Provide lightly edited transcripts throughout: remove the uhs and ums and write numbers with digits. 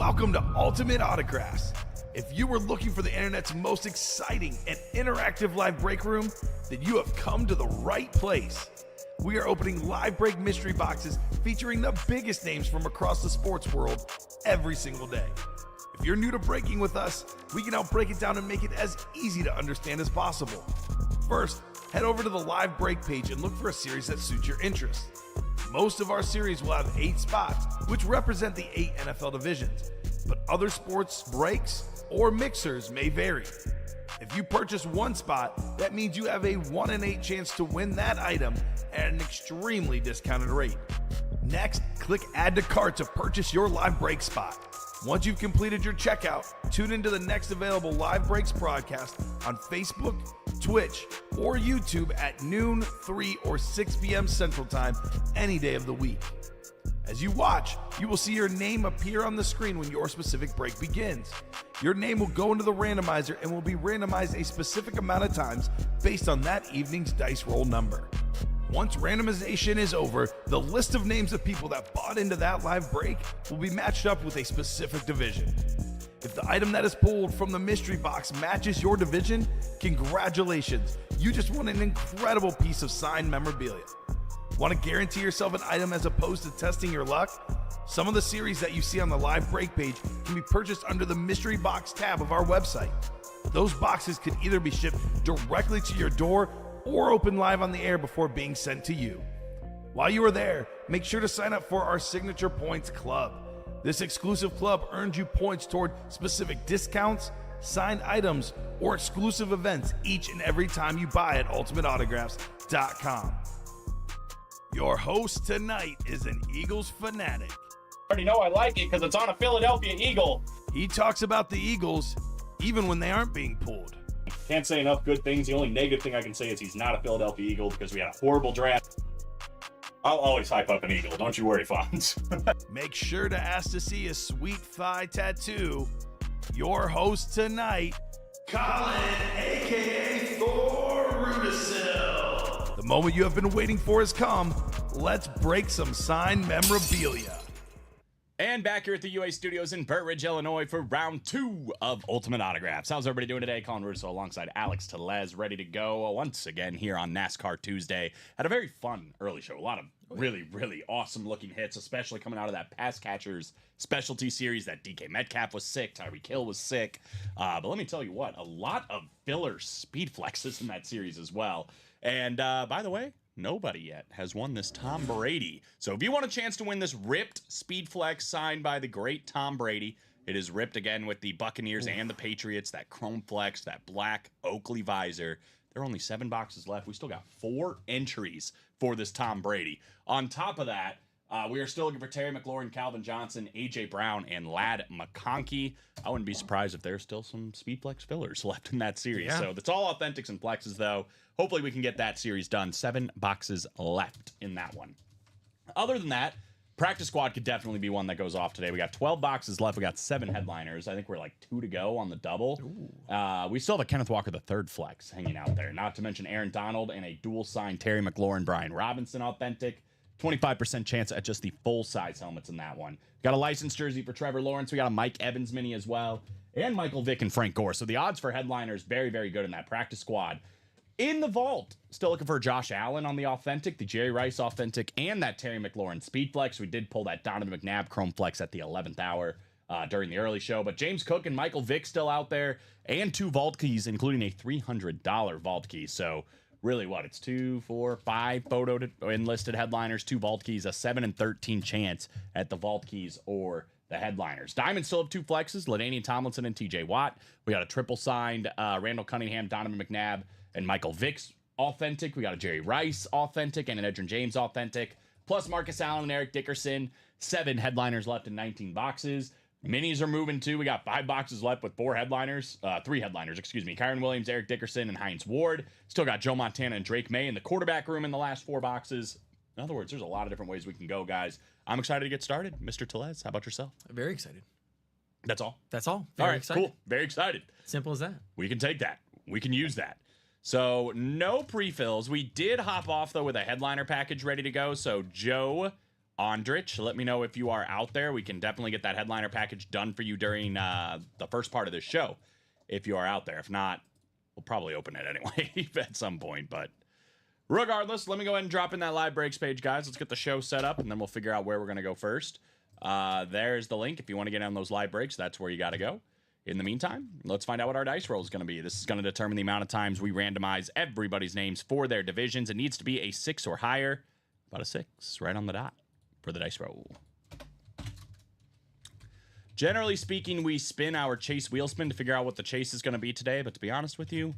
Welcome to Ultimate Autographs. If you were looking for the internet's most exciting and interactive live break room, then you have come to the right place. We are opening live break mystery boxes featuring the biggest names from across the sports world every single day. If you're new to breaking with us, we can help break it down and make it as easy to understand as possible. First, head over to the live break page and look for a series that suits your interests. Most of our series will have 8 spots, which represent the 8 NFL divisions, but other sports breaks or mixers may vary. If you purchase one spot, that means you have a 1 in 8 chance to win that item at an extremely discounted rate. Next, click Add to Cart to purchase your live break spot. Once you've completed your checkout, tune into the next available Live Breaks broadcast on Facebook, Twitch, or YouTube at noon, 3, or 6 p.m. Central Time any day of the week. As you watch, you will see your name appear on the screen when your specific break begins. Your name will go into the randomizer and will be randomized a specific amount of times based on that evening's dice roll number. Once randomization is over, the list of names of people that bought into that live break will be matched up with a specific division. If the item that is pulled from the mystery box matches your division, congratulations, you just won an incredible piece of signed memorabilia. Want to guarantee yourself an item as opposed to testing your luck? Some of the series that you see on the live break page can be purchased under the mystery box tab of our website. Those boxes can either be shipped directly to your door or open live on the air before being sent to you. While you are there, make sure to sign up for our Signature Points Club. This exclusive club earns you points toward specific discounts, signed items, or exclusive events each and every time you buy at ultimateautographs.com. Your host tonight is an Eagles fanatic. I already know I like it because it's on a Philadelphia Eagle. He talks about the Eagles even when they aren't being pulled. Can't say enough good things. The only negative thing I can say is he's not a Philadelphia Eagle because we had a horrible draft. I'll always hype up an Eagle. Don't you worry, Fonz. Make sure to ask to see a sweet thigh tattoo. Your host tonight, Colin, a.k.a. Thor Rudisill. The moment you have been waiting for has come. Let's break some signed memorabilia. And back here at the UA Studios in Burridge, Illinois for round 2 of Ultimate Autographs. How's everybody doing today? Colin Russo alongside Alex Tellez, ready to go once again here on NASCAR Tuesday. Had a very fun early show. A lot of really, really awesome looking hits, especially coming out of that Pass Catchers specialty series. That DK Metcalf was sick. Tyreek Hill was sick. But let me tell you what, a lot of filler speed flexes in that series as well. And by the way, nobody yet has won this Tom Brady. So if you want a chance to win this ripped Speed Flex signed by the great Tom Brady, it is ripped again with the Buccaneers and the Patriots, that chrome flex, that black Oakley visor. There are only 7 boxes left. We still got 4 entries for this Tom Brady. On top of that, we are still looking for Terry McLaurin, Calvin Johnson, A.J. Brown, and Ladd McConkey. I wouldn't be surprised if there's still some Speed Flex fillers left in that series. Yeah. So that's all authentics and flexes, though. Hopefully we can get that series done. 7 boxes left in that one. Other than that, Practice Squad could definitely be one that goes off today. We got 12 boxes left. We got 7 headliners. I think we're like 2 to go on the double. We still have a Kenneth Walker III flex hanging out there. Not to mention Aaron Donald and a dual signed Terry McLaurin, Brian Robinson authentic. 25% chance at just the full-size helmets in that one. Got a licensed jersey for Trevor Lawrence. We got a Mike Evans mini as well. And Michael Vick and Frank Gore. So the odds for headliners, very, very good in that Practice Squad. In the vault, still looking for Josh Allen on the authentic, the Jerry Rice authentic, and that Terry McLaurin Speed Flex. We did pull that Donovan McNabb Chrome Flex at the 11th hour during the early show. But James Cook and Michael Vick still out there, and 2 vault keys, including a $300 vault key. So really what? It's 2, 4, 5 photo enlisted headliners, 2 vault keys, a 7 and 13 chance at the vault keys or the headliners. Diamond still have 2 flexes, LaDainian Tomlinson and TJ Watt. We got a triple signed Randall Cunningham, Donovan McNabb, and Michael Vick's authentic. We got a Jerry Rice authentic and an Edgerrin James authentic, plus Marcus Allen and Eric Dickerson. 7 headliners left in 19 boxes. Minis are moving too. We got 5 boxes left with 3 headliners, Kyron Williams, Eric Dickerson, and Hines Ward. Still got Joe Montana and Drake May in the quarterback room in the last 4 boxes. In other words, there's a lot of different ways we can go, guys. I'm excited to get started. Mr. Tellez, how about yourself? Very excited. That's all? That's all. All right, excited. cool. Very excited. Simple as that. We can take that. We can use that. So no pre-fills. We did hop off, though, with a headliner package ready to go. So Joe Ondrich. Let me know if you are out there. We can definitely get that headliner package done for you during the first part of this show, if you are out there. If not, we'll probably open it anyway at some point. But regardless, let me go ahead and drop in that live breaks page, guys. Let's get the show set up, and then we'll figure out where we're going to go first. There's the link. If you want to get on those live breaks, that's where you got to go. In the meantime, let's find out what our dice roll is going to be. This is going to determine the amount of times we randomize everybody's names for their divisions. It needs to be a 6 or higher. About a 6, right on the dot for the dice roll. Generally speaking, we spin our chase wheel spin to figure out what the chase is going to be today. But to be honest with you,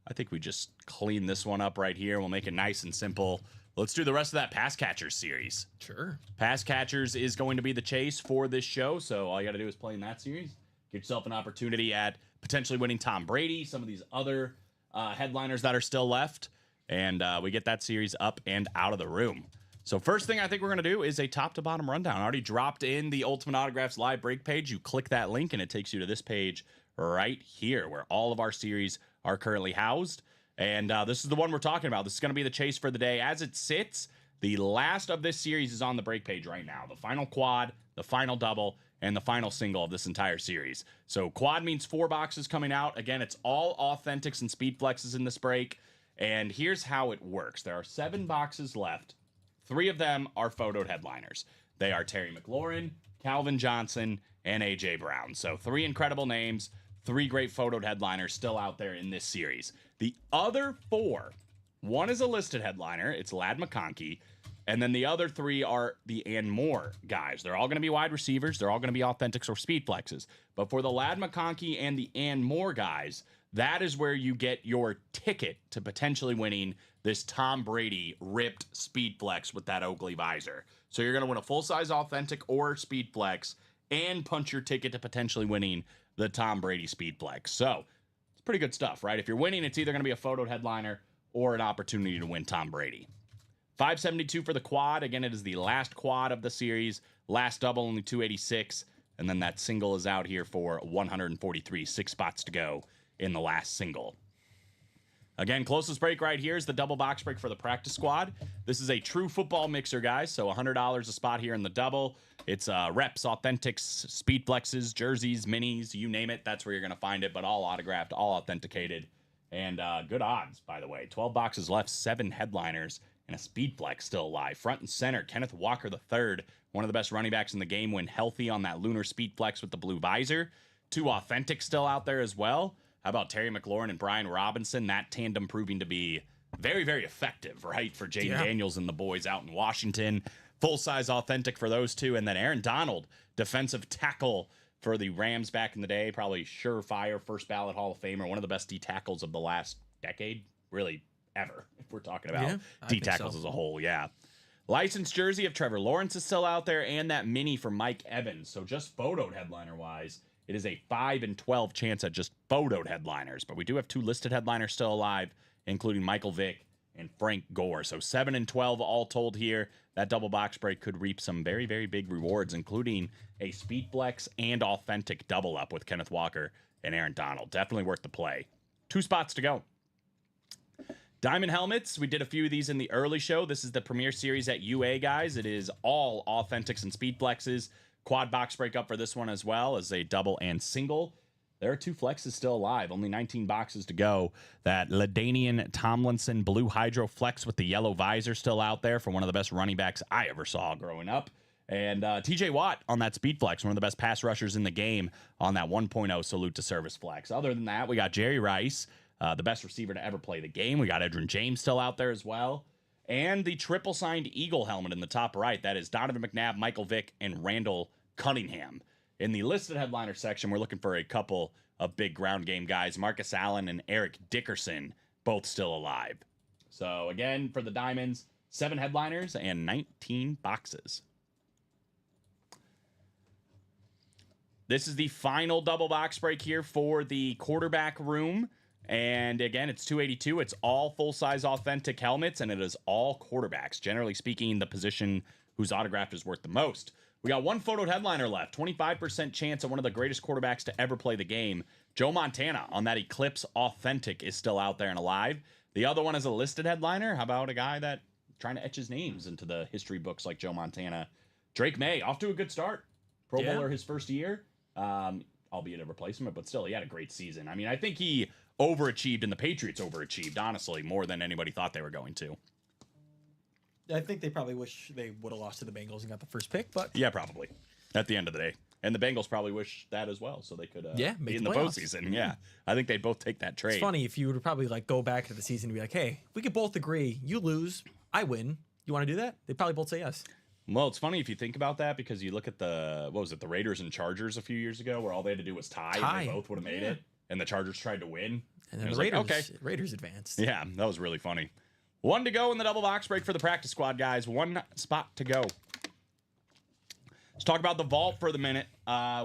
I think we just clean this one up right here. We'll make it nice and simple. Let's do the rest of that Pass Catchers series. Sure. Pass Catchers is going to be the chase for this show. So all you got to do is play in that series. Get yourself an opportunity at potentially winning Tom Brady, some of these other headliners that are still left. And we get that series up and out of the room. So first thing I think we're going to do is a top to bottom rundown. I already dropped in the Ultimate Autographs live break page. You click that link and it takes you to this page right here where all of our series are currently housed. And this is the one we're talking about. This is going to be the chase for the day. As it sits, the last of this series is on the break page right now. The final quad, the final double, and the final single of this entire series. So quad means 4 boxes coming out. Again, it's all authentics and speed flexes in this break. And here's how it works. There are 7 boxes left. 3 of them are photoed headliners. They are Terry McLaurin, Calvin Johnson, and A.J. Brown. So 3 incredible names, 3 great photoed headliners still out there in this series. The other 4, one is a listed headliner. It's Ladd McConkey. And then the other 3 are the and more guys. They're all going to be wide receivers. They're all going to be authentics or speed flexes. But for the Ladd McConkey and the and more guys, that is where you get your ticket to potentially winning this Tom Brady ripped speed flex with that Oakley visor. So you're going to win a full-size authentic or speed flex and punch your ticket to potentially winning the Tom Brady speed flex. So it's pretty good stuff, right? If you're winning, it's either going to be a photoed headliner or an opportunity to win Tom Brady. $572 for the quad. Again, it is the last quad of the series. Last double, only $286. And then that single is out here for $143. 6 spots to go in the last single. Again, closest break right here is the double box break for the practice squad. This is a true football mixer, guys. So $100 a spot here in the double. It's reps, authentics, speed flexes, jerseys, minis, you name it. That's where you're going to find it, but all autographed, all authenticated. And good odds, by the way. 12 boxes left, 7 headliners, and a speed flex still alive. Front and center, Kenneth Walker III, one of the best running backs in the game when healthy on that lunar speed flex with the blue visor. 2 authentics still out there as well. How about Terry McLaurin and Brian Robinson? That tandem proving to be very, very effective, right? For Jaden Daniels and the boys out in Washington. Full-size authentic for those 2. And then Aaron Donald, defensive tackle for the Rams back in the day. Probably surefire first ballot Hall of Famer. One of the best D tackles of the last decade. Really, ever. If we're talking about D tackles as a whole, Licensed jersey of Trevor Lawrence is still out there. And that mini for Mike Evans. So just photoed headliner-wise, it is a 5 in 12 chance at just photoed headliners, but we do have 2 listed headliners still alive, including Michael Vick and Frank Gore. So 7 in 12 all told here. That double box break could reap some very, very big rewards, including a speed flex and authentic double up with Kenneth Walker and Aaron Donald. Definitely worth the play. 2 spots to go. Diamond helmets. We did a few of these in the early show. This is the premier series at UA, guys. It is all authentics and speed flexes. Quad box break up for this one as well as a double and single. There are 2 flexes still alive. Only 19 boxes to go. That LaDainian Tomlinson Blue Hydro Flex with the yellow visor still out there for one of the best running backs I ever saw growing up. And TJ Watt on that speed flex, one of the best pass rushers in the game on that 1.0 salute to service flex. Other than that, we got Jerry Rice, the best receiver to ever play the game. We got Edgerrin James still out there as well. And the triple signed Eagle helmet in the top right. That is Donovan McNabb, Michael Vick, and Randall Cunningham. In the listed headliner section, we're looking for a couple of big ground game guys. Marcus Allen and Eric Dickerson, both still alive. So again, for the Diamonds, 7 headliners and 19 boxes. This is the final double box break here for the quarterback room. And again, it's 282. It's all full-size authentic helmets, and it is all quarterbacks. Generally speaking, the position whose autograph is worth the most. We got 1 photoed headliner left. 25% chance at one of the greatest quarterbacks to ever play the game. Joe Montana on that Eclipse Authentic is still out there and alive. The other one is a listed headliner. How about a guy that trying to etch his names into the history books like Joe Montana Drake May off to a good start. Pro Yeah. Bowler his first year, albeit a replacement, but still he had a great season. I mean, I think he overachieved and the Patriots overachieved, honestly, more than anybody thought they were going to. I think they probably wish they would have lost to the Bengals and got the first pick, but Yeah, probably. At the end of the day. And the Bengals probably wish that as well, so they could make be in the the playoffs. postseason. Yeah. I think they'd both take that trade. it's funny if you would probably like go back to the season and be like, hey, we could both agree, you lose, I win. You want to do that? They'd probably both say yes. Well, it's funny if you think about that because you look at the the Raiders and Chargers a few years ago where all they had to do was tie and they both would have made it, and the Chargers tried to win. And then it the was like, Raiders, Raiders advanced. Yeah, that was really funny. 1 to go in the double box break for the practice squad, guys. 1 spot to go. Let's talk about the vault for the minute.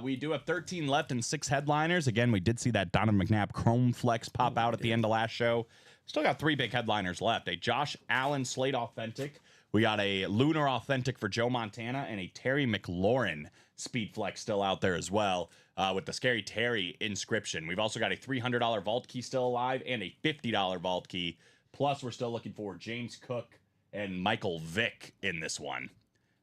We do have 13 left and 6 headliners. Again, we did see that Donovan McNabb Chrome Flex pop out at the end of last show. Still got 3 big headliners left. A Josh Allen Slate Authentic. We got a Lunar Authentic for Joe Montana and a Terry McLaurin Speed Flex still out there as well with the Scary Terry inscription. We've also got a $300 vault key still alive and a $50 vault key. Plus, we're still looking for James Cook and Michael Vick in this one.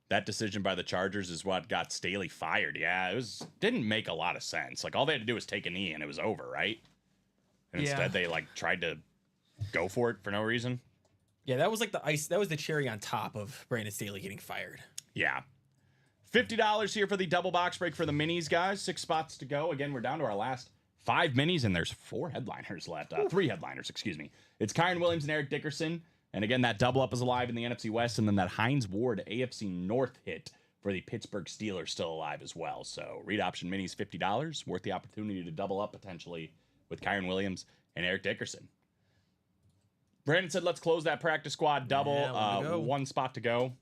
That decision by the Chargers is what got Staley fired. Yeah, didn't make a lot of sense. Like all they had to do was take a knee and it was over, right? And instead they like tried to go for it for no reason. Yeah, that was like the ice. That was the cherry on top of Brandon Staley getting fired. Yeah. $50 here for the double box break for the minis, guys. 6 spots to go. Again, we're down to our last 5 minis, and there's 4 headliners left. 3 headliners, excuse me. It's Kyron Williams and Eric Dickerson. And again, that double up is alive in the NFC West, and then that Hines Ward AFC North hit for the Pittsburgh Steelers still alive as well. So read option minis, $50. Worth the opportunity to double up potentially with Kyron Williams and Eric Dickerson. Brandon said, let's close that practice squad double. Yeah, 1 spot to go.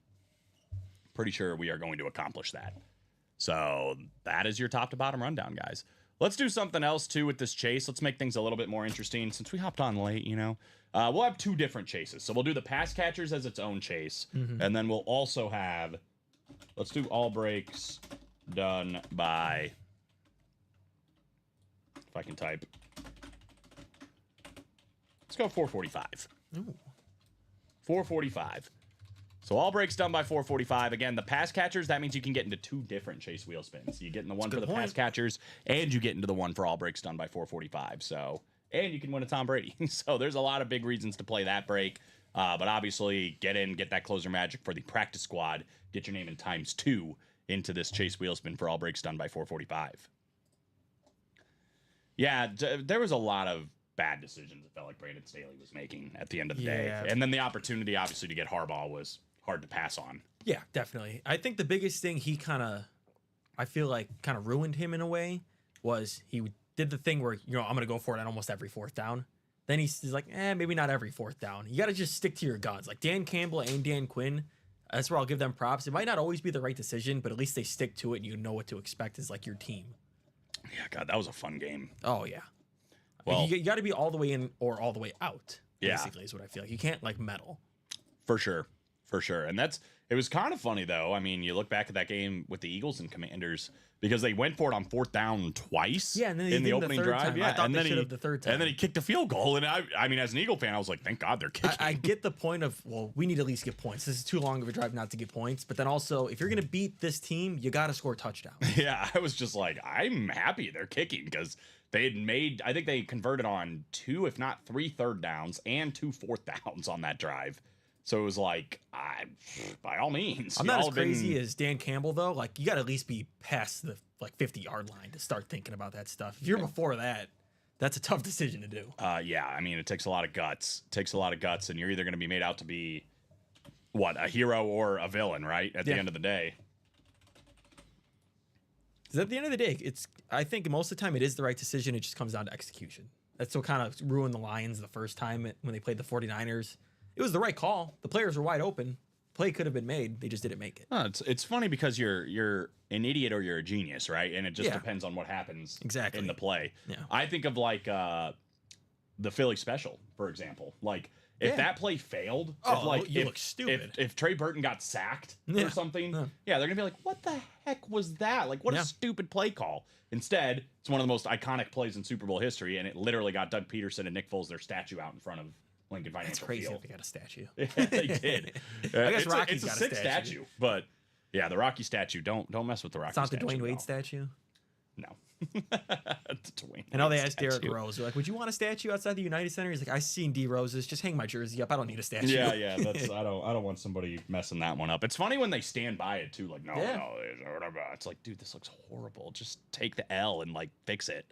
Pretty sure we are going to accomplish that. So that is your top to bottom rundown, guys. Let's do something else, too, with this chase. Let's make things a little bit more interesting. Since we hopped on late, we'll have 2 different chases. So we'll do the pass catchers as its own chase. And then we'll also have, let's do all breaks done by, if I can type. Let's go 445. Ooh. 445. So all breaks done by 445. Again, the pass catchers, that means you can get into 2 different chase wheel spins. You get in the one for the pass catchers, and you get into the one for all breaks done by 445. So, and you can win a Tom Brady. So there's a lot of big reasons to play that break. But obviously, get in, get that closer magic for the practice squad. Get your name in ×2 into this chase wheel spin for all breaks done by 445. Yeah, there was a lot of bad decisions it felt like Brandon Staley was making at the end of the day. And then the opportunity, obviously, to get Harbaugh was hard to pass on. Yeah, definitely. I think the biggest thing I feel like kind of ruined him in a way was he did the thing where, I'm going to go for it on almost every 4th down. Then he's like, maybe not every 4th down. You got to just stick to your guns. Like Dan Campbell and Dan Quinn, that's where I'll give them props. It might not always be the right decision, but at least they stick to it and you know what to expect as like your team. Yeah, God, that was a fun game. Oh, yeah. Well, you got to be all the way in or all the way out, Yeah. basically, is what I feel like. You can't, like, meddle. For sure. For sure. And it was kind of funny, though. I mean, you look back at that game with the Eagles and Commanders because they went for it on 4th down twice Yeah, and then in the opening drive. Time. Yeah, I thought and they then should have the 3rd time. And then he kicked a field goal. And I mean, as an Eagle fan, I was like, thank God they're kicking. I get the point of, well, we need to at least get points. This is too long of a drive not to get points. But then also, if you're going to beat this team, you got to score touchdowns. Yeah, I was just like, I'm happy they're kicking because they had made, I think they converted on 2, if not 3 3rd downs and 2 4th downs on that drive. So it was like, by all means. I'm not as crazy as Dan Campbell, though. Like, you got to at least be past the 50-yard line to start thinking about that stuff. If you're before that, that's a tough decision to do. Yeah, I mean, it takes a lot of guts. And you're either going to be made out to be, a hero or a villain, right? At the end of the day. Because at the end of the day, I think most of the time it is the right decision. It just comes down to execution. That's what kind of ruined the Lions the first time when they played the 49ers. It was the right call. The players were wide open. Play could have been made. They just didn't make it. It's funny because you're an idiot or you're a genius, right? And it just depends on what happens in the play. Yeah. I think of like the Philly special, for example. Like if that play failed, you look stupid. If Trey Burton got sacked or something, they're gonna be like, what the heck was that? Like what a stupid play call. Instead, it's one of the most iconic plays in Super Bowl history, and it literally got Doug Peterson and Nick Foles their statue out in front of Lincoln Financial That's crazy Field. if they got a statue. Yeah, they did. I guess Rocky's it's a got sick statue, but Yeah, the Rocky statue. Don't mess with the Rocky It's not the statue. Dwayne Wade no. statue. No. It's Dwayne I know they Wade asked Derrick statue. Rose. They're like, "Would you want a statue outside the United Center?" He's like, "I seen D Roses. Just hang my jersey up. I don't need a statue." Yeah, that's I don't want somebody messing that one up. It's funny when they stand by it too, like no, Yeah. no, whatever. It's like, dude, this looks horrible. Just take the L and like fix it.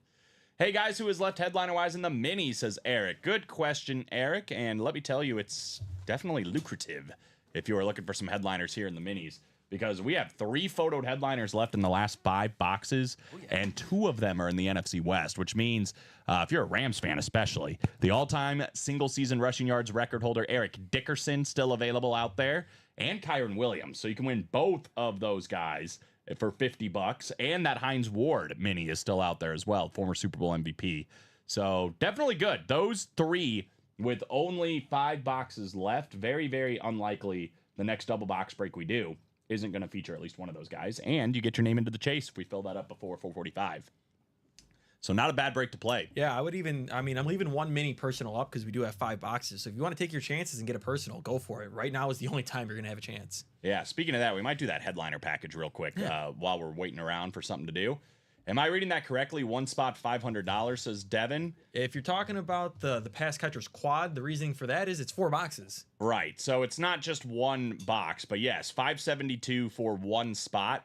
Hey guys, who is left headliner wise in the mini? Says Eric. Good question, Eric. And let me tell you, it's definitely lucrative if you are looking for some headliners here in the minis. Because we have 3 photoed headliners left in the last 5 boxes, and 2 of them are in the NFC West, which means if you're a Rams fan especially, the all-time single-season rushing yards record holder Eric Dickerson still available out there, and Kyron Williams. So you can win both of those guys for $50, and that Hines Ward mini is still out there as well, former Super Bowl MVP. So definitely good. Those 3 with only 5 boxes left, very, very unlikely the next double box break we do isn't going to feature at least one of those guys, and you get your name into the chase if we fill that up before 445. So not a bad break to play. Yeah, I'm leaving 1 mini personal up because we do have 5 boxes. So if you want to take your chances and get a personal, go for it. Right now is the only time you're going to have a chance. Yeah, speaking of that, we might do that headliner package real quick while we're waiting around for something to do. Am I reading that correctly? One spot, $500, says Devin. If you're talking about the pass catcher's quad, the reasoning for that is it's 4 boxes. Right, so it's not just 1 box, but yes, $572 for 1 spot.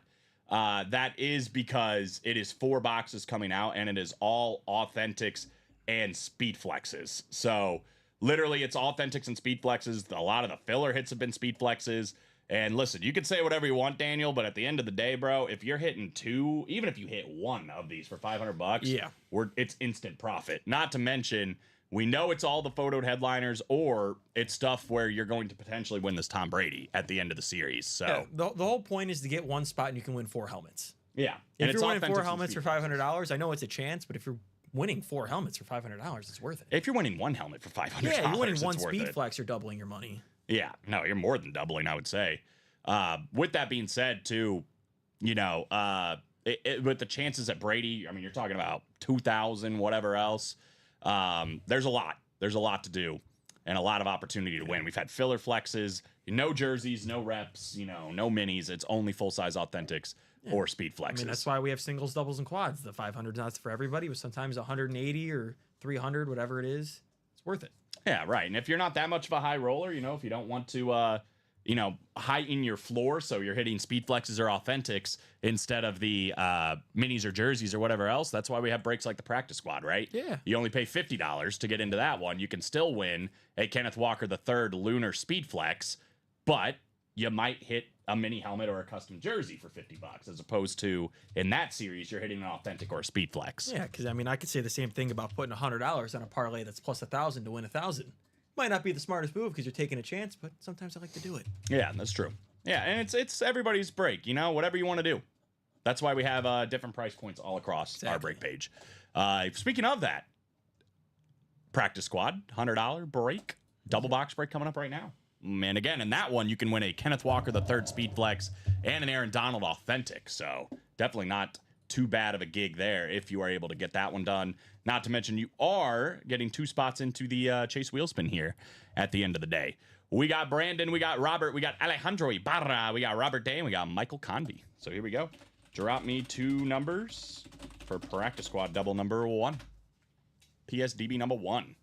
That is because it is 4 boxes coming out, and it is all Authentics and Speed Flexes. So literally, it's Authentics and Speed Flexes. A lot of the filler hits have been Speed Flexes. And listen, you can say whatever you want, Daniel, but at the end of the day, bro, if you're hitting 2, even if you hit 1 of these for $500, Yeah. it's instant profit. Not to mention, we know it's all the photoed headliners, or it's stuff where you're going to potentially win this Tom Brady at the end of the series. So Yeah, the whole point is to get 1 spot and you can win 4 helmets. yeah, If and you're winning Authentics 4 and helmets for Speed Flexes. $500, I know it's a chance, but if you're winning 4 helmets for $500, it's worth it. If you're winning 1 helmet for $500, Yeah, you're winning 1 it's worth speed it. flex, you're doubling your money. Yeah, no, you're more than doubling, I would say. With that being said, too, you know, with the chances at Brady, I mean, you're talking about 2,000, whatever else. There's a lot. There's a lot to do and a lot of opportunity to win. We've had filler flexes, no jerseys, no reps, no minis. It's only full-size Authentics or Speed Flexes. I mean, that's why we have singles, doubles, and quads. The 500 is not for everybody, but sometimes 180 or 300, whatever it is, it's worth it. Yeah, right. And if you're not that much of a high roller, if you don't want to, heighten your floor, so you're hitting Speed Flexes or Authentics instead of the minis or jerseys or whatever else, that's why we have breaks like the Practice Squad, right? Yeah. You only pay $50 to get into that one. You can still win a Kenneth Walker III Lunar Speed Flex, but you might hit a mini helmet or a custom jersey for $50, as opposed to in that series, you're hitting an Authentic or a Speed Flex. Yeah, because I could say the same thing about putting $100 on a parlay that's plus 1,000 to win 1,000. Might not be the smartest move because you're taking a chance, but sometimes I like to do it. Yeah, that's true. Yeah, and it's everybody's break, whatever you want to do. That's why we have different price points all across our break page. Speaking of that, Practice Squad, $100 break, double box break coming up right now. And again, in that one, you can win a Kenneth Walker III Speed Flex and an Aaron Donald Authentic. So definitely not too bad of a gig there if you are able to get that one done. Not to mention you are getting 2 spots into the Chase Wheelspin here at the end of the day. We got Brandon, we got Robert, we got Alejandro Ibarra, we got Robert Day, and we got Michael Convey. So here we go. Drop me 2 numbers for Practice Squad double number 1. PSDB number 1.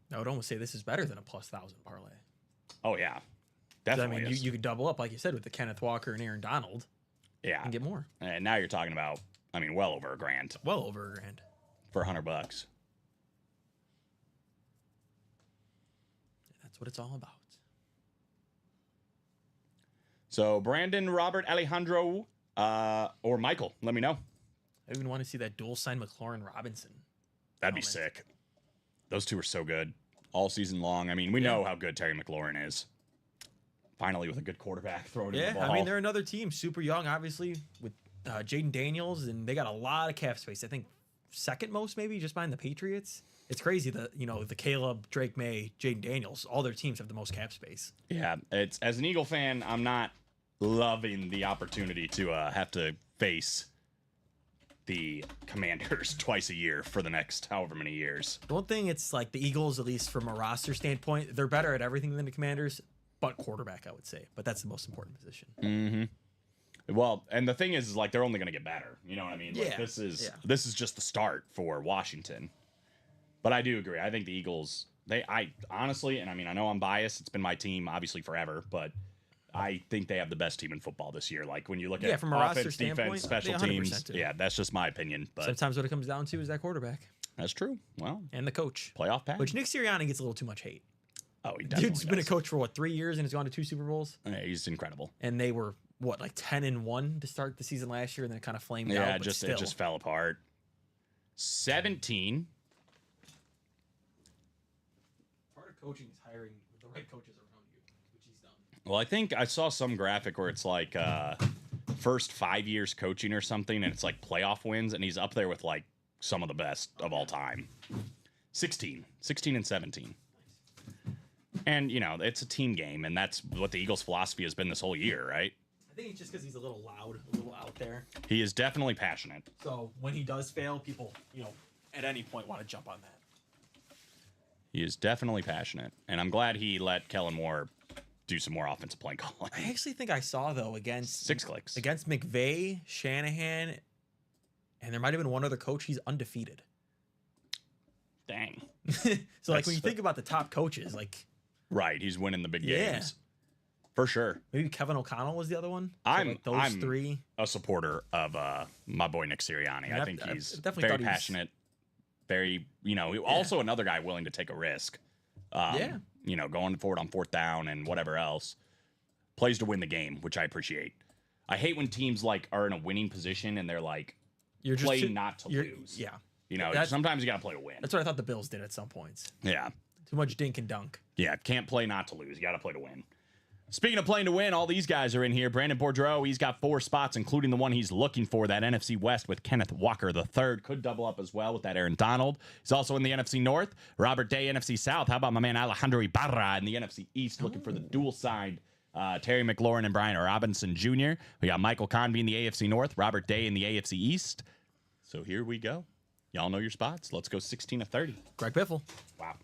I would almost say this is better than a plus 1,000 parlay. Oh, yeah. 'Cause, Definitely. I mean, you could double up, like you said, with the Kenneth Walker and Aaron Donald yeah. and get more. And now you're talking about, well over $1,000 Well over $1,000. for $100. That's what it's all about. So Brandon, Robert, Alejandro, or Michael, let me know. I even want to see that dual sign McLaurin Robinson. That'd be Helmet. sick. Those 2 are so good all season long. I mean, we know how good Terry McLaurin is. Finally, with a good quarterback throwing in the ball. I mean, they're another team, super young, obviously, with Jaden Daniels, and they got a lot of cap space. I think second most, maybe, just behind the Patriots. It's crazy that, the Caleb, Drake May, Jaden Daniels, all their teams have the most cap space. Yeah, it's as an Eagle fan, I'm not loving the opportunity to have to face the Commanders twice a year for the next however many years. The one thing, it's like the Eagles, at least from a roster standpoint, they're better at everything than the Commanders. but quarterback, I would say. But that's the most important position. Well, and the thing is like they're only going to get better. You know what I mean? Like, Yeah. this is just the start for Washington. But I do agree. I think the Eagles. I honestly, and I mean, I know I'm biased. It's been my team obviously forever, but I think they have the best team in football this year. Like when you look at from a roster offense, standpoint, defense, special they 100% teams. do. Yeah, that's just my opinion. But Sometimes what it comes down to is that quarterback that's true. Well, and the coach. playoff path. Which Nick Sirianni gets a little too much hate. Oh, he definitely Dude's been a does. coach for 3 years and has gone to 2 Super Bowls. Yeah, he's incredible. And they were like 10-1 to start the season last year, and then it kind of flamed out. Yeah, But it still. just fell apart. 17. Part of coaching is hiring the right coaches around you, which he's done. Well, I think I saw some graphic where it's like first 5 years coaching or something, and it's like playoff wins, and he's up there with like some of the best of all time. 16 and 17. And, you know, it's a team game, and that's what the Eagles' philosophy has been this whole year, right? I think it's just because he's a little loud, a little out there. He is definitely passionate. So when he does fail, people, at any point want to jump on that. He is definitely passionate, and I'm glad he let Kellen Moore do some more offensive play calling. I actually think I saw, though, against 6 clicks. against McVay, Shanahan, and there might have been one other coach, he's undefeated. Dang. So, like, when you think about the top coaches, like, Right, he's winning the big Yeah. games. For sure. maybe Kevin O'Connell was the other one. So, I'm- like, those I'm- three. A supporter of my boy Nick Sirianni. I think I he's definitely very thought he was- passionate, very, also another guy willing to take a risk. Yeah. Going forward on 4th down and whatever else. Plays to win the game, which I appreciate. I hate when teams like are in a winning position and they're like You're just play too- not to you're- lose. Yeah. Sometimes you got to play to win. That's what I thought the Bills did at some points. Yeah. Too much dink and dunk. Yeah, can't play not to lose. You got to play to win. Speaking of playing to win, all these guys are in here. Brandon Boudreaux, he's got 4 spots, including the one he's looking for, that NFC West with Kenneth Walker III. Could double up as well with that Aaron Donald. He's also in the NFC North. Robert Day, NFC South. How about my man Alejandro Ibarra in the NFC East, looking for the dual-signed Terry McLaurin and Brian Robinson Jr. We got Michael Convey in the AFC North, Robert Day in the AFC East. So here we go. Y'all know your spots. Let's go 16 to 30. Greg Biffle. Wow.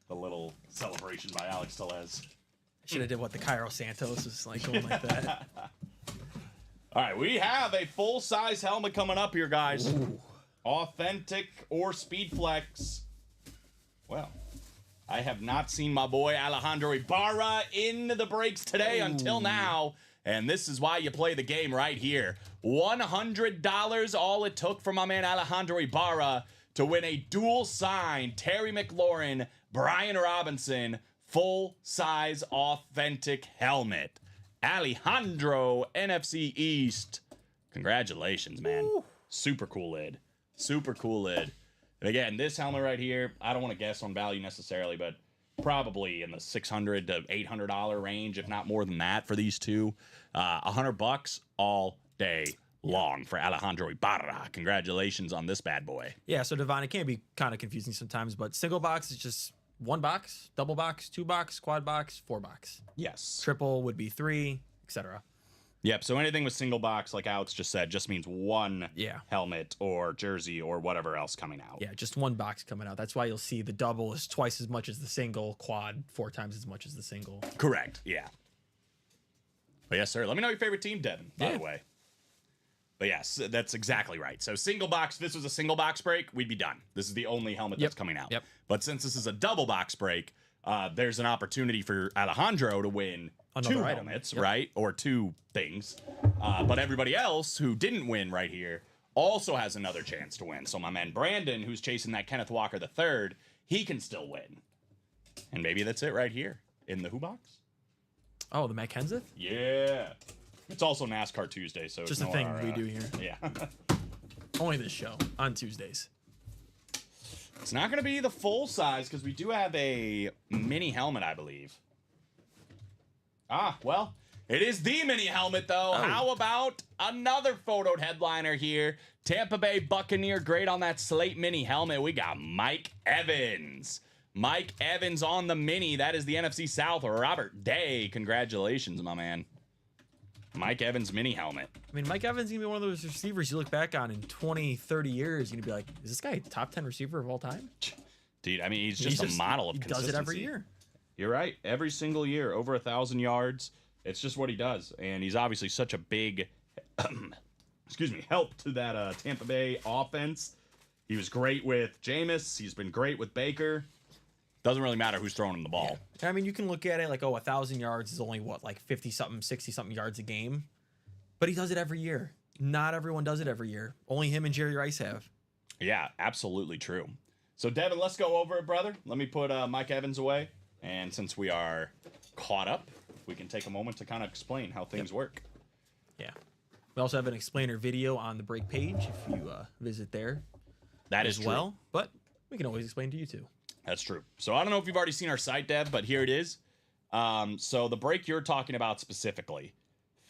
The little celebration by Alex Tellez. Should have did what the Cairo Santos was like, going like that. All right, we have a full-size helmet coming up here, guys. Ooh. Authentic or Speed Flex. Well, I have not seen my boy Alejandro Ibarra in the breaks today until now, and this is why you play the game right here. $100 all it took for my man Alejandro Ibarra to win a dual-signed Terry McLaurin, Brian Robinson, full-size authentic helmet. Alejandro, NFC East. Congratulations, man. Super cool lid. Super cool lid. And again, this helmet right here, I don't want to guess on value necessarily, but probably in the $600 to $800 range, if not more than that for these two. $100 all day long for Alejandro Ibarra. Congratulations on this bad boy. Yeah, so Devon, it can be kind of confusing sometimes, but single box is just 1 box, double box, 2 box, quad box, 4 box. Yes. Triple would be 3, etc. Yep. So anything with single box, like Alex just said, just means one Yeah. helmet or jersey or whatever else coming out. Yeah, just 1 box coming out. That's why you'll see the double is twice as much as the single, quad 4 times as much as the single. Correct. Yeah. But yes, sir. Let me know your favorite team, Devin, by Yeah. the way. But yes, that's exactly right. So single box, if this was a single box break, we'd be done. This is the only helmet that's coming out. Yep. But since this is a double box break, there's an opportunity for Alejandro to win Another 2 item. helmets, Yep. right? Or 2 things. But everybody else who didn't win right here also has another chance to win. So my man Brandon, who's chasing that Kenneth Walker III, he can still win. And maybe that's it right here in the Who box. Oh, the Matt Kenseth? Yeah. It's also NASCAR Tuesday, so Just a ignore thing our, we do here. Yeah. Only this show on Tuesdays. It's not going to be the full size because we do have a mini helmet, I believe. Ah, well, it is the mini helmet, though. Oh. How about another photoed headliner here? Tampa Bay Buccaneer, great on that slate mini helmet. We got Mike Evans. Mike Evans on the mini. That is the NFC South. Robert Day. Congratulations, my man. Mike Evans mini helmet. I mean, Mike Evans is going to be one of those receivers you look back on in 20, 30 years. You're going to be like, is this guy a top 10 receiver of all time? Dude, I mean, he's just a model of he consistency. does it every year. You're right. Every single year, over 1,000 yards. It's just what he does. And he's obviously such a big, help to that Tampa Bay offense. He was great with Jameis. He's been great with Baker. Doesn't really matter who's throwing him the ball. I mean, you can look at it like, 1,000 yards is only what, like 50-something, 60-something yards a game. But he does it every year. Not everyone does it every year. Only him and Jerry Rice have. Yeah, absolutely true. So, Devin, let's go over it, brother. Let me put Mike Evans away. And since we are caught up, we can take a moment to kind of explain how things work. Yeah. We also have an explainer video on the break page if you visit there. That as is well. But we can always explain to you too. That's true. So I don't know if you've already seen our site, Dev, but here it is. So the break you're talking about specifically,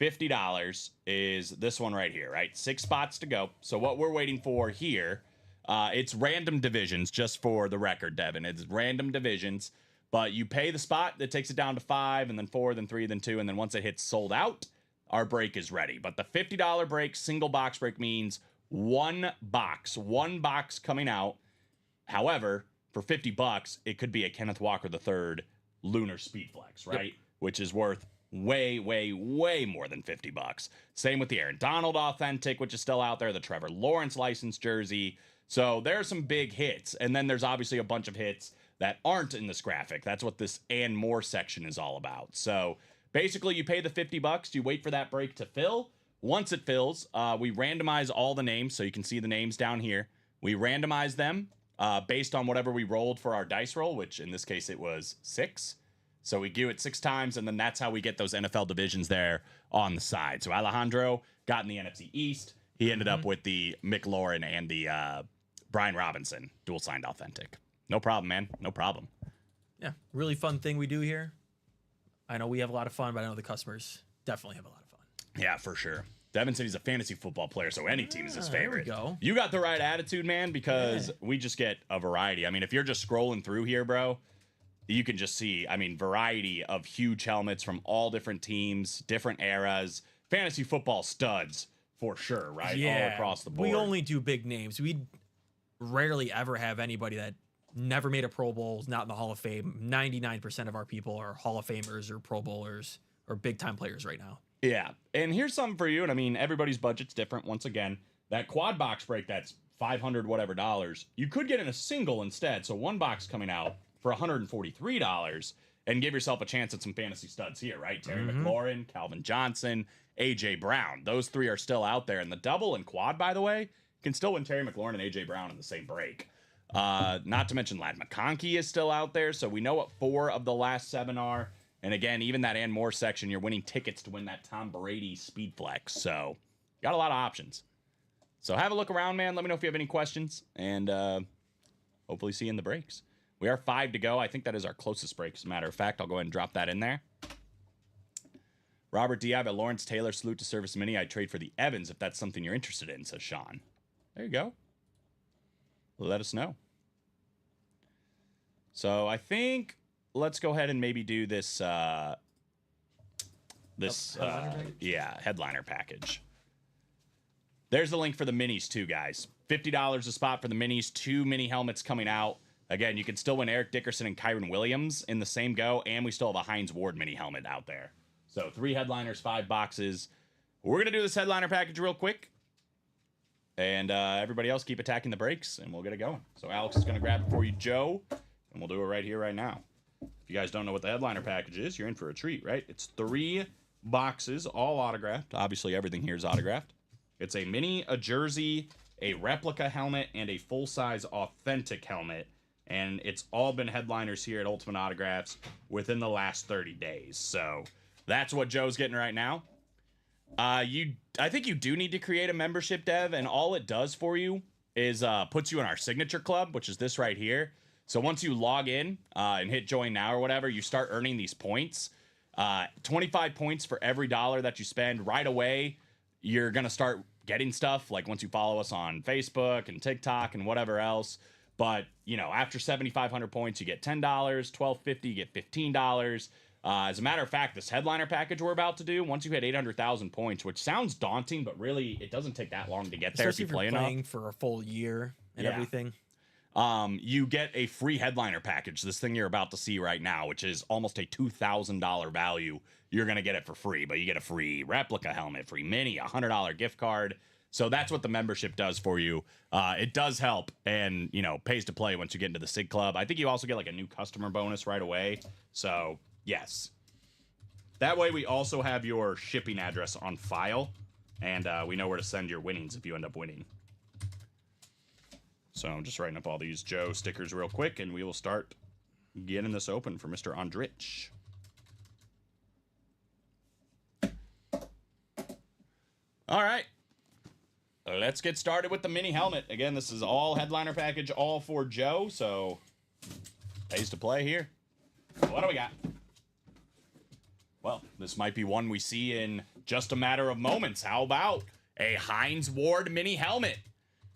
$50 is this one right here, right? 6 spots to go. So what we're waiting for here, it's random divisions, just for the record, Devin. It's random divisions, but you pay the spot that takes it down to 5, and then 4, then 3, then 2, and then once it hits sold out, our break is ready. But the $50 break, single box break, means one box coming out. However, for $50, it could be a Kenneth Walker III Lunar Speed Flex, right? Yep. Which is worth way, way, way more than $50. Same with the Aaron Donald Authentic, which is still out there, the Trevor Lawrence licensed jersey. So there are some big hits. And then there's obviously a bunch of hits that aren't in this graphic. That's what this and more section is all about. So basically, you pay the $50, you wait for that break to fill. Once it fills, we randomize all the names, so you can see the names down here. We randomize them based on whatever we rolled for our dice roll, which in this case it was 6. So we do it 6 times, and then that's how we get those NFL divisions there on the side. So Alejandro got in the NFC East. He ended up with the McLaurin and the Brian Robinson dual-signed authentic. No problem, man. No problem. Yeah, really fun thing we do here. I know we have a lot of fun, but I know the customers definitely have a lot of fun. Yeah, for sure. Devin said he's a fantasy football player, so any team is his favorite. There we go. You got the right attitude, man, because we just get a variety. I mean, if you're just scrolling through here, bro, you can just see, variety of huge helmets from all different teams, different eras. Fantasy football studs, for sure, right? Yeah. All across the board. We only do big names. We rarely ever have anybody that never made a Pro Bowl, is not in the Hall of Fame. 99% of our people are Hall of Famers or Pro Bowlers or big-time players right now. Yeah, and here's something for you, and everybody's budget's different. Once again, that quad box break, that's $500 whatever dollars. You could get in a single instead, so one box coming out for $143, and give yourself a chance at some fantasy studs here, right? Terry McLaurin, Calvin Johnson, A.J. Brown. Those 3 are still out there, and the double and quad, by the way, can still win Terry McLaurin and A.J. Brown in the same break. Not to mention Ladd McConkey is still out there, so we know what 4 of the last 7 are. And again, even that and more section, you're winning tickets to win that Tom Brady Speed Flex. So, got a lot of options. So, have a look around, man. Let me know if you have any questions. And hopefully see you in the breaks. We are 5 to go. I think that is our closest break, as a matter of fact. I'll go ahead and drop that in there. Robert D. I have a Lawrence Taylor Salute to Service Mini. I'd trade for the Evans if that's something you're interested in, says Sean. There you go. Let us know. So, I think... let's go ahead and maybe do this headliner package. There's the link for the minis too, guys. $50 a spot for the minis. 2 mini helmets coming out. Again, you can still win Eric Dickerson and Kyron Williams in the same go, and we still have a Hines Ward mini helmet out there. So 3 headliners, 5 boxes. We're gonna do this headliner package real quick, and everybody else keep attacking the breaks, and we'll get it going. So Alex is gonna grab it for you, Joe, and we'll do it right here, right now. If you guys don't know what the headliner package is, you're in for a treat, right? It's 3 boxes, all autographed. Obviously, everything here is autographed. It's a mini, a jersey, a replica helmet, and a full-size authentic helmet. And it's all been headliners here at Ultimate Autographs within the last 30 days. So that's what Joe's getting right now. I think you do need to create a membership, Dev, and all it does for you is puts you in our signature club, which is this right here. So once you log in and hit join now or whatever, you start earning these points. 25 points for every dollar that you spend. Right away, you're going to start getting stuff, like once you follow us on Facebook and TikTok and whatever else. But, after 7,500 points, you get $10, $12.50, you get $15. As a matter of fact, this headliner package we're about to do, once you hit 800,000 points, which sounds daunting, but really it doesn't take that long to get there. Especially if you're playing for a full year and everything. you get a free headliner package. This thing you're about to see right now, which is almost a $2,000 value. You're going to get it for free, but you get a free replica helmet, free mini, $100 gift card. So that's what the membership does for you. It does help and, pays to play once you get into the SIG Club. I think you also get like a new customer bonus right away. So, yes. That way we also have your shipping address on file, and we know where to send your winnings if you end up winning. So I'm just writing up all these Joe stickers real quick, and we will start getting this open for Mr. Andrich. All right. Let's get started with the mini helmet. Again, this is all headliner package, all for Joe, so pays to play here. What do we got? Well, this might be one we see in just a matter of moments. How about a Hines Ward mini helmet?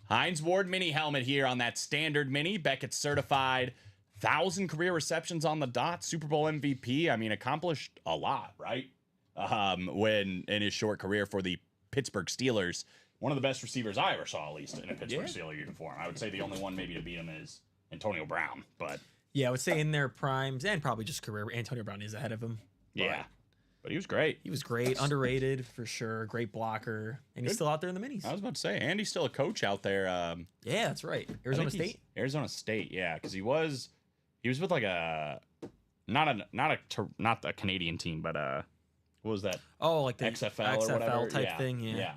Hines Ward mini helmet here on that standard mini. Beckett certified, 1,000 career receptions on the dot, Super Bowl MVP. I mean, accomplished a lot, right? When in his short career for the Pittsburgh Steelers. One of the best receivers I ever saw, at least, in a Pittsburgh Steelers uniform. I would say the only one maybe to beat him is Antonio Brown, but... Yeah, I would say in their primes, and probably just career, Antonio Brown is ahead of him. Yeah. But he was great. He was great. Underrated, for sure. Great blocker. And he's still out there in the minis. I was about to say, and he's still a coach out there. Yeah, that's right. Arizona State? Arizona State, yeah. Because he was with like a... Not a Canadian team, but what was that? Oh, like the XFL or whatever type thing, yeah.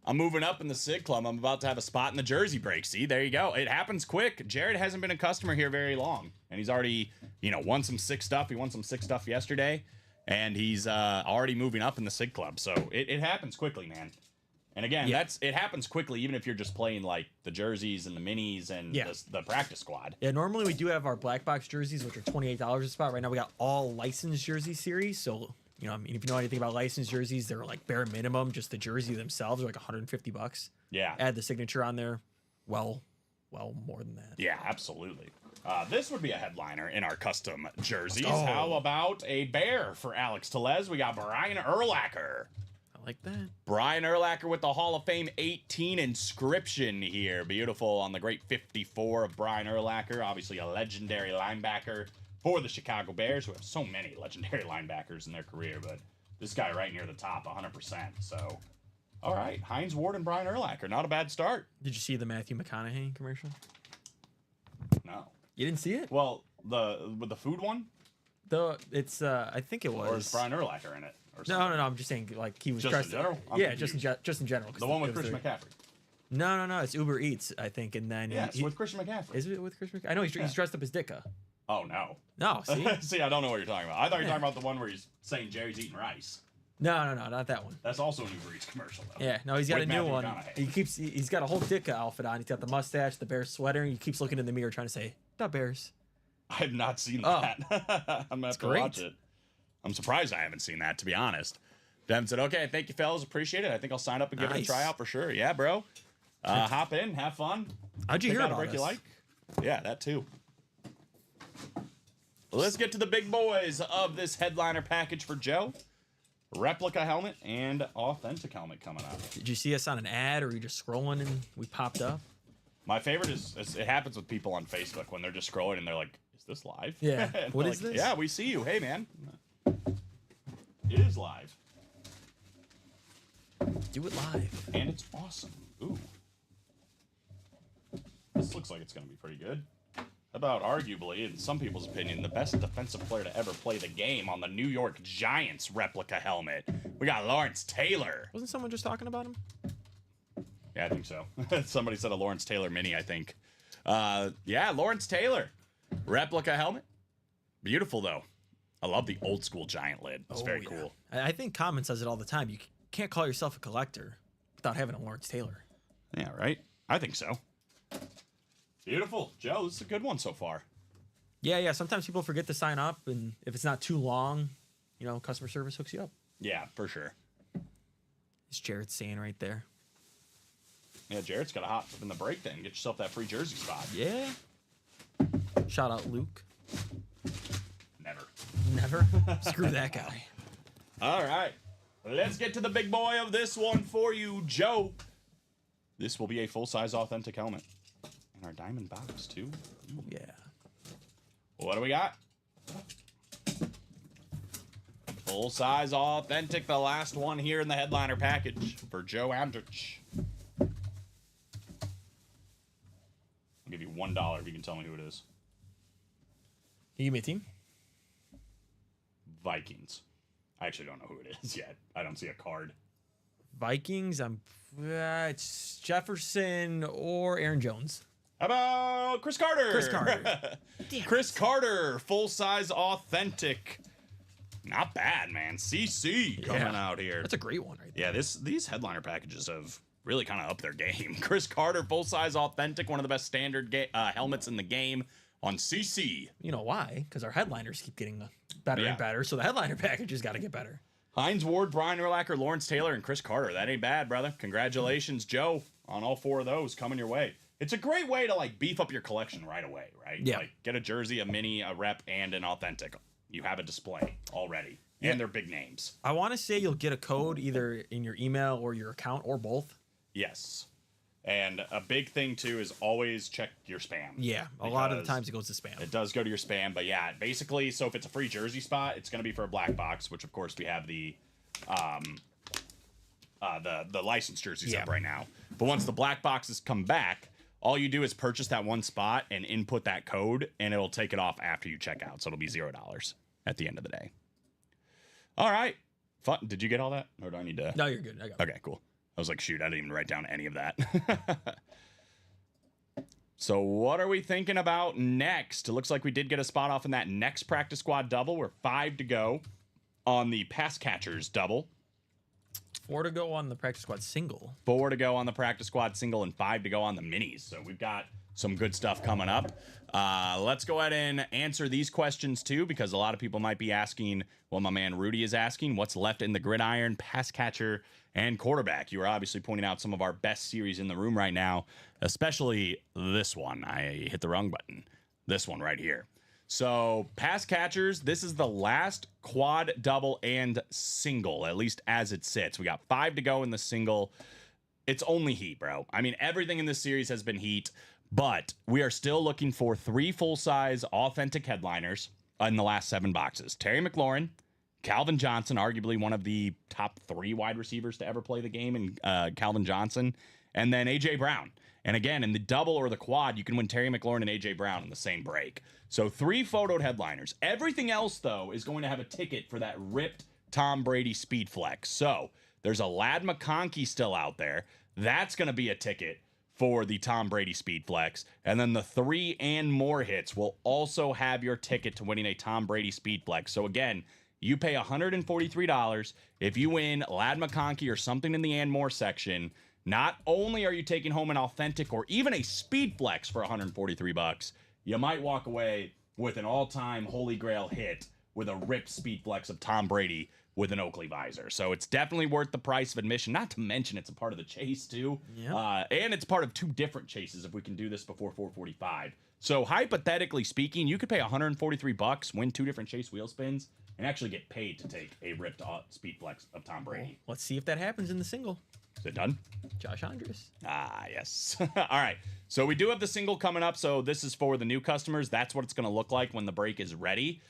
I'm moving up in the SIG Club. I'm about to have a spot in the jersey break. See, there you go. It happens quick. Jared hasn't been a customer here very long, and he's already, won some SIG stuff. He won some SIG stuff yesterday, and he's already moving up in the SIG Club. So it happens quickly, man. And again, it happens quickly, even if you're just playing like the jerseys and the minis and the practice squad. Yeah, normally we do have our black box jerseys, which are $28 a spot. Right now we got all licensed jersey series, so. If you know anything about licensed jerseys, they're like bare minimum. Just the jersey themselves are like $150. Yeah. Add the signature on there. Well, more than that. Yeah, absolutely. This would be a headliner in our custom jerseys. Oh. How about a bear for Alex Tellez? We got Brian Urlacher. I like that. Brian Urlacher with the Hall of Fame 18 inscription here. Beautiful on the great 54 of Brian Urlacher. Obviously a legendary linebacker for the Chicago Bears, who have so many legendary linebackers in their career, but this guy right near the top, 100%. So, all right, Hines Ward and Brian Urlacher, not a bad start. Did you see the Matthew McConaughey commercial? No. You didn't see it? Well, with the food one? It's I think it was. Or is Brian Urlacher in it? Or No. I'm just saying, like he was just dressed in general. just in general. The one with Christian McCaffrey. No. It's Uber Eats, I think, and then Yeah, it's with Christian McCaffrey. Is it with Christian McCaffrey? I know he's dressed up as Dicka. Oh no. No, see? See, I don't know what you're talking about. I thought you were talking about the one where he's saying Jerry's eating rice. No, not that one. That's also an Uber Eats commercial, though. Yeah, no, he's got With a new Matthew one. McConaughey. He's got a whole Dicka outfit on. He's got the mustache, the bear sweater, and he keeps looking in the mirror trying to say, "The Bears." I have not seen Oh. that. I'm gonna have to great. watch it. I'm surprised I haven't seen that, to be honest. Devin said, "Okay, thank you, fellas. Appreciate it. I think I'll sign up and give it a Nice. tryout for sure." Yeah, bro. Hop in, have fun. How'd you Pick hear out a about break us? you like? Yeah, that too. Let's get to the big boys of this headliner package for Joe. Replica helmet and authentic helmet coming up. Did you see us on an ad, or were you just scrolling and we popped up? My favorite is it happens with people on Facebook when they're just scrolling and they're like, "Is this live?" Yeah. And What they're is like, this? Yeah, we see you. Hey, man. It is live. Do it live. And it's awesome. Ooh. This looks like it's going to be pretty good. About arguably, in some people's opinion, the best defensive player to ever play the game on the New York Giants replica helmet. We got Lawrence Taylor. Wasn't someone just talking about him? Yeah, I think so. Somebody said a Lawrence Taylor mini, I think. Yeah, Lawrence Taylor. Replica helmet. Beautiful, though. I love the old school giant lid. It's very cool. I think Common says it all the time. You can't call yourself a collector without having a Lawrence Taylor. Yeah, right? I think so. Beautiful. Joe, this is a good one so far. Yeah. Sometimes people forget to sign up, and if it's not too long, customer service hooks you up. Yeah, for sure. It's Jared saying right there. Yeah, Jared's got to hop up in the break then. Get yourself that free jersey spot. Yeah. Shout out Luke. Never. Never. Screw that guy. All right. Let's get to the big boy of this one for you, Joe. This will be a full-size authentic helmet. And our diamond box, too. Yeah. What do we got? Full-size authentic, the last one here in the headliner package for Joe Andrich. I'll give you $1 if you can tell me who it is. Can you give me a team? Vikings. I actually don't know who it is yet. I don't see a card. Vikings. It's Jefferson or Aaron Jones. How about Chris Carter? Chris Carter. Chris Carter, full-size authentic. Not bad, man. CC coming out here. That's a great one right there. Yeah, these headliner packages have really kind of upped their game. Chris Carter, full-size authentic, one of the best standard helmets in the game on CC. You know why? Because our headliners keep getting better Yeah. and better, so the headliner package has got to get better. Hines Ward, Brian Urlacher, Lawrence Taylor, and Chris Carter. That ain't bad, brother. Congratulations, Joe, on all 4 of those coming your way. It's a great way to like beef up your collection right away, right? Yeah. Like get a jersey, a mini, a rep, and an authentic. You have a display already. And they're big names. I want to say you'll get a code either in your email or your account or both. Yes. And a big thing too is always check your spam. Yeah, a lot of the because times it goes to spam. It does go to your spam, but yeah, basically, so if it's a free jersey spot, it's going to be for a black box, which of course we have the licensed jerseys up right now. But once the black boxes come back, all you do is purchase that one spot and input that code, and it'll take it off after you check out. So it'll be $0 at the end of the day. All right. Fun. Did you get all that? Or do I need to? No, you're good. I got it. Okay, cool. I was like, shoot, I didn't even write down any of that. So what are we thinking about next? It looks like we did get a spot off in that next practice squad double. We're 5 to go on the pass catchers double. 4 to go on the practice squad single. 4 to go on the practice squad single and 5 to go on the minis. So we've got some good stuff coming up. Let's go ahead and answer these questions too, because a lot of people might be asking, well, my man Rudy is asking, what's left in the gridiron, pass catcher, and quarterback? You are obviously pointing out some of our best series in the room right now, especially this one. I hit the wrong button. This one right here. So pass catchers, this is the last quad, double, and single, at least as it sits. We got 5 to go in the single. It's only heat, bro. I mean, everything in this series has been heat, but we are still looking for 3 full-size authentic headliners in the last 7 boxes. Terry McLaurin, Calvin Johnson, arguably one of the top 3 wide receivers to ever play the game, and Calvin Johnson, and then A.J. Brown. And again, in the double or the quad, you can win Terry McLaurin and A.J. Brown in the same break. So 3 photoed headliners. Everything else, though, is going to have a ticket for that ripped Tom Brady Speed Flex. So there's a Ladd McConkey still out there. That's going to be a ticket for the Tom Brady Speed Flex. And then the 3 and more hits will also have your ticket to winning a Tom Brady Speed Flex. So again, you pay $143 if you win Ladd McConkey or something in the and more section. Not only are you taking home an authentic or even a Speed Flex for $143, you might walk away with an all-time holy grail hit with a ripped Speed Flex of Tom Brady with an Oakley visor. So it's definitely worth the price of admission, not to mention it's a part of the chase too. Yeah. And it's part of 2 different chases if we can do this before 445. So hypothetically speaking, you could pay $143, win 2 different chase wheel spins, and actually get paid to take a ripped Speed Flex of Tom Brady. Let's see if that happens in the single. Is it done? Josh Andres. Ah, yes. All right. So we do have the single coming up. So this is for the new customers. That's what it's going to look like when the break is ready.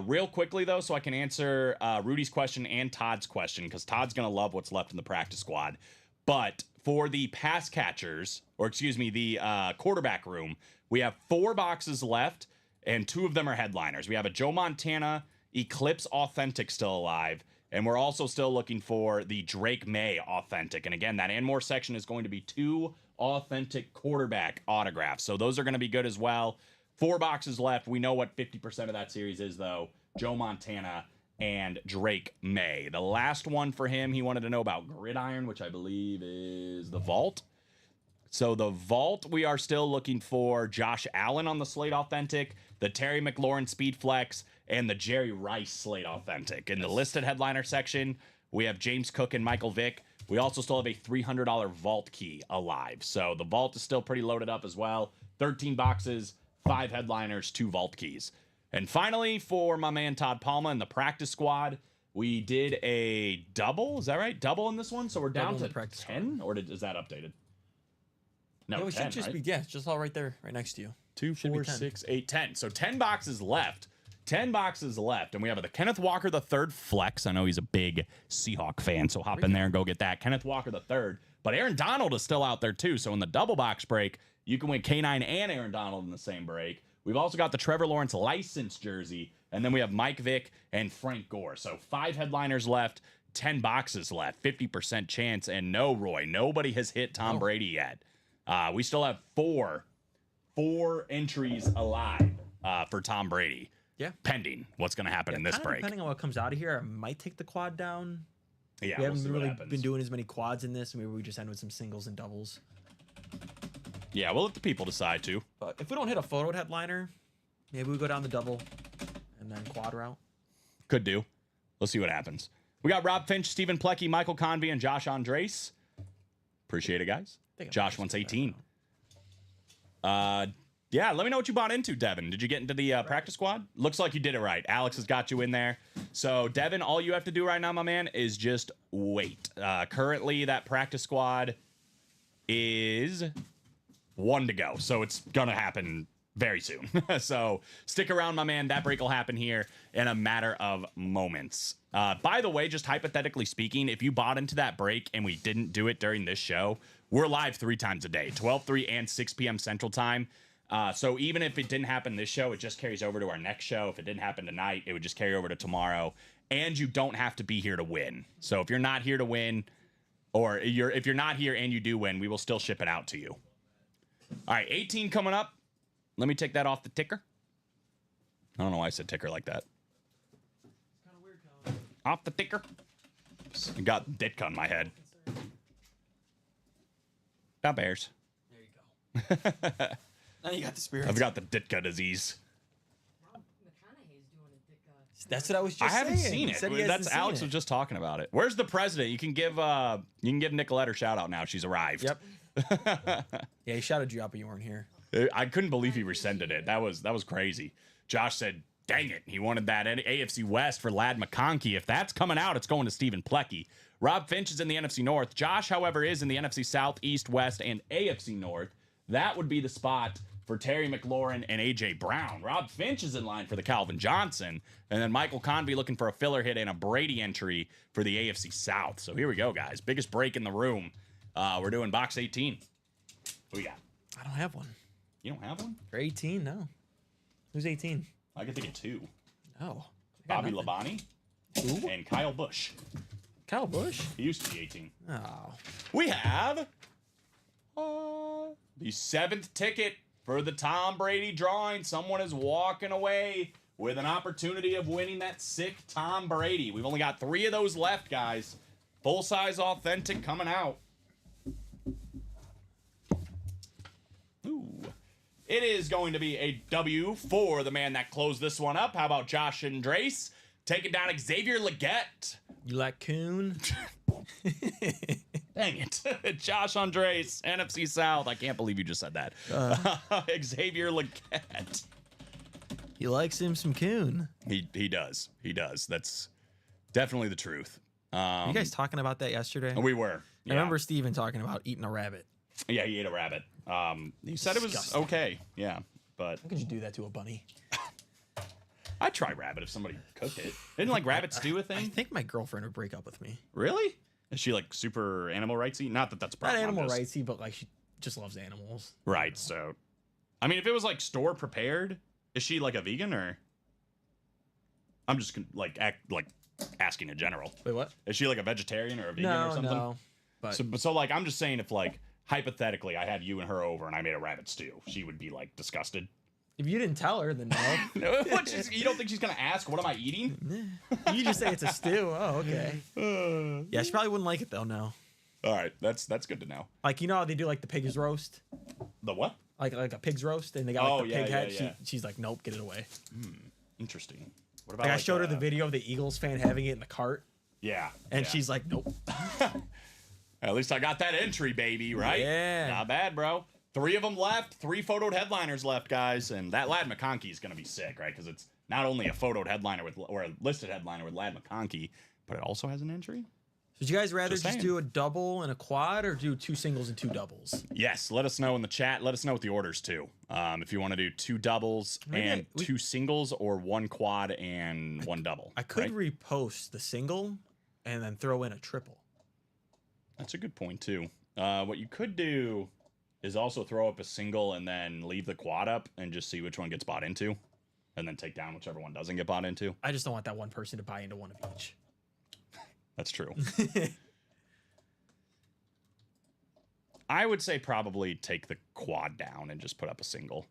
Real quickly, though, so I can answer Rudy's question and Todd's question, because Todd's going to love what's left in the practice squad. But for the pass catchers, or excuse me, the quarterback room, we have 4 boxes left, and 2 of them are headliners. We have a Joe Montana Eclipse Authentic still alive, and we're also still looking for the Drake May Authentic. And again, that and more section is going to be 2 authentic quarterback autographs. So those are going to be good as well. 4 boxes left. We know what 50% of that series is, though. Joe Montana and Drake May. The last one for him, he wanted to know about Gridiron, which I believe is the Vault. So the Vault, we are still looking for Josh Allen on the Slate Authentic, the Terry McLaurin Speed Flex, and the Jerry Rice Slate Authentic. In the listed headliner section, we have James Cook and Michael Vick. We also still have a $300 Vault key alive. So the Vault is still pretty loaded up as well. 13 boxes, 5 headliners, 2 Vault keys. And finally, for my man Todd Palma and the practice squad, we did a double. Is that right? Double in this one? So we're down Double in to the practice 10? Or is that updated? No, it 10, should just right? be, yeah, it's just all right there, right next to you. 2, Should be 4, 10. 6, 8, 10. So 10 boxes left. 10 boxes left. And we have the Kenneth Walker the third flex. I know he's a big Seahawk fan, so hop in there and go get that. Kenneth Walker the third. But Aaron Donald is still out there too. So in the double box break, you can win K9 and Aaron Donald in the same break. We've also got the Trevor Lawrence licensed jersey. And then we have Mike Vick and Frank Gore. So 5 headliners left, 10 boxes left, 50% chance. And no, Roy, nobody has hit Tom Brady yet. We still have four entries alive for Tom Brady. Yeah. Pending what's going to happen in this Kinda break. Depending on what comes out of here, I might take the quad down. Yeah, We we'll see haven't what really happens. been doing as many quads in this. Maybe we just end with some singles and doubles. Yeah, we'll let the people decide too. But if we don't hit a photo headliner, maybe we go down the double and then quad route. Could do. Let's see what happens. We got Rob Finch, Stephen Plecky, Michael Convey, and Josh Andres. Appreciate it, guys. Josh wants 18. Yeah, let me know what you bought into, Devin. Did you get into the practice squad? Looks like you did it right. Alex has got you in there. So, Devin, all you have to do right now, my man, is just wait. Currently, that practice squad is 1 to go. So, it's going to happen very soon. So, stick around, my man. That break will happen here in a matter of moments. By the way, just hypothetically speaking, if you bought into that break and we didn't do it during this show, we're live 3 times a day, 12, 3, and 6 p.m. Central Time. So even if it didn't happen this show, it just carries over to our next show. If it didn't happen tonight, it would just carry over to tomorrow. And you don't have to be here to win. So if you're not here to win, or if you're not here and you do win, we will still ship it out to you. All right, 18 coming up. Let me take that off the ticker. I don't know why I said ticker like that. Off the ticker. I got Ditka in my head. Got Bears. There you go. Now you got the spirit. I've got the Ditka disease. McConaughey's doing a dick. That's what I was just I saying. haven't seen He it. said he hasn't That's seen Alex it. was just talking about it. Where's the president? You can give Nicolette her shout out now. She's arrived. Yep. Yeah, he shouted you out, but you weren't here. I couldn't believe he rescinded it. That was crazy. Josh said, "Dang it, he wanted that AFC West for Lad McConkey. If that's coming out, it's going to Stephen Plecky." Rob Finch is in the NFC North. Josh, however, is in the NFC South, East, West, and AFC North. That would be the spot for Terry McLaurin and AJ Brown. Rob Finch is in line for the Calvin Johnson, and then Michael Convey looking for a filler hit and a Brady entry for the AFC South. So here we go, guys. Biggest break in the room. We're doing box 18. Who we got? I don't have one. You don't have one? For 18, no. Who's 18? I can think of 2. Oh. I got Bobby nothing. Labonte Who? and Kyle Busch. Kyle Busch? He used to be 18. Oh. We have the 7th ticket for the Tom Brady drawing. Someone is walking away with an opportunity of winning that sick Tom Brady. We've only got 3 of those left, guys. Full-size authentic coming out. Ooh. It is going to be a W for the man that closed this one up. How about Josh Andres taking down Xavier Legette? You like Coon? Dang it. Josh Andres, NFC South. I can't believe you just said that. Xavier Legette. He likes him some Coon. He does. He does. That's definitely the truth. You guys talking about that yesterday? We were. I remember Steven talking about eating a rabbit. Yeah, he ate a rabbit. He said it was Disgusting. okay. Yeah, but How could you do that to a bunny? I'd try rabbit if somebody cooked it. Didn't like rabbit stew a I thing? think my girlfriend would break up with me. Really? Is she like super animal rightsy? Not that that's a Not problem. I'm animal just- rightsy, but like she just loves animals. Right. So, I mean, if it was like store prepared, is she like a vegan or? I'm just like asking in general. Wait, what? Is she like a vegetarian or a vegan or No, something? no. But So like I'm just saying if like hypothetically I had you and her over and I made a rabbit stew, she would be like disgusted. if you didn't tell her, then no. You don't think she's gonna ask what am I eating? You just say it's a stew. Oh, okay. Yeah, she probably wouldn't like it though. No. All right, that's good to know. Like you know how they do like the pig's roast, The what? like a pig's roast, and they got like Oh, the yeah, pig yeah, head. yeah. She's like, nope, get it away. Interesting. What about Like I showed her the video of the Eagles fan having it in the cart, Yeah. and yeah. she's like, nope. At least I got that entry, baby, right? Yeah. Not bad, bro. 3 of them left. 3 photoed headliners left, guys. And that Lad McConkey is going to be sick, right? Because it's not only a photoed headliner or a listed headliner with Lad McConkey, but it also has an entry. Would you guys rather Just just saying. do a double and a quad, or do 2 singles and 2 doubles? Yes, let us know in the chat. Let us know with the orders too. If you want to do 2 doubles Maybe and we- 2 singles, or 1 quad and 1 double. I could right? repost the single and then throw in a triple. That's a good point too. What you could do is also throw up a single and then leave the quad up and just see which one gets bought into, and then take down whichever one doesn't get bought into. I just don't want that one person to buy into one of each. That's true. I would say probably take the quad down and just put up a single.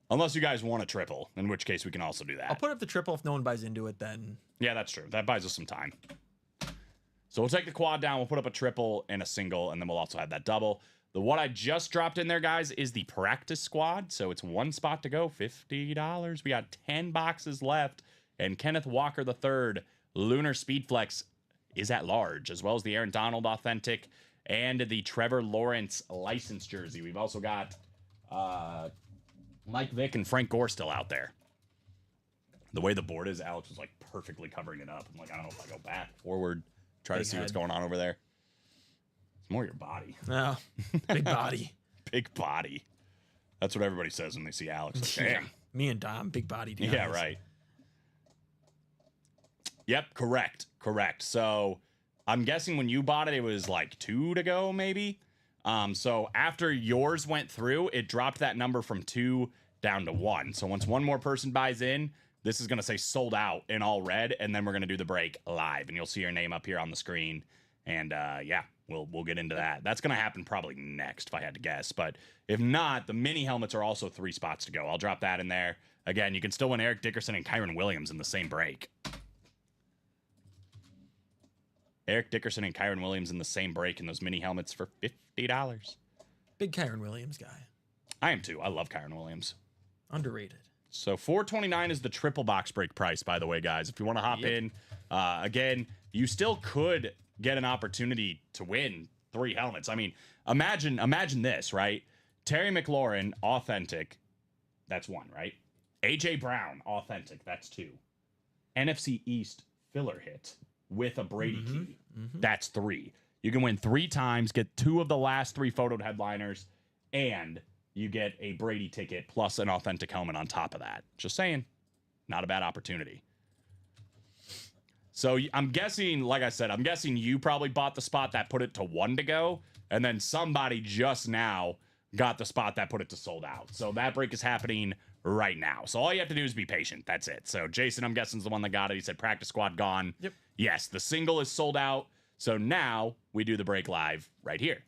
Unless you guys want a triple, in which case we can also do that. I'll put up the triple if no one buys into it. Then Yeah, that's true. That buys us some time. So we'll take the quad down, we'll put up a triple and a single, and then we'll also have that double. What I just dropped in there, guys, is the practice squad. So it's 1 spot to go, $50. We got 10 boxes left. And Kenneth Walker III, Lunar Speedflex, is at large, as well as the Aaron Donald Authentic and the Trevor Lawrence license jersey. We've also got Mike Vick and Frank Gore still out there. The way the board is, Alex was like perfectly covering it up. I'm like, I don't know if I go back, forward, try to Big see what's head. going on over there. It's more your body. no, big body. Big body. That's what everybody says when they see Alex. Like, damn. Me and Dom, big body. Yeah, right. Yep, correct. So I'm guessing when you bought it, it was like 2 to go, maybe. So after yours went through, it dropped that number from 2 down to 1. So once one more person buys in, this is going to say sold out in all red, and then we're going to do the break live, and you'll see your name up here on the screen. And yeah, we'll get into that. That's going to happen probably next, if I had to guess. But if not, the mini helmets are also 3 spots to go. I'll drop that in there. Again, you can still win Eric Dickerson and Kyron Williams in the same break. Eric Dickerson and Kyron Williams in the same break in those mini helmets for $50. Big Kyron Williams guy. I am too. I love Kyron Williams. Underrated. So $429 is the triple box break price, by the way, guys. If you want to hop in, again, you still could get an opportunity to win 3 helmets. I mean, imagine this, right? Terry McLaurin, authentic. That's 1, right? AJ Brown, authentic. That's 2. NFC East filler hit with a Brady key. That's 3. You can win 3 times, get 2 of the last 3 photoed headliners, and you get a Brady ticket plus an authentic helmet on top of that. Just saying, not a bad opportunity. So I'm guessing, like I said, I'm guessing you probably bought the spot that put it to 1 to go, and then somebody just now got the spot that put it to sold out. So that break is happening right now. So all you have to do is be patient. That's it. So Jason, I'm guessing, is the one that got it. He said practice squad gone. Yep. Yes, the single is sold out. So now we do the break live right here.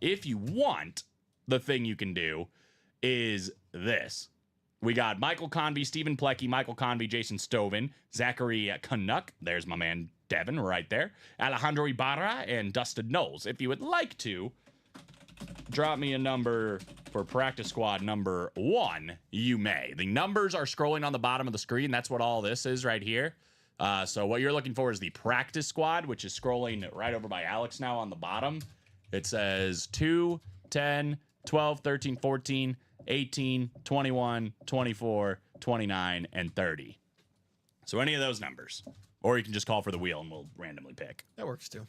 If you want, the thing you can do is this. We got Michael Convey, Stephen Plecky, Michael Convey, Jason Stoven, Zachary Canuck. There's my man Devin right there. Alejandro Ibarra and Dustin Knowles. If you would like to drop me a number for practice squad number 1, you may. The numbers are scrolling on the bottom of the screen. That's what all this is right here. So what you're looking for is the practice squad, which is scrolling right over by Alex now on the bottom. It says 2, 10, 12, 13, 14, 18, 21, 24, 29, and 30. So any of those numbers. Or you can just call for the wheel and we'll randomly pick. That works too.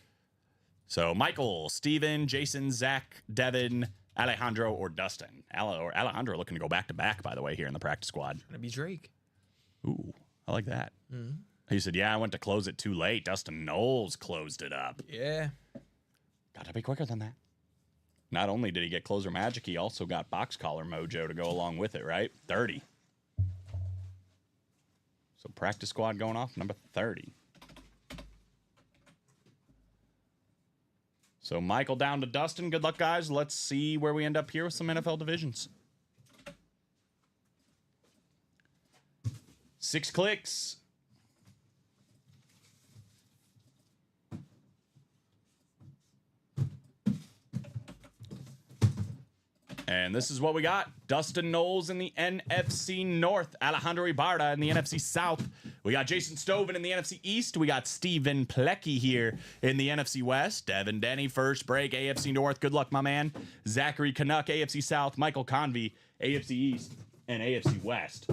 So Michael, Steven, Jason, Zach, Devin, Alejandro, or Dustin. Alejandro looking to go back-to-back, by the way, here in the practice squad. Gonna be Drake. Ooh, I like that. He said, yeah, I went to close it too late. Dustin Knowles closed it up. Yeah. Gotta be quicker than that. Not only did he get closer magic, he also got box collar mojo to go along with it, right? 30. So practice squad going off, number 30. So Michael down to Dustin. Good luck, guys. Let's see where we end up here with some NFL divisions. 6 clicks. And this is what we got. Dustin Knowles in the NFC North. Alejandro Ibarra in the NFC South. We got Jason Stoven in the NFC East. We got Stephen Plecky here in the NFC West. Devin Denny, first break, AFC North. Good luck, my man. Zachary Canuck, AFC South. Michael Convey, AFC East and AFC West.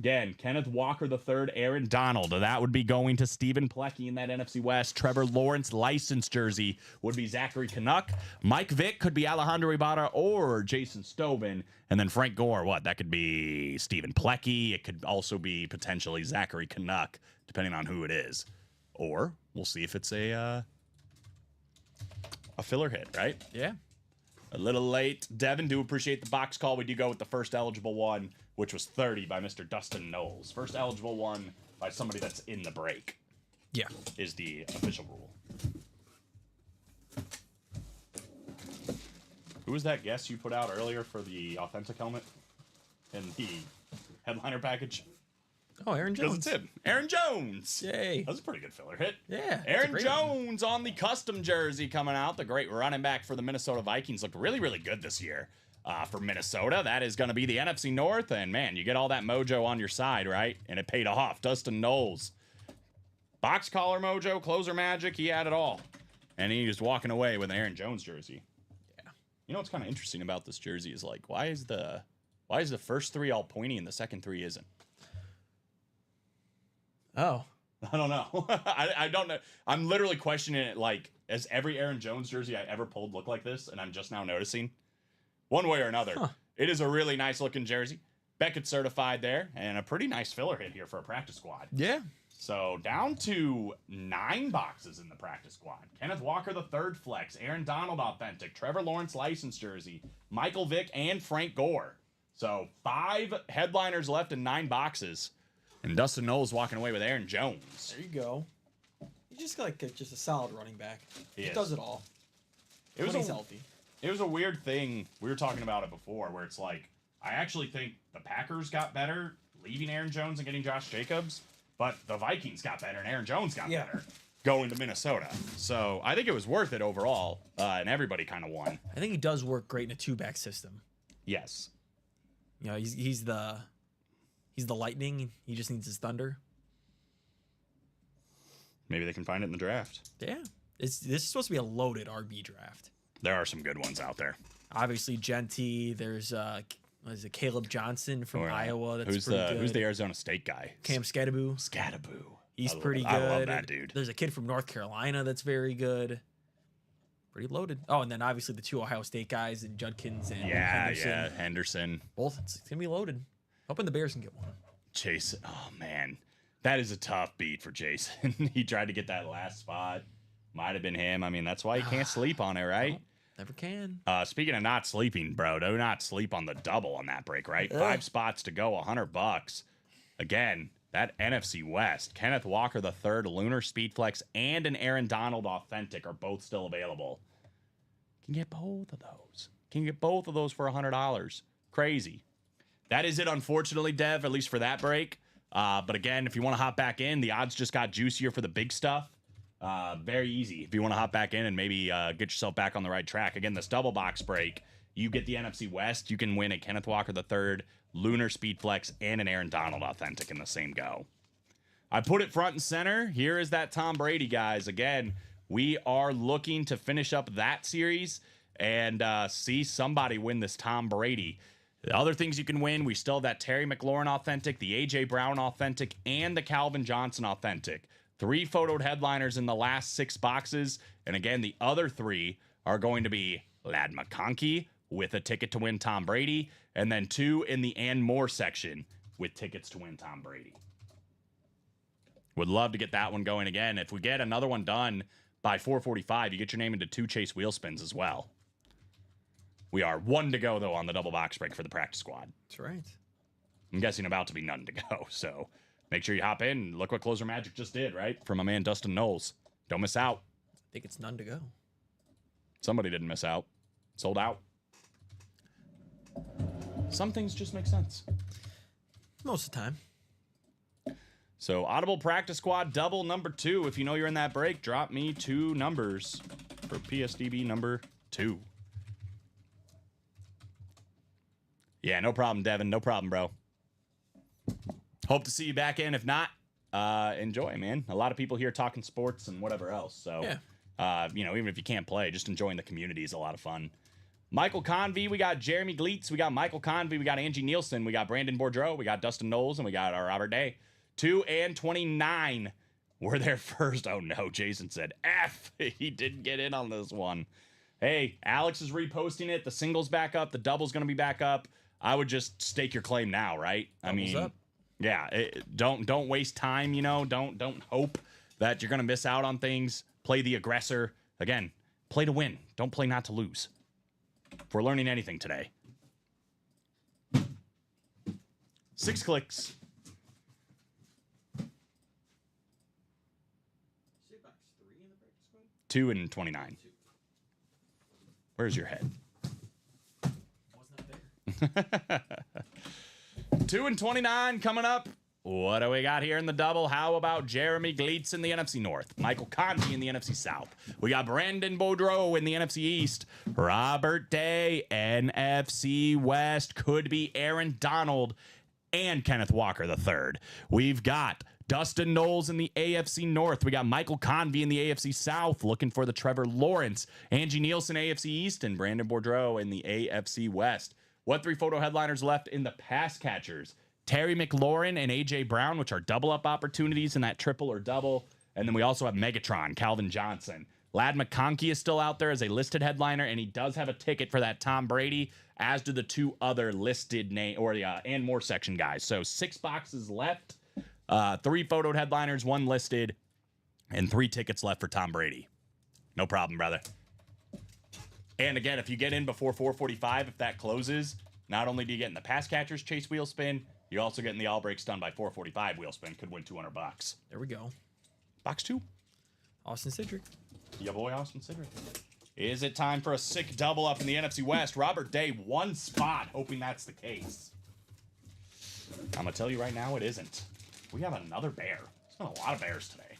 Again, Kenneth Walker III, Aaron Donald. That would be going to Stephen Plecky in that NFC West. Trevor Lawrence licensed jersey would be Zachary Canuck. Mike Vick could be Alejandro Ibarra or Jason Stovin. And then Frank Gore, that could be Stephen Plecky. It could also be potentially Zachary Canuck, depending on who it is. Or we'll see if it's a filler hit, right? Yeah. A little late. Devin, do appreciate the box call. We do go with the first eligible one, which was 30 by Mr. Dustin Knowles. First eligible one by somebody that's in the break Yeah. is the official rule. Who was that guest you put out earlier for the authentic helmet in the headliner package? Oh, Aaron Because Jones. it's him. Aaron Jones. Yay. That was a pretty good filler hit. Yeah. that's a Aaron great one. Jones on the custom jersey coming out. The great running back for the Minnesota Vikings looked really, really good this year for Minnesota. That is going to be the NFC North. And, man, you get all that mojo on your side, right? And it paid off. Dustin Knowles. Box collar mojo, closer magic. He had it all. And he was walking away with an Aaron Jones jersey. Yeah. You know what's kind of interesting about this jersey is, like, why is the first three all pointy and the second three isn't? Oh. I don't know. I don't know. I'm literally questioning it, like, has every Aaron Jones jersey I ever pulled look like this? And I'm just now noticing. One way or another. Huh. It is a really nice looking jersey. Beckett certified there. And a pretty nice filler hit here for a practice squad. Yeah. So down to 9 boxes in the practice squad. Kenneth Walker, the third flex. Aaron Donald authentic. Trevor Lawrence licensed jersey. Michael Vick and Frank Gore. So 5 headliners left in 9 boxes. And Dustin Knowles walking away with Aaron Jones. There you go. He's just like just a solid running back. He He is. does it all. It was When he's a, healthy. it was a weird thing. We were talking about it before, where it's like, I actually think the Packers got better leaving Aaron Jones and getting Josh Jacobs, but the Vikings got better and Aaron Jones got better going to Minnesota. So I think it was worth it overall, and everybody kind of won. I think he does work great in a 2-back system. Yes. You know, he's the lightning. He just needs his thunder. Maybe they can find it in the draft. Yeah. This is supposed to be a loaded RB draft. There are some good ones out there. Obviously, Genty. There's what is it, Caleb Johnson from Iowa. That's who's pretty good. Who's the Arizona State guy? Cam Scadaboo. Scadaboo. He's I pretty love- good. I love that dude. There's a kid from North Carolina that's very good. Pretty loaded. Oh, and then obviously the 2 Ohio State guys and Judkins and Henderson. Henderson. Both. It's gonna be loaded. Hoping the Bears can get one. Jason. Oh man, that is a tough beat for Jason. He tried to get that last spot. Might have been him. I mean, that's why you can't sleep on it, right? Never can. Speaking of not sleeping, bro, do not sleep on the double on that break, right? 5 spots to go, $100. Again, that NFC West, Kenneth Walker the third, Lunar Speedflex, and an Aaron Donald authentic are both still available. Can get both of those. Can get both of those for $100. Crazy. That is it, unfortunately, Dev, at least for that break. But again, if you want to hop back in, the odds just got juicier for the big stuff. Very easy. If you want to hop back in and maybe get yourself back on the right track. Again, this double box break, you get the NFC West. You can win a Kenneth Walker III, Lunar Speedflex, and an Aaron Donald authentic in the same go. I put it front and center. Here is that Tom Brady, guys. Again, we are looking to finish up that series and see somebody win this Tom Brady. The other things you can win, we still have that Terry McLaurin authentic, the A.J. Brown authentic, and the Calvin Johnson authentic. 3 photoed headliners in the last 6 boxes. And again, the other 3 are going to be Lad McConkey with a ticket to win Tom Brady, and then 2 in the and more section with tickets to win Tom Brady. Would love to get that one going again. If we get another one done by 4:45, you get your name into 2 chase wheel spins as well. We are 1 to go, though, on the double box break for the practice squad. That's right. I'm guessing about to be none to go. So make sure you hop in and look what Closer Magic just did, right? From my man Dustin Knowles. Don't miss out. I think it's none to go. Somebody didn't miss out. Sold out. Some things just make sense. Most of the time. So Audible Practice Squad double number 2. If you know you're in that break, drop me 2 numbers for PSDB number 2. Yeah, no problem, Devin. No problem, bro. Hope to see you back in. If not, enjoy, man. A lot of people here talking sports and whatever else. So, Yeah. even if you can't play, just enjoying the community is a lot of fun. Michael Convey, we got Jeremy Gleitz, we got Michael Convey, we got Angie Nielsen, we got Brandon Boudreau, we got Dustin Knowles, and we got our Robert Day. 2 and 29 were there first. Oh no, Jason said F. He didn't get in on this one. Hey, Alex is reposting it. The single's back up. The double's going to be back up. I would just stake your claim now, right? Doubles up. Yeah, don't waste time, you know. Don't hope that you're going to miss out on things. Play the aggressor. Again, play to win. Don't play not to lose. If we're learning anything today. 6 clicks. 2 and 29. Where's your head? 2 and 29 coming up. What do we got here in the double? How about Jeremy Gleitz in the NFC North? Michael Convey in the NFC South. We got Brandon Boudreau in the NFC East. Robert Day, NFC West. Could be Aaron Donald and Kenneth Walker III. We've got Dustin Knowles in the AFC North. We got Michael Convey in the AFC South, looking for the Trevor Lawrence. Angie Nielsen, AFC East, and Brandon Boudreau in the AFC West. What 3 photo headliners left in the pass catchers? Terry McLaurin and A.J. Brown, which are double-up opportunities in that triple or double. And then we also have Megatron, Calvin Johnson. Ladd McConkey is still out there as a listed headliner, and he does have a ticket for that Tom Brady, as do the 2 other listed and more section guys. So 6 boxes left. 3 photoed headliners, 1 listed, and 3 tickets left for Tom Brady. No problem, brother. And again, if you get in before 4:45, if that closes, not only do you get in the pass catchers chase wheel spin, you also get in the all breaks done by 4:45 wheel spin. Could win $200. There we go. Box 2. Austin Cedric. Your boy Austin Cedric. Is it time for a sick double up in the NFC West? Robert Day, 1 spot, hoping that's the case. I'm going to tell you right now, it isn't. We have another bear. There's been a lot of bears today.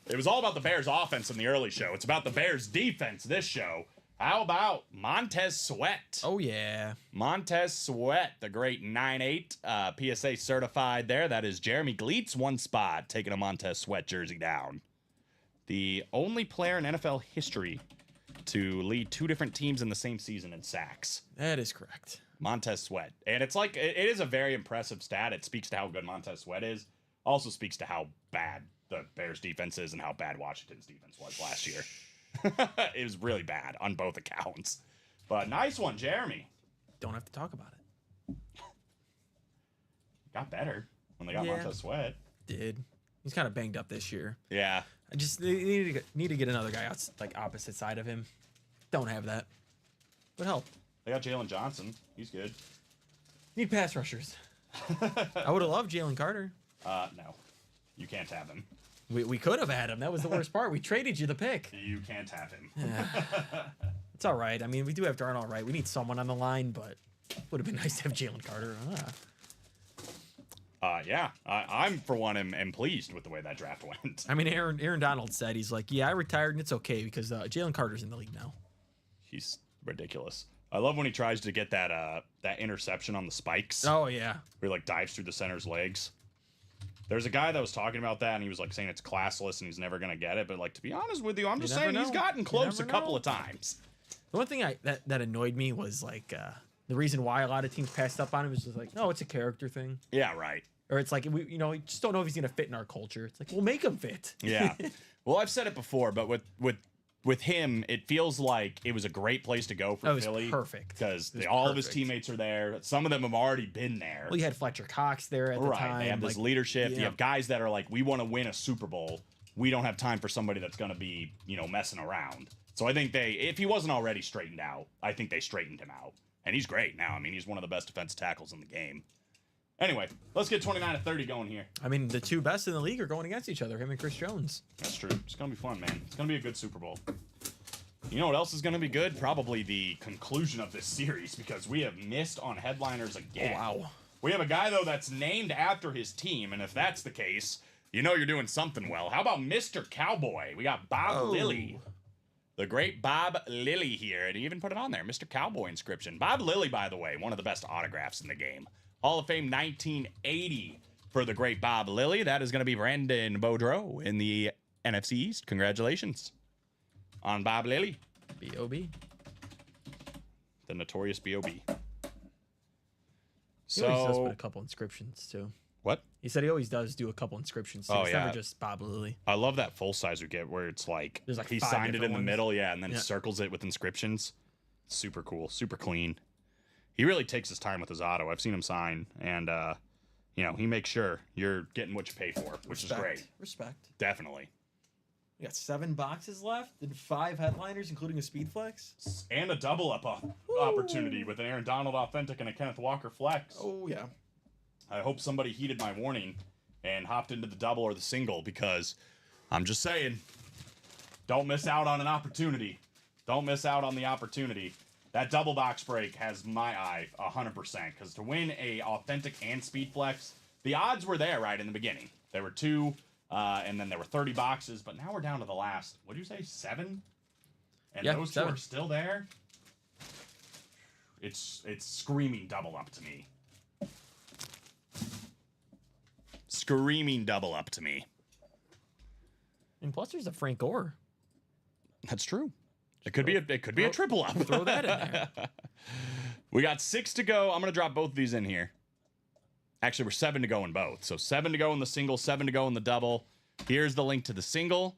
It was all about the Bears offense in the early show. It's about the Bears defense this show. How about Montez Sweat? Oh, yeah. Montez Sweat, the great 9'8", PSA certified there. That is Jeremy Gleitz, 1 spot, taking a Montez Sweat jersey down. The only player in NFL history to lead 2 different teams in the same season in sacks. That is correct. Montez Sweat. And it's like, it is a very impressive stat. It speaks to how good Montez Sweat is. Also speaks to how bad the Bears defense is and how bad Washington's defense was last year. It was really bad on both accounts. But nice one, Jeremy. Don't have to talk about it. Got better when they got Montez Sweat. Did. He's kind of banged up this year. Yeah. I just need to get another guy out, like opposite side of him. Don't have that. Would help. They got Jalen Johnson. He's good. Need pass rushers. I would have loved Jalen Carter. No. You can't have him. We could have had him. That was the worst part. We traded you the pick. You can't have him. It's all right. I mean, we do have Darnold, right? We need someone on the line, but would have been nice to have Jalen Carter. Yeah. I'm, for one, am pleased with the way that draft went. I mean, Aaron Donald said, he's like, yeah, I retired and it's okay because Jalen Carter's in the league now. He's ridiculous. I love when he tries to get that interception on the spikes. Oh, yeah. Where he, like, dives through the center's legs. There's a guy that was talking about that, and he was like saying it's classless and he's never gonna get it. But like, to be honest with you, I'm just saying he's gotten close a couple of times. The one thing that annoyed me was like the reason why a lot of teams passed up on him was just like, oh, it's a character thing. Yeah, right. Or it's like we just don't know if he's gonna fit in our culture. It's like, we'll make him fit. Yeah. Well, I've said it before, but with him, it feels like it was a great place to go for Philly. Perfect. Because all of his teammates are there. Some of them have already been there. Well, you had Fletcher Cox there at the time. Right. They have this leadership. You have guys that are like, we want to win a Super Bowl. We don't have time for somebody that's going to be, messing around. So I think if he wasn't already straightened out, I think they straightened him out. And he's great now. I mean, he's one of the best defensive tackles in the game. Anyway, let's get 29 to 30 going here. I mean, the 2 best in the league are going against each other, him and Chris Jones. That's true. It's going to be fun, man. It's going to be a good Super Bowl. You know what else is going to be good? Probably the conclusion of this series, because we have missed on headliners again. Oh, wow. We have a guy, though, that's named after his team, and if that's the case, you're doing something well. How about Mr. Cowboy? We got Bob Lilly. The great Bob Lilly here, and he even put it on there, Mr. Cowboy inscription. Bob Lilly, by the way, one of the best autographs in the game. Hall of Fame 1980 for the great Bob Lilly. That is going to be Brandon Boudreau in the NFC East. Congratulations on Bob Lilly. B.O.B. the notorious B.O.B. He always does put So a couple inscriptions too. what? He said he always does do a couple inscriptions too. Oh, It's yeah. never just Bob Lilly. I love that full size we get where it's like, There's like he 5 signed it in different the ones. middle, yeah, and then Yeah. circles it with inscriptions. Super cool, super clean. He really takes his time with his auto. I've seen him sign, and you know, he makes sure you're getting what you pay for, which is great. Respect. Definitely. We got 7 boxes left and 5 headliners, including a speed flex. And a double up opportunity with an Aaron Donald authentic and a Kenneth Walker flex. Oh yeah. I hope somebody heeded my warning and hopped into the double or the single, because I'm just saying, don't miss out on an opportunity. Don't miss out on the opportunity. That double box break has my eye 100%, because to win a authentic and speed flex, the odds were there right in the beginning. There were 2, and then there were 30 boxes, but now we're down to the last, what do you say, 7? And Yeah, those 7. two are still there. It's screaming double up to me. Screaming double up to me. And plus, there's a Frank Gore. That's true. It could be a triple up. Throw that in there. We got 6 to go. I'm gonna drop both of these in here. Actually, we're 7 to go in both. So 7 to go in the single, 7 to go in the double. Here's the link to the single.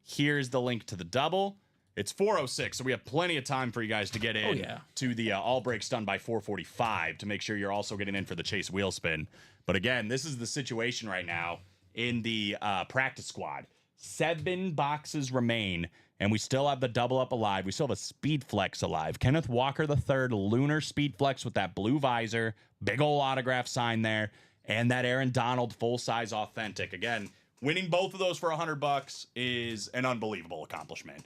Here's the link to the double. It's 4:06, so we have plenty of time for you guys to get in yeah. to the all breaks done by 4:45 to make sure you're also getting in for the chase wheel spin. But again, this is the situation right now in the practice squad. 7 boxes remain, and we still have the double up alive. We still have a speed flex alive. Kenneth Walker III, lunar speed flex with that blue visor, big ol' autograph sign there, and that Aaron Donald full-size authentic. Again, winning both of those for $100 is an unbelievable accomplishment.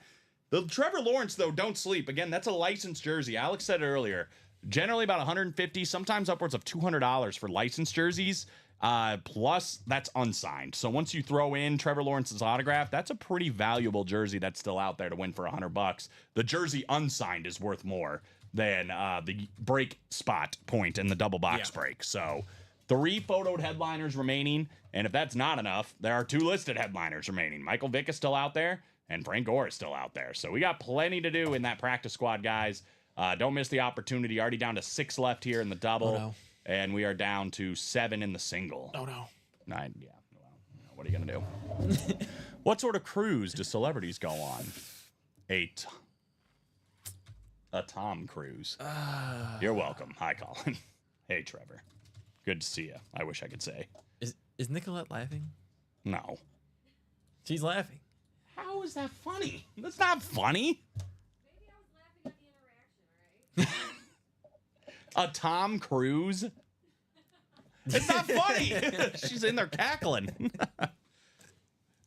The Trevor Lawrence, though, don't sleep. Again, that's a licensed jersey. Alex said it earlier. Generally about $150, sometimes upwards of $200 for licensed jerseys. Plus, that's unsigned. So once you throw in Trevor Lawrence's autograph, that's a pretty valuable jersey that's still out there to win for $100. The jersey unsigned is worth more than the break spot point in the double box break. So 3 photoed headliners remaining. And if that's not enough, there are 2 listed headliners remaining. Michael Vick is still out there, and Frank Gore is still out there. So we got plenty to do in that practice squad, guys. Don't miss the opportunity. Already down to 6 left here in the double. Oh, no. And we are down to 7 in the single. Oh no. 9, yeah. Well, what are you going to do? What sort of cruise do celebrities go on? A Tom Cruise. You're welcome. Hi, Colin. Hey, Trevor. Good to see you. I wish I could say. Is Nicolette laughing? No. She's laughing. How is that funny? That's not funny. Maybe I was laughing at the interaction, alright? A Tom Cruise? It's not funny. She's in there cackling.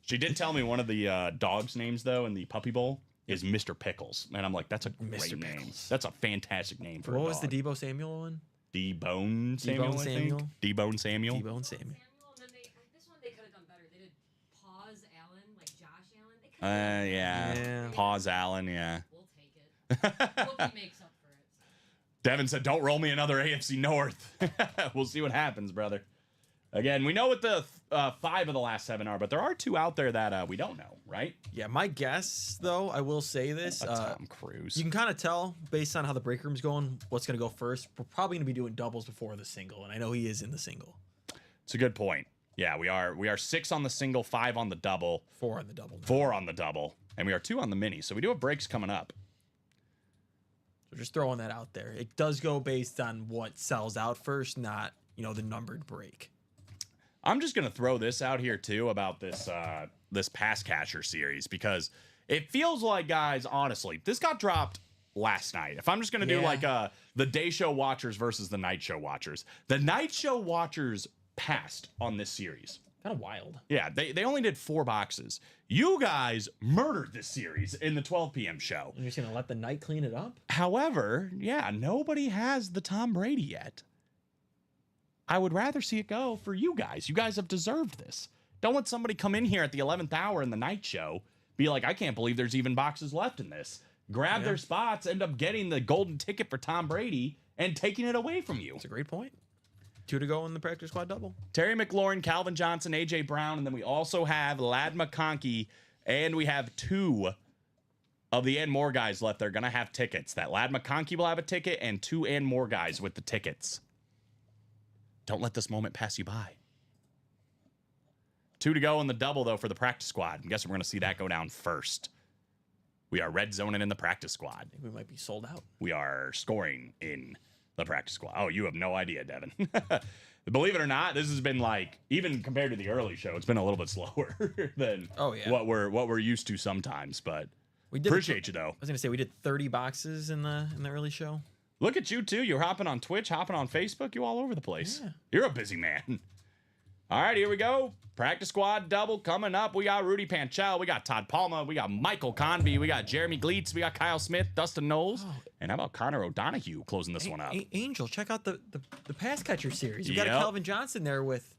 She did tell me one of the dog's names, though, in the puppy bowl is Mr. Pickles. And I'm like, that's a great Mr. name. Pickles. That's a fantastic name for a What dog. was the Debo Samuel one? D-Bone Samuel, D-Bone I think? Samuel? D-Bone Samuel? Debo and Samuel. Samuel, and then this one they could have done better. They did Pause Allen, like Josh Allen. They could have Yeah. Yeah. Pause Allen, yeah. We'll take it. Whoopi makes up for it. Devin said, don't roll me another AFC North. We'll see what happens, brother. Again, we know what the 5 of the last 7 are, but there are 2 out there that we don't know, right? Yeah, my guess though, I will say this. Tom Cruise. You can kind of tell based on how the break room's going what's going to go first. We're probably going to be doing doubles before the single, and I know he is in the single. It's a good point. Yeah, we are 6 on the single, 5 on the double, 4 on the double. 4 on the double, and we are 2 on the mini. So we do have breaks coming up. So just throwing that out there. It does go based on what sells out first, not, the numbered break. I'm just gonna throw this out here too about this this pass catcher series, because it feels like, guys, honestly, this got dropped last night. If I'm just gonna do Yeah. like the day show watchers versus the night show watchers, the night show watchers passed on this series. Kind of wild. Yeah, they only did 4 boxes. You guys murdered this series in the 12 p.m. show. You're just going to let the night clean it up? However, yeah, nobody has the Tom Brady yet. I would rather see it go for you guys. You guys have deserved this. Don't let somebody come in here at the 11th hour in the night show, be like, I can't believe there's even boxes left in this. Grab their spots, end up getting the golden ticket for Tom Brady, and taking it away from you. That's a great point. 2 to go in the practice squad double. Terry McLaurin, Calvin Johnson, A.J. Brown, and then we also have Lad McConkey, and we have 2 of the and more guys left, they're going to have tickets. That Ladd McConkey will have a ticket and 2 and more guys with the tickets. Don't let this moment pass you by. 2 to go in the double, though, for the practice squad. I guess we're going to see that go down first. We are red zoning in the practice squad. I think we might be sold out. We are scoring in the practice squad. Oh, you have no idea, Devin. Believe it or not, this has been like, even compared to the early show, it's been a little bit slower than what we're used to sometimes. But We did appreciate you though. I was gonna say we did 30 boxes in the early show. Look at you too. You're hopping on Twitch, hopping on Facebook. You all over the place. Yeah. You're a busy man. All right, here we go. Practice squad double coming up. We got Rudy Panchel. We got Todd Palma. We got Michael Convey. We got Jeremy Gleitz. We got Kyle Smith, Dustin Knowles. Oh. And how about Connor O'Donohue closing this one up? Angel, check out the pass catcher series. You got a Yep. Calvin Johnson there with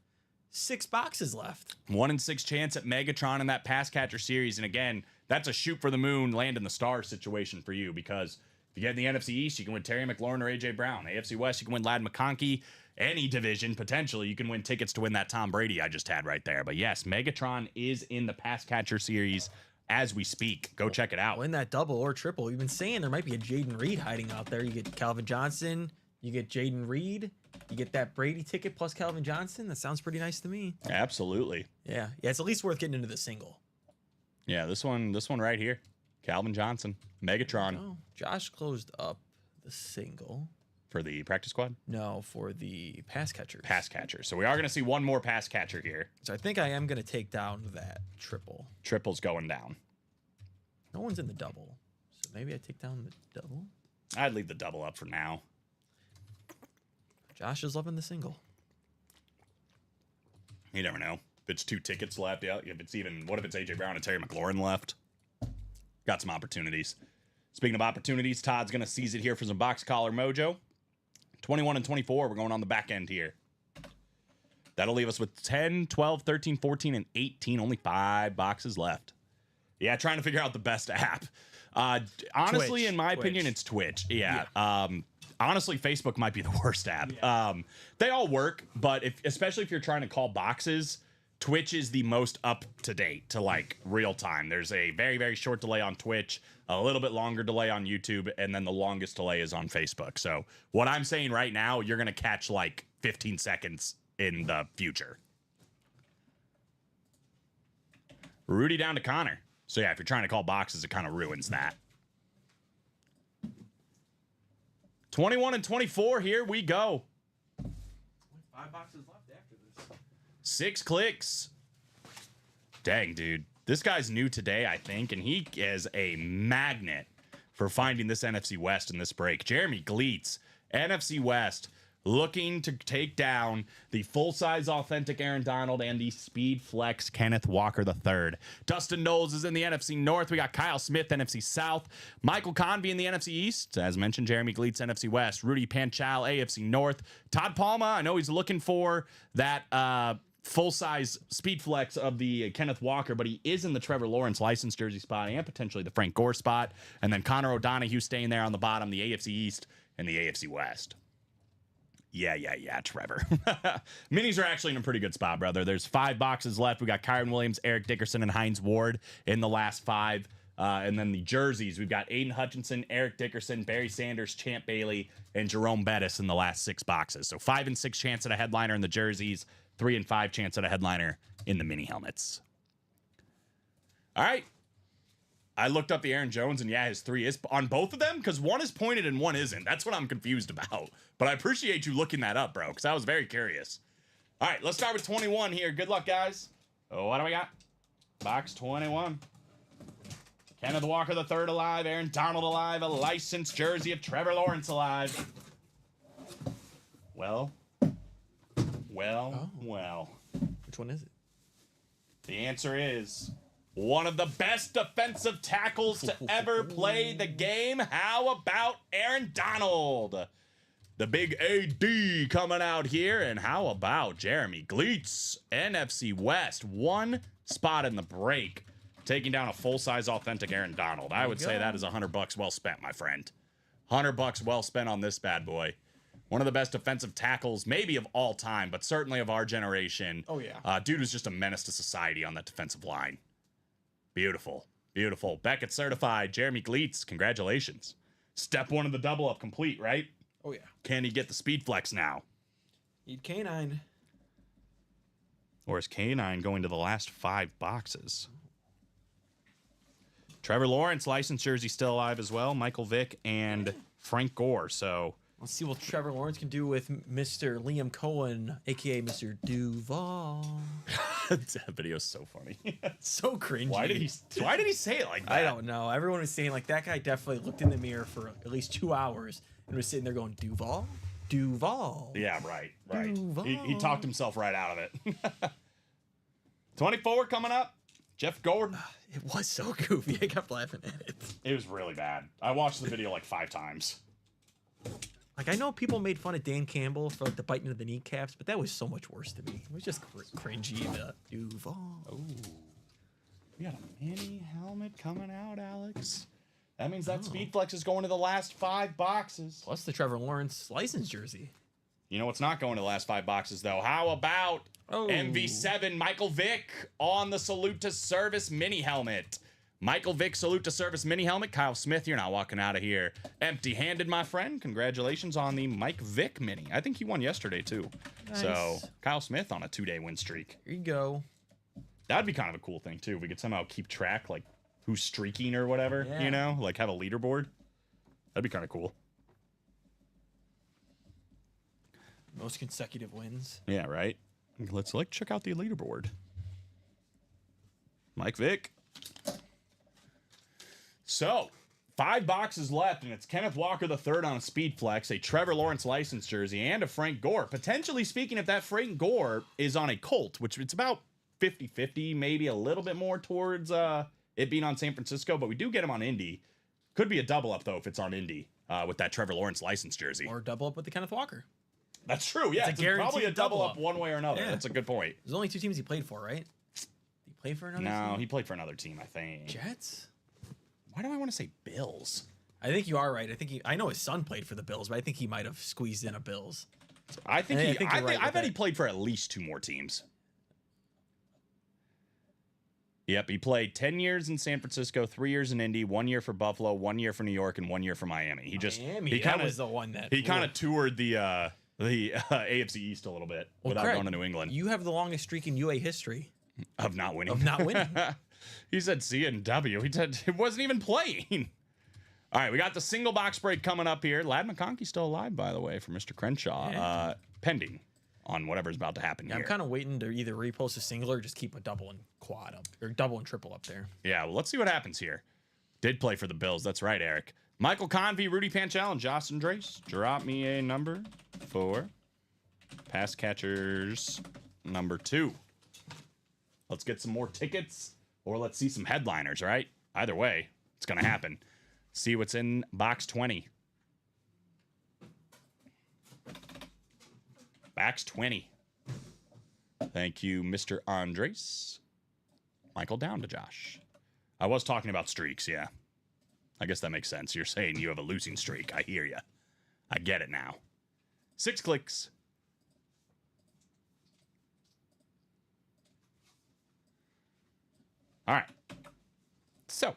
6 boxes left. 1 in 6 chance at Megatron in that pass catcher series. And again, that's a shoot for the moon, land in the stars situation for you, because if you get in the NFC East, you can win Terry McLaurin or AJ Brown. AFC West, you can win Ladd McConkey. Any division, potentially, you can win tickets to win that Tom Brady I just had right there. But yes, Megatron is in the pass catcher series as we speak. Go check it out. Win that double or triple. We've been saying there might be a Jaden Reed hiding out there. You get Calvin Johnson, you get Jaden Reed, you get that Brady ticket plus Calvin Johnson. That sounds pretty nice to me. Absolutely. Yeah, it's at least worth getting into the single. Yeah, this one right here. Calvin Johnson, Megatron Oh, Josh closed up the single. for the practice squad. No, for the pass catchers. Pass catcher. So we are going to see one more pass catcher here. So I think I am going to take down that triple. Triple's going down. No one's in the double. So maybe I take down the double. I'd leave the double up for now. Josh is loving the single. You never know. If it's 2 tickets left, yeah. If it's even, what if it's AJ Brown and Terry McLaurin left? Got some opportunities. Speaking of opportunities, Todd's going to seize it here for some box collar mojo. 21 and 24. We're going on the back end here. That'll leave us with 10, 12, 13, 14, and 18. Only 5 boxes left. Yeah, trying to figure out the best app. Honestly, Twitch. in my Twitch. opinion, it's Twitch. Yeah. Honestly, Facebook might be the worst app. They all work, but especially if you're trying to call boxes, Twitch is the most up to date to like real time. There's a very, very short delay on Twitch, a little bit longer delay on YouTube, and then the longest delay is on Facebook. So what I'm saying right now, you're going to catch like 15 seconds in the future. Rudy down to Connor. So yeah, if you're trying to call boxes, it kind of ruins that. 21 and 24, here we go. 5 boxes left after this. 6 clicks. Dang, dude. This guy's new today, I think, and he is a magnet for finding this NFC West in this break. Jeremy Gleitz, NFC West, looking to take down the full-size authentic Aaron Donald and the speed flex Kenneth Walker III. Dustin Knowles is in the NFC North. We got Kyle Smith, NFC South. Michael Convey in the NFC East. As mentioned, Jeremy Gleitz, NFC West. Rudy Panchal, AFC North. Todd Palma, I know he's looking for that full-size speed flex of the Kenneth Walker, but he is in the Trevor Lawrence licensed jersey spot and potentially the Frank Gore spot. And then Connor O'Donohue staying there on the bottom, the AFC East and the AFC West. Yeah, Trevor. Minis are actually in a pretty good spot, brother. There's 5 boxes left. We got Kyron Williams, Eric Dickerson, and Hines Ward in the last 5. And then the jerseys, we've got Aiden Hutchinson, Eric Dickerson, Barry Sanders, Champ Bailey, and Jerome Bettis in the last 6 boxes. So 5 and 6 chance at a headliner in the jerseys, 3 and 5 chance at a headliner in the mini helmets. All right. I looked up the Aaron Jones, and yeah, his 3 is on both of them, because one is pointed and one isn't. That's what I'm confused about. But I appreciate you looking that up, bro, because I was very curious. All right, let's start with 21 here. Good luck, guys. Oh, what do we got? Box 21. Kenneth Walker III alive, Aaron Donald alive, a licensed jersey of Trevor Lawrence alive. Well. Which one is it? The answer is one of the best defensive tackles to ever play the game. How about Aaron Donald? The big AD coming out here. And how about Jeremy Gleitz, NFC West? 1 spot in the break, taking down a full-size authentic Aaron Donald. I would say that is $100 well spent, my friend. $100 well spent on this bad boy. One of the best defensive tackles, maybe of all time, but certainly of our generation. Oh, yeah. Dude was just a menace to society on that defensive line. Beautiful. Beautiful. Beckett certified. Jeremy Gleitz, congratulations. Step 1 of the double up complete, right? Oh yeah. Can he get the speed flex now? Need K9. Or is K9 going to the last 5 boxes? Trevor Lawrence, licensed jersey still alive as well. Michael Vick and Frank Gore. So Let's see what Trevor Lawrence can do with Mr. Liam Cohen, aka Mr. Duval. that video is so funny. So cringy. Why did he say it like that? I don't know. Everyone was saying like that guy definitely looked in the mirror for at least 2 hours and was sitting there going Duval, Duval. Yeah, right. Duval. He talked himself right out of it. 24 coming up. Jeff Gordon. It was so goofy. I kept laughing at it. It was really bad. I watched the video like 5 times. Like I know people made fun of Dan Campbell for like the biting of the kneecaps, but that was so much worse to me. It was just cringy. The Duval. Oh, we got a mini helmet coming out, Alex. That means that speed flex is going to the last 5 boxes. Plus the Trevor Lawrence license jersey. You know what's not going to the last 5 boxes though? How about MV7 Michael Vick on the Salute to Service mini helmet? Michael Vick Salute to Service mini helmet. Kyle Smith, you're not walking out of here empty-handed, my friend. Congratulations on the Mike Vick mini. I think he won yesterday too. Nice. So Kyle Smith on a 2-day win streak. Here you go. That'd be kind of a cool thing too. If we could somehow keep track, like who's streaking or whatever. Yeah. You know, like have a leaderboard. That'd be kind of cool. Most consecutive wins. Yeah, right. Let's check out the leaderboard. Mike Vick. So, 5 boxes left, and it's Kenneth Walker III on a speed flex, a Trevor Lawrence license jersey, and a Frank Gore. Potentially speaking, if that Frank Gore is on a Colt, which it's about 50-50, maybe a little bit more towards it being on San Francisco, but we do get him on Indy. Could be a double up, though, if it's on Indy with that Trevor Lawrence license jersey. Or double up with the Kenneth Walker. That's true, yeah. It's a It's probably a guaranteed double double up up. one way or another. Yeah. That's a good point. There's only 2 teams he played for, right? He played for another No, team? he played for another team, I think. Jets? Why do I want to say Bills? I think you are right. I know his son played for the Bills, but I think he might have squeezed in a Bills. I think I think you're right I with bet he that. played for at least 2 more teams. Yep, he played 10 years in San Francisco, 3 years in Indy, 1 year for Buffalo, 1 year for New York, and 1 year for Miami. Miami, he that kinda, was the one that he kind of toured the AFC East a little bit without Craig, going to New England You have the longest streak in UA history of not winning. of not winning. He said C and W. He said it wasn't even playing. All right, we got the single box break coming up here. Lad McConkey's still alive, by the way, for Mr. Crenshaw. Yeah. Pending on whatever's about to happen Yeah, here. I'm kind of waiting to either repost a single or just keep a double and quad up, or double and triple up there. Yeah, well, let's see what happens here. Did play for the Bills. That's right, Eric. Michael Convey, Rudy Panchel, and Josh Andres. Drop me a number for pass catchers number 2. Let's get some more tickets, or let's see some headliners, right? Either way, it's going to happen. See what's in box 20. Box 20. Thank you, Mr. Andres. Michael down to Josh. I was talking about streaks, yeah. I guess that makes sense. You're saying you have a losing streak. I hear you. I get it now. 6 clicks. All right. So,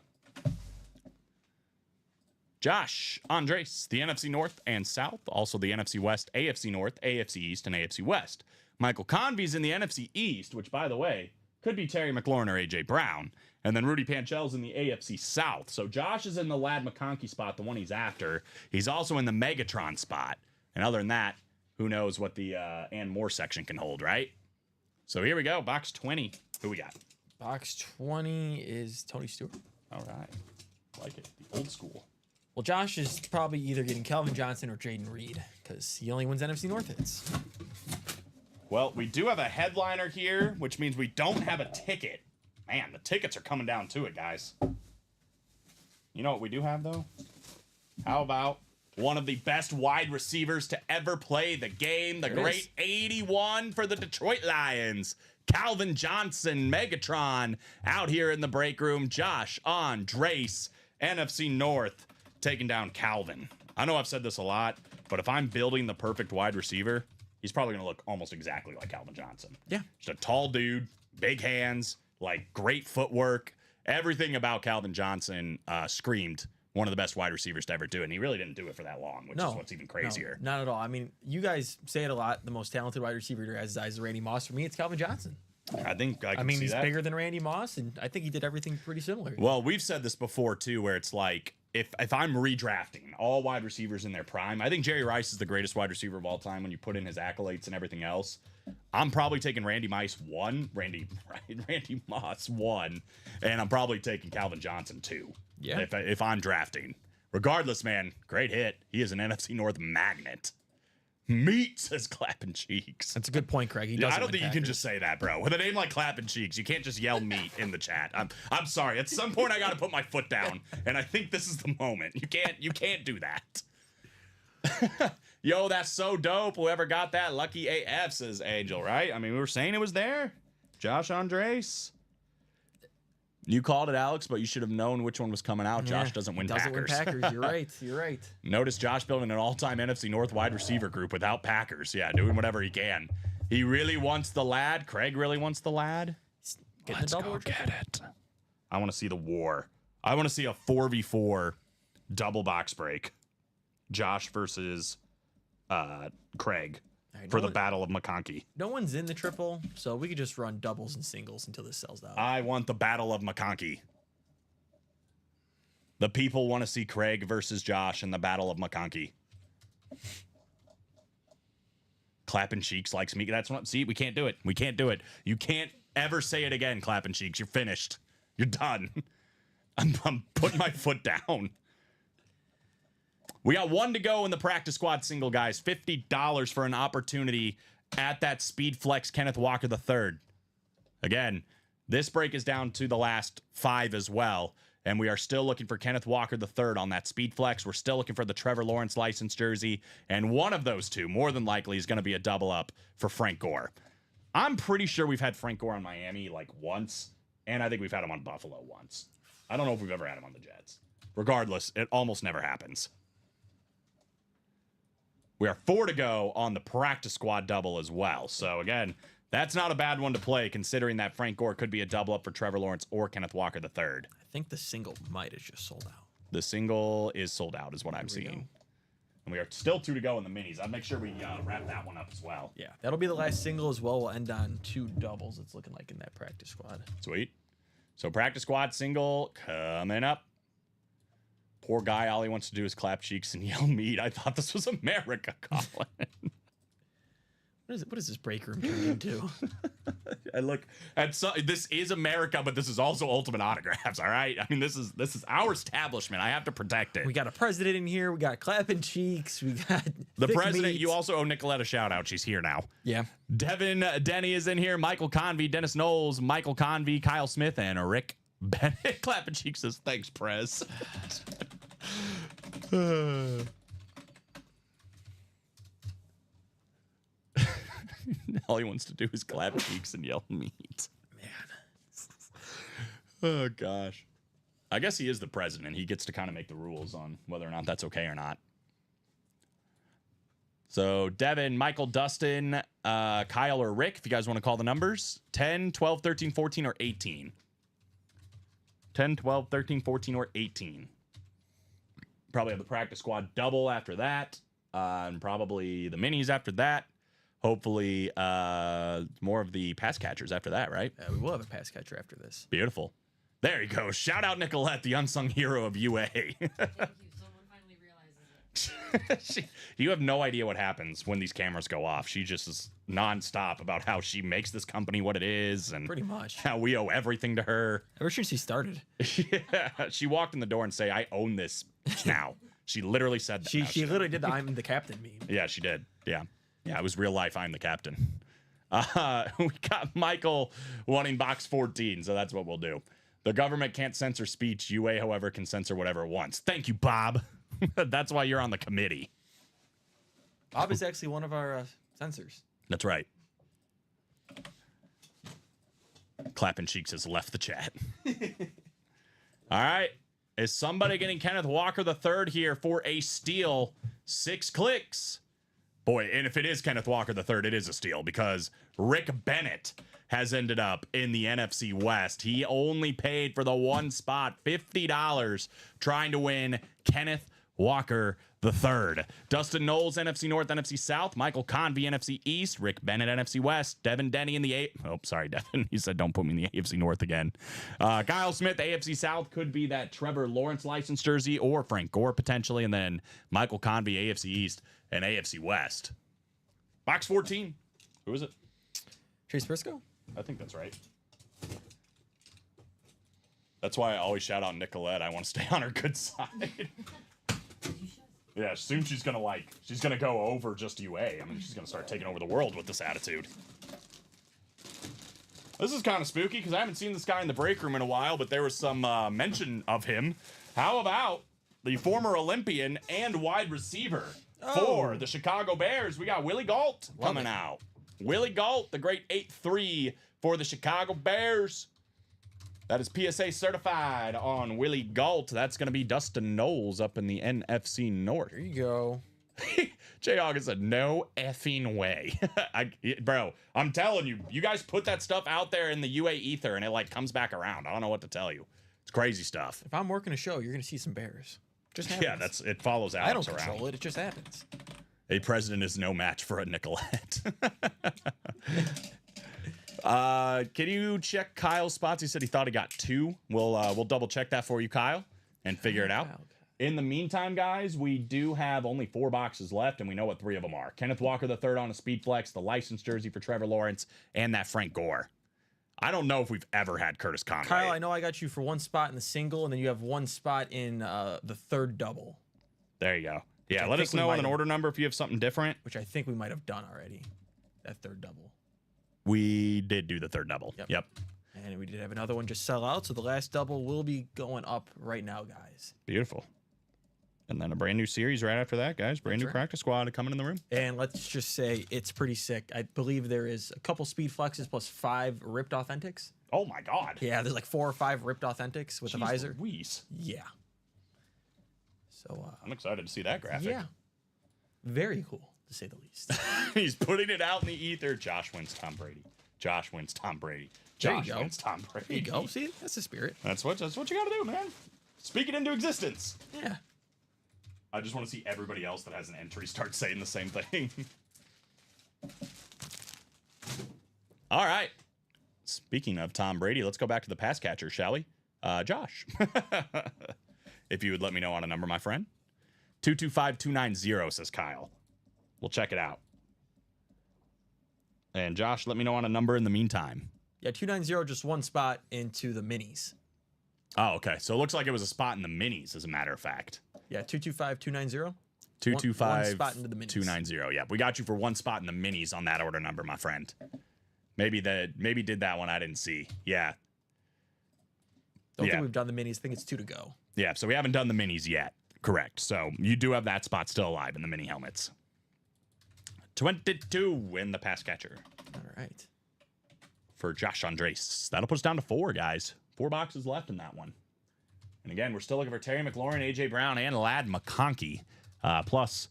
Josh, Andres, the NFC North and South, also the NFC West, AFC North, AFC East, and AFC West. Michael Convey's in the NFC East, which, by the way, could be Terry McLaurin or A.J. Brown. And then Rudy Panchel's in the AFC South. So Josh is in the Lad McConkey spot, the one he's after. He's also in the Megatron spot. And other than that, who knows what the and more section can hold, right? So here we go, box 20. Who we got? Box 20 is Tony Stewart. All right. Like it. The old school. Well, Josh is probably either getting Calvin Johnson or Jaden Reed because he only wins NFC North hits. Well, we do have a headliner here, which means we don't have a ticket. Man, the tickets are coming down to it, guys. You know what we do have, though? How about one of the best wide receivers to ever play the game, the There it great is. 81 for the Detroit Lions, Calvin Johnson, Megatron, out here in the break room. Josh, Andres, NFC North, taking down Calvin. I know I've said this a lot, but if I'm building the perfect wide receiver, he's probably going to look almost exactly like Calvin Johnson. Yeah. Just a tall dude, big hands, like great footwork, everything about Calvin Johnson screamed one of the best wide receivers to ever do it. And he really didn't do it for that long, which is what's even crazier. No, not at all. I mean, you guys say it a lot. The most talented wide receiver has his eyes is Randy Moss. For me, it's Calvin Johnson. I think I mean, see he's that. bigger than Randy Moss, and I think he did everything pretty similar. Well, we've said this before too, where it's like if I'm redrafting all wide receivers in their prime, I think Jerry Rice is the greatest wide receiver of all time when you put in his accolades and everything else. I'm probably taking Randy Moss 1, and I'm probably taking Calvin Johnson 2. Yeah. If I'm drafting. Regardless, man, great hit. He is an NFC North magnet. Meat, says Clapping Cheeks. That's a good point, Craig. I don't think you can just say that, bro. With a name like Clapping Cheeks, you can't just yell meat in the chat. I'm sorry. At some point, I got to put my foot down, and I think this is the moment. You can't do that. Yo, that's so dope. Whoever got that, lucky AF, says Angel. Right? I mean, we were saying it was there. Josh Andres. You called it, Alex, but you should have known which one was coming out. Yeah, Josh doesn't win doesn't Packers. win Packers. You're right. You're right. Notice Josh building an all-time NFC North wide receiver group without Packers. Yeah, doing whatever he can. He really wants the lad. Craig really wants the lad. Getting the double or triple? it. I want to see the war. I want to see a 4v4 double box break. Josh versus Craig All right, for no the one- Battle of McConkey. No one's in the triple, so we could just run doubles and singles until this sells out. I want the Battle of McConkey. The people want to see Craig versus Josh in the Battle of McConkey. Clapping Cheeks likes me. That's what. See, we can't do it. We can't do it. You can't ever say it again, Clapping Cheeks. You're finished. You're done. I'm putting my foot down. We got one to go in the practice squad single, guys. $50 for an opportunity at that Speed Flex Kenneth Walker III. Again, this break is down to the last 5 as well. And we are still looking for Kenneth Walker III on that Speed Flex. We're still looking for the Trevor Lawrence license jersey. And one of those two, more than likely, is going to be a double up for Frank Gore. I'm pretty sure we've had Frank Gore on Miami like once. And I think we've had him on Buffalo once. I don't know if we've ever had him on the Jets. Regardless, it almost never happens. We are 4 to go on the practice squad double as well. So again, that's not a bad one to play, considering that Frank Gore could be a double up for Trevor Lawrence or Kenneth Walker III. I think the single might have just sold out. The single is sold out, is what I'm seeing. And we are still 2 to go in the minis. I'll make sure we wrap that one up as well. Yeah, that'll be the last single as well. We'll end on 2 doubles. It's looking like in that practice squad. Sweet. So practice squad single coming up. Poor guy, all he wants to do is clap cheeks and yell meat. I thought this was America, Colin. What is this break room turned into? I look at this is America, but this is also Ultimate Autographs. All right, I mean this is our establishment. I have to protect it. We got a president in here. We got clapping cheeks. We got The thick president. meat. You also owe Nicolette a shout out. She's here now. Yeah. Devin Denny is in here. Michael Convey, Dennis Knowles, Michael Convey, Kyle Smith, and Rick Bennett. Clapping cheeks says thanks, Prez. All he wants to do is clap cheeks and yell meat. Man. Oh gosh. I guess he is the president. He gets to kind of make the rules on whether or not that's okay or not. So Devin, Michael, Dustin, Kyle, or Rick, if you guys want to call the numbers, 10, 12, 13, 14, or 18. 10, 12, 13, 14, or 18. Probably have the practice squad double after that. And probably the minis after that. Hopefully more of the pass catchers after that, right? We will have a pass catcher after this. Beautiful. There you go. Shout out Nicolette, the unsung hero of UA. Thank you. Someone finally realizes it. You have no idea what happens when these cameras go off. She just is nonstop about how she makes this company what it is and Pretty much. how we owe everything to her. Ever since he started. Yeah. She walked in the door and say, I own this now. She literally said that. She now. literally did the I'm the captain meme. Yeah, she did. Yeah. Yeah, it was real life. I'm the captain. We got Michael wanting box 14, so that's what we'll do. The government can't censor speech. UA, however, can censor whatever it wants. Thank you, Bob. That's why you're on the committee. Bob is actually one of our censors. That's right. Clapping Cheeks has left the chat. All right. Is somebody getting Kenneth Walker III here for a steal? 6 clicks. Boy, and if it is Kenneth Walker III, it is a steal because Rick Bennett has ended up in the NFC West. He only paid for the one spot, $50, trying to win Kenneth Walker III. Dustin Knowles, NFC North, NFC South. Michael Convey, NFC East. Rick Bennett, NFC West. Devin Denny in the Oh, sorry, Devin. He said don't put me in the AFC North again. Kyle Smith, AFC South. Could be that Trevor Lawrence license jersey or Frank Gore potentially. And then Michael Convey, AFC East and AFC West. Box 14. Who is it? Chase Briscoe? I think that's right. That's why I always shout out Nicolette. I want to stay on her good side. Yeah, soon she's gonna go over just UA. I mean, she's gonna start taking over the world with this attitude. This is kind of spooky because I haven't seen this guy in the break room in a while, but there was some mention of him. How about the former Olympian and wide receiver for the Chicago Bears? We got Willie Gault coming out. Willie Gault, the great 8-3 for the Chicago Bears. That is PSA certified on Willie Gault. That's going to be Dustin Knowles up in the NFC North. There you go. Jay August said, no effing way. Bro, I'm telling you, you guys put that stuff out there in the UA ether and it like comes back around. I don't know what to tell you. It's crazy stuff. If I'm working a show, you're going to see some Bears. Just happens. Yeah, it follows Alex I don't around. control it. It just happens. A president is no match for a Nicolette. Can you check Kyle's spots? He said he thought he got 2. We'll double check that for you, Kyle, and figure it out. In the meantime, guys, we do have only 4 boxes left, and we know what 3 of them are. Kenneth Walker III on a speed flex, the licensed jersey for Trevor Lawrence, and that Frank Gore. I don't know if we've ever had Curtis Conway. Kyle, I know I got you for 1 spot in the single, and then you have 1 spot in the third double. There you go. Yeah, I let think us we know might in an have- order number if you have something different. Which I think we might have done already. That third double. We did do the third double. Yep. And we did have another one just sell out, so the last double will be going up right now, guys. Beautiful. And then a brand new series right after that, guys. Brand new practice squad coming in the room. And let's just say it's pretty sick. I believe there is a couple speed flexes plus 5 ripped authentics. Oh my God. Yeah, there's like 4 or 5 ripped authentics with the Jeez visor. Louise. Yeah. So I'm excited to see that graphic. yeah, very cool to say the least. He's putting it out in the ether. Josh wins Tom Brady. Josh wins Tom Brady. There you Josh go. wins Tom Brady. There you go. See, that's the spirit. That's what you got to do, man. Speak it into existence. Yeah. I just want to see everybody else that has an entry start saying the same thing. All right. Speaking of Tom Brady, let's go back to the pass catcher, shall we? Josh. If you would let me know on a number, my friend. 225290, says Kyle. We'll check it out. And Josh, let me know on a number in the meantime. Yeah, 290, just 1 spot into the minis. Oh, okay. So it looks like it was a spot in the minis, as a matter of fact. Yeah, 225, 290. 225 one spot into the minis. 290. Yeah, we got you for 1 spot in the minis on that order number, my friend. Maybe did that one I didn't see. Yeah. Don't Yeah. think we've done the minis. I think it's 2 to go. Yeah, so we haven't done the minis yet. Correct. So you do have that spot still alive in the mini helmets. 22 in the pass catcher All right. for Josh Andres. That'll put us down to 4, guys. 4 boxes left in that one. And again, we're still looking for Terry McLaurin, AJ Brown, and Lad McConkey. Plus,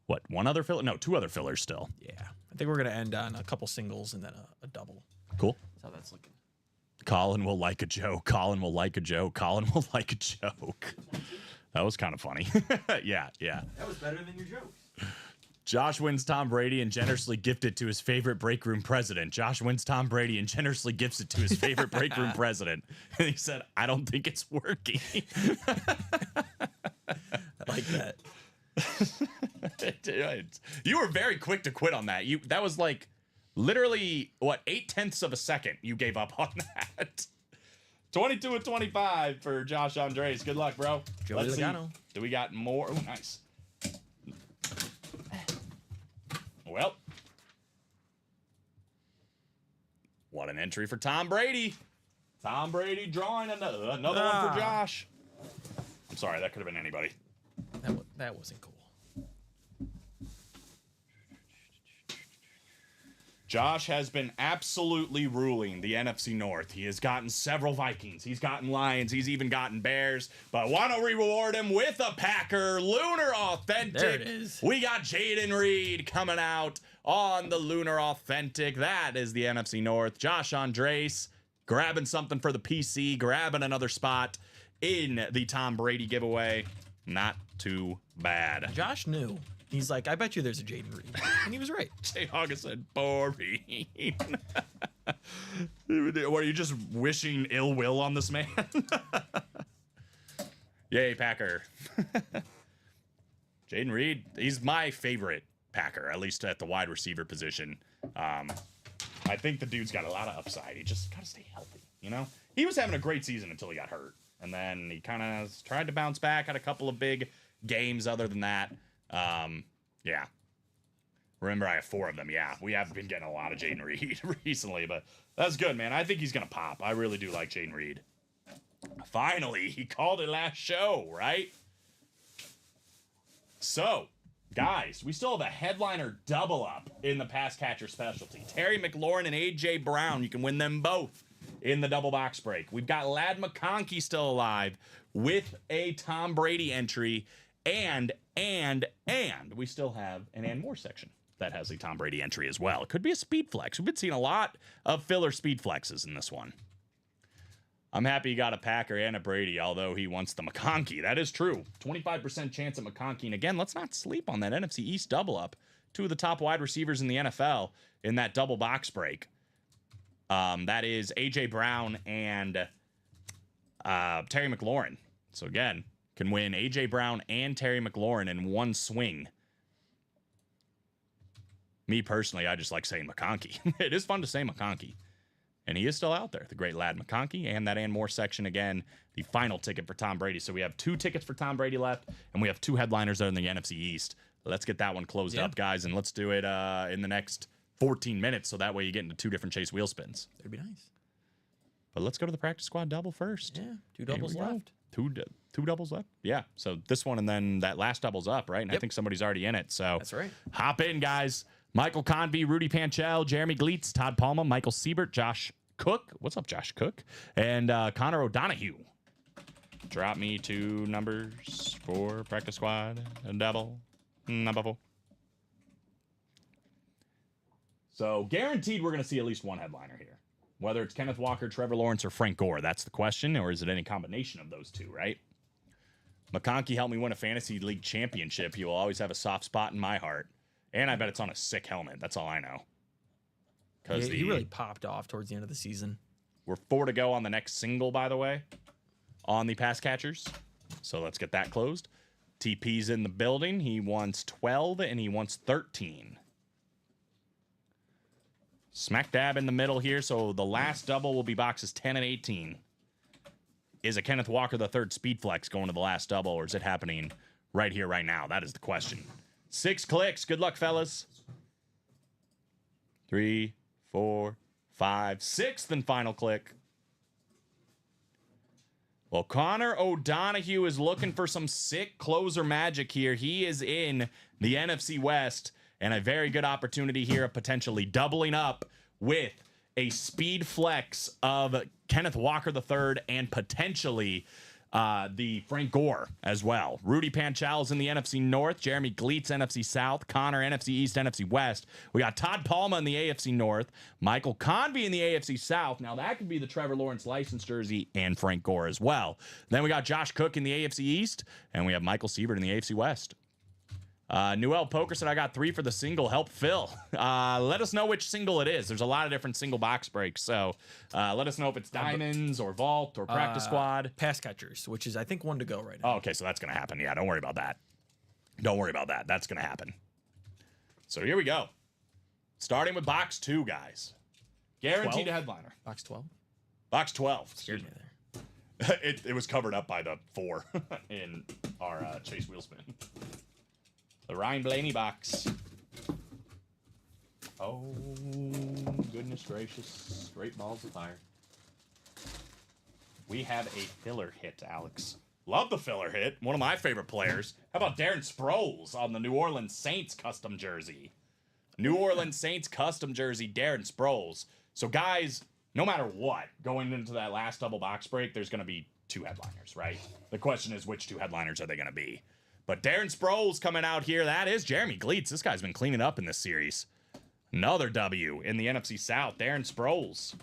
what, 1 other filler? No, 2 other fillers still. Yeah. I think we're going to end on a couple singles and then a double. Cool. That's how that's looking. Colin will like a joke. Colin will like a joke. Colin will like a joke. That was kind of funny. Yeah. That was better than your jokes. Josh wins Tom Brady and generously gifted to his favorite break room president. Josh wins Tom Brady and generously gifts it to his favorite break room president. And he said, I don't think it's working. I like that. You were very quick to quit on that. That was like literally, what, 0.8 of a second you gave up on that. 22 and 25 for Josh Andres. Good luck, bro. Joey Let's see. Logano. Do we got more? Oh, nice. Well, what an entry for Tom Brady. Tom Brady drawing another one for Josh. I'm sorry, that could have been anybody. That wasn't cool. Josh has been absolutely ruling the NFC North. He has gotten several Vikings. He's gotten Lions. He's even gotten Bears. But why don't we reward him with a Packer Lunar Authentic? There it is. We got Jaden Reed coming out on the Lunar Authentic. That is the NFC North. Josh Andres grabbing something for the PC, grabbing another spot in the Tom Brady giveaway. Not too bad. Josh knew. He's like, I bet you there's a Jaden Reed. And he was right. Jay August said, boring. What, are you just wishing ill will on this man? Yay, Packer. Jaden Reed, he's my favorite Packer, at least at the wide receiver position. I think the dude's got a lot of upside. He just got to stay healthy, you know? He was having a great season until he got hurt. And then he kind of tried to bounce back, had a couple of big games other than that. Yeah. Remember, I have 4 of them. Yeah, we have been getting a lot of Jaden Reed recently, but that's good, man. I think he's going to pop. I really do like Jaden Reed. Finally, he called it last show, right? So, guys, we still have a headliner double up in the pass catcher specialty. Terry McLaurin and A.J. Brown. You can win them both in the double box break. We've got Ladd McConkey still alive with a Tom Brady entry. And we still have an and more section that has a Tom Brady entry as well. It could be a speed flex. We've been seeing a lot of filler speed flexes in this one. I'm happy he got a Packer and a Brady, although he wants the McConkey. That is true. 25% chance at McConkey. And again, let's not sleep on that NFC East double up. 2 of the top wide receivers in the NFL in that double box break. That is A.J. Brown and Terry McLaurin. So again, can win A.J. Brown and Terry McLaurin in one swing. Me personally, I just like saying McConkey. It is fun to say McConkey. And he is still out there. The great Ladd McConkey and that and more section again. The final ticket for Tom Brady. So we have 2 tickets for Tom Brady left, and we have 2 headliners there in the NFC East. Let's get that one closed up, guys, and let's do it in the next 14 minutes, so that way you get into 2 different chase wheel spins. That'd be nice. But let's go to the practice squad double first. Yeah, 2 doubles left. 2 doubles left? Yeah. So this one and then that last double's up, right? And I think somebody's already in it. So that's right. Hop in, guys. Michael Convey, Rudy Panchel, Jeremy Gleitz, Todd Palma, Michael Siebert, Josh Cook. What's up, Josh Cook? And Connor O'Donohue. Drop me 2 numbers for practice squad. A double. Number 4. So guaranteed we're going to see at least one headliner here. Whether it's Kenneth Walker, Trevor Lawrence, or Frank Gore, that's the question. Or is it any combination of those 2, right? McConkey helped me win a fantasy league championship. He will always have a soft spot in my heart. And I bet it's on a sick helmet. That's all I know. Yeah, he really popped off towards the end of the season. We're 4 to go on the next single, by the way, on the pass catchers. So let's get that closed. TP's in the building. He wants 12 and he wants 13. Smack dab in the middle here. So the last double will be boxes 10 and 18. Is a Kenneth Walker the third speed flex going to the last double, or is it happening right here, right now? That is the question. 6 clicks. Good luck, fellas. 3, 4, 5, 6th and final click. Well, Connor O'Donohue is looking for some sick closer magic here. He is in the NFC West, and a very good opportunity here of potentially doubling up with a speed flex of Kenneth Walker III and potentially the Frank Gore as well. Rudy Panchal's in the NFC North. Jeremy Gleitz, NFC South. Connor, NFC East, NFC West. We got Todd Palma in the AFC North. Michael Convey in the AFC South. Now, that could be the Trevor Lawrence license jersey and Frank Gore as well. Then we got Josh Cook in the AFC East. And we have Michael Siebert in the AFC West. Newell Poker said, I got 3 for the single. Help Phil. Let us know which single it is. There's a lot of different single box breaks. So let us know if it's Diamonds or Vault or Practice Squad. Pass catchers, which is, I think, 1 to go right now. Oh, okay, so that's going to happen. Yeah, don't worry about that. Don't worry about that. That's going to happen. So here we go. Starting with box 2, guys. Guaranteed 12? a headliner. Box 12? Box 12. Scared me there. It was covered up by the 4 in our Chase Wheel Spin. The Ryan Blaney box. Oh, goodness gracious. Great balls of fire. We have a filler hit, Alex. Love the filler hit. One of my favorite players. How about Darren Sproles on the New Orleans Saints custom jersey? New Orleans Saints custom jersey, Darren Sproles. So, guys, no matter what, going into that last double box break, there's going to be 2 headliners, right? The question is, which 2 headliners are they going to be? But Darren Sproles coming out here. That is Jeremy Gleitz. This guy's been cleaning up in this series. Another W in the NFC South. Darren Sproles.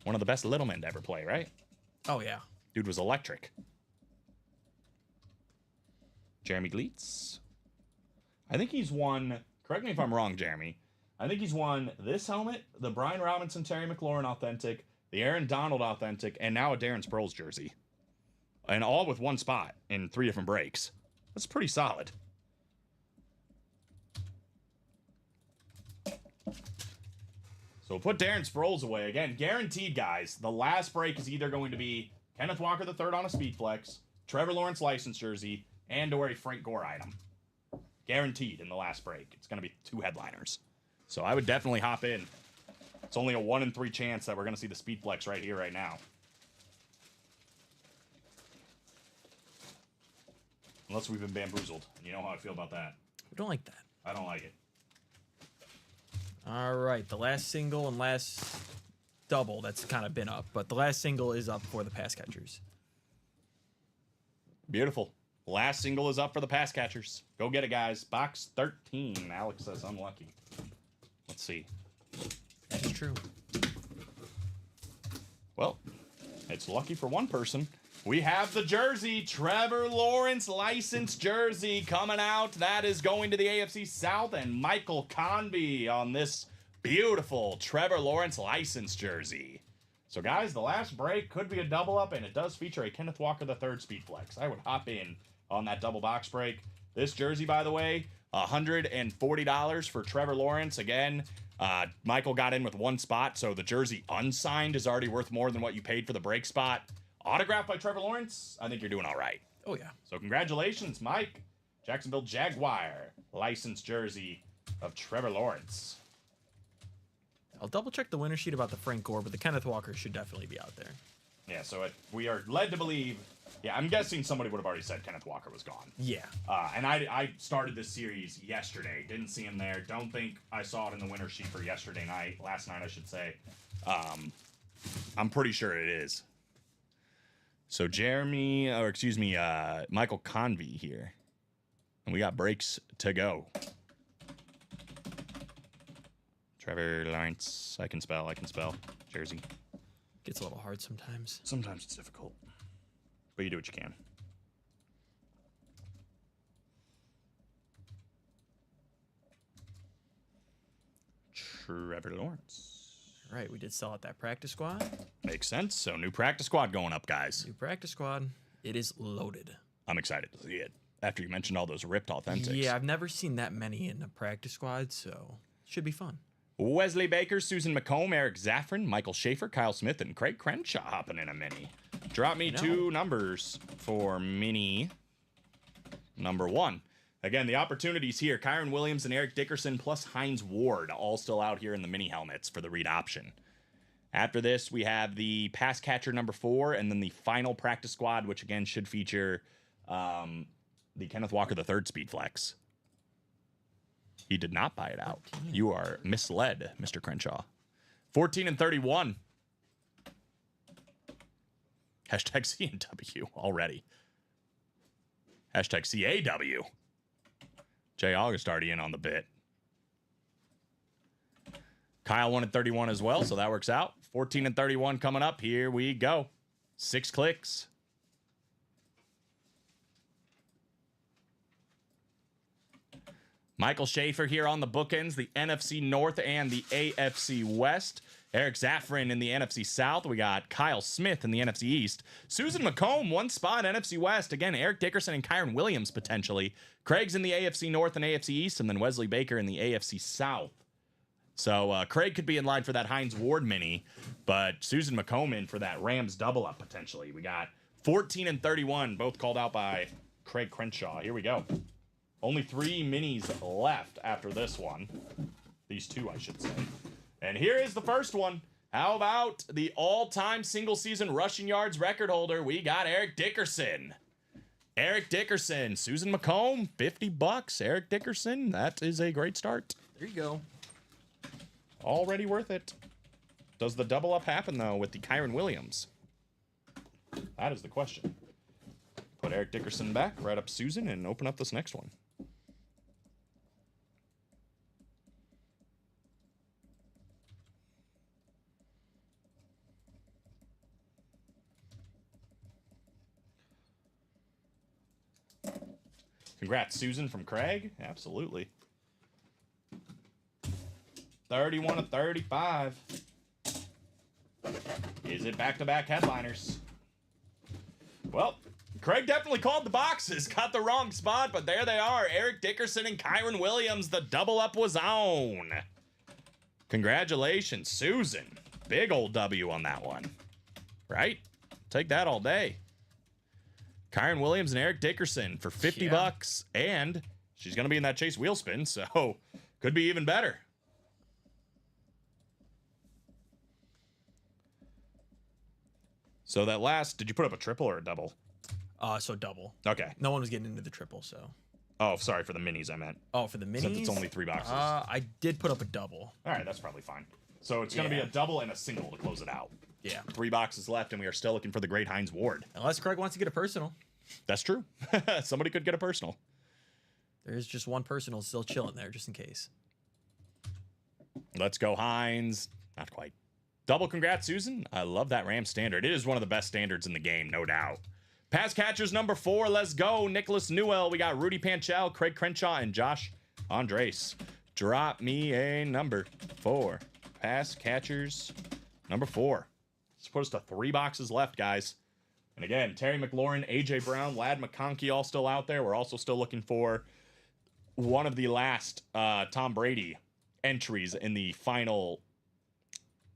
One of the best little men to ever play, right? Oh, yeah. Dude was electric. Jeremy Gleitz. I think he's won, correct me if I'm wrong, Jeremy. I think he's won this helmet, the Brian Robinson, Terry McLaurin Authentic, the Aaron Donald Authentic, and now a Darren Sproles jersey. And all with 1 spot in 3 different breaks. That's pretty solid. So we'll put Darren Sproles away. Again, guaranteed, guys. The last break is either going to be Kenneth Walker III on a Speed Flex, Trevor Lawrence license jersey, and or a Frank Gore item. Guaranteed in the last break. It's going to be 2 headliners. So I would definitely hop in. It's only a 1 in 3 chance that we're going to see the Speed Flex right here, right now. Unless we've been bamboozled. You know how I feel about that. We don't like that. I don't like it. All right, the last single and last double that's kind of been up, but the last single is up for the pass catchers. Beautiful. Last single is up for the pass catchers. Go get it, guys. Box 13. Alex says unlucky. Let's see. That's true. Well, it's lucky for one person. We have the jersey, Trevor Lawrence license jersey coming out. That is going to the AFC South and Michael Convey on this beautiful Trevor Lawrence license jersey. So, guys, the last break could be a double up, and it does feature a Kenneth Walker III Speed Flex. I would hop in on that double box break. This jersey, by the way, $140 for Trevor Lawrence. Again, Michael got in with 1 spot, so the jersey unsigned is already worth more than what you paid for the break spot. Autographed by Trevor Lawrence, I think you're doing all right. Oh, yeah. So congratulations, Mike. Jacksonville Jaguar license jersey of Trevor Lawrence. I'll double check the winner sheet about the Frank Gore, but the Kenneth Walker should definitely be out there. Yeah, so we are led to believe. Yeah, I'm guessing somebody would have already said Kenneth Walker was gone. Yeah. And I started this series yesterday. Didn't see him there. Don't think I saw it in the winner sheet for last night, I should say. I'm pretty sure it is. So Michael Convey here. And we got breaks to go. Trevor Lawrence. I can spell. Jersey. Gets a little hard sometimes. Sometimes it's difficult. But you do what you can. Trevor Lawrence. All right, we did sell out that practice squad. Makes sense. So new practice squad going up, guys. New practice squad. It is loaded. I'm excited to see it. After you mentioned all those ripped authentics. Yeah, I've never seen that many in a practice squad, so should be fun. Wesley Baker, Susan McComb, Eric Zaffron, Michael Schaefer, Kyle Smith, and Craig Crenshaw hopping in a mini. Drop me 2 numbers for mini number 1. Again, the opportunities here. Kyron Williams and Eric Dickerson plus Hines Ward all still out here in the mini helmets for the read option. After this, we have the pass catcher number 4 and then the final practice squad, which again should feature the Kenneth Walker III Speed Flex. He did not buy it out. You are misled, Mr. Crenshaw. 14 and 31. Hashtag CNW already. Hashtag CAW. Jay August already in on the bit. Kyle 1 and 31 as well, so that works out. 14 and 31 coming up. Here we go. 6 clicks. Michael Schaefer here on the bookends, the NFC North and the AFC West. Eric Zaffron in the NFC South. We got Kyle Smith in the NFC East. Susan McComb, 1 spot, NFC West. Again, Eric Dickerson and Kyron Williams potentially. Craig's in the AFC North and AFC East, and then Wesley Baker in the AFC South. So Craig could be in line for that Hines Ward mini, but Susan McComb in for that Rams double up potentially. We got 14 and 31, both called out by Craig Crenshaw. Here we go. Only 3 minis left after this one. These 2, I should say. And here is the first one. How about the all-time single-season rushing yards record holder? We got Eric Dickerson. Eric Dickerson. Susan McComb, $50. Eric Dickerson, that is a great start. There you go. Already worth it. Does the double up happen, though, with the Kyron Williams? That is the question. Put Eric Dickerson back, right up Susan, and open up this next one. Congrats, Susan from Craig. Absolutely. 31 of 35. Is it back-to-back headliners? Well, Craig definitely called the boxes. Got the wrong spot, but there they are. Eric Dickerson and Kyron Williams. The double up was on. Congratulations, Susan. Big old W on that one. Right? Take that all day. Kyron Williams and Eric Dickerson for 50 bucks. And she's going to be in that Chase wheel spin, so could be even better. So that last, did you put up a triple or a double? So double. Okay. No one was getting into the triple, so. Oh, sorry, for the minis, I meant. Oh, for the minis? Since it's only 3 boxes. I did put up a double. All right, that's probably fine. So it's going to be a double and a single to close it out. Yeah. 3 boxes left, and we are still looking for the great Heinz Ward. Unless Craig wants to get a personal. That's true. Somebody could get a personal. There is just one personal still chilling there, just in case. Let's go, Heinz. Not quite. Double congrats, Susan. I love that Ram standard. It is one of the best standards in the game, no doubt. Pass catchers number 4. Let's go. Nicholas Newell. We got Rudy Panchel, Craig Crenshaw, and Josh Andres. Drop me a number 4. Pass catchers number 4. Let's put us to 3 boxes left, guys. And again, Terry McLaurin, A.J. Brown, Lad McConkey all still out there. We're also still looking for one of the last Tom Brady entries in the final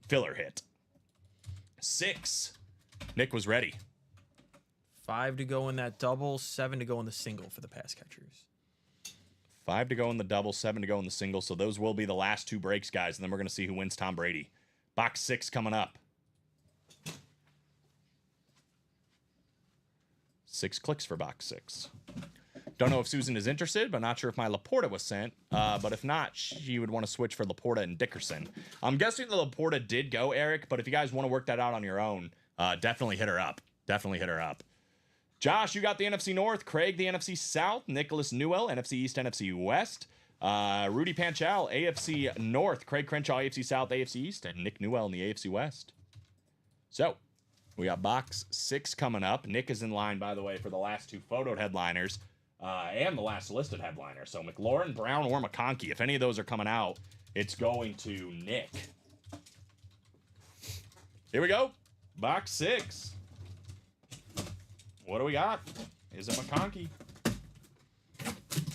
filler hit. 6. Nick was ready. 5 to go in that double, 7 to go in the single for the pass catchers. 5 to go in the double, 7 to go in the single. So those will be the last 2 breaks, guys. And then we're going to see who wins Tom Brady. Box 6 coming up. 6 clicks for box 6. Don't know if Susan is interested, but not sure if my Laporta was sent. But if not, she would want to switch for Laporta and Dickerson. I'm guessing the Laporta did go, Eric, but if you guys want to work that out on your own, definitely hit her up. Definitely hit her up. Josh, you got the NFC North. Craig, the NFC South. Nicholas Newell, NFC East, NFC West. Rudy Panchal, AFC North. Craig Crenshaw, AFC South, AFC East. And Nick Newell in the AFC West. So, we got box 6 coming up. Nick is in line, by the way, for the last 2 photoed headliners. And the last listed headliner. So McLaurin, Brown, or McConkey. If any of those are coming out, it's going to Nick. Here we go. Box 6. What do we got? Is it McConkey?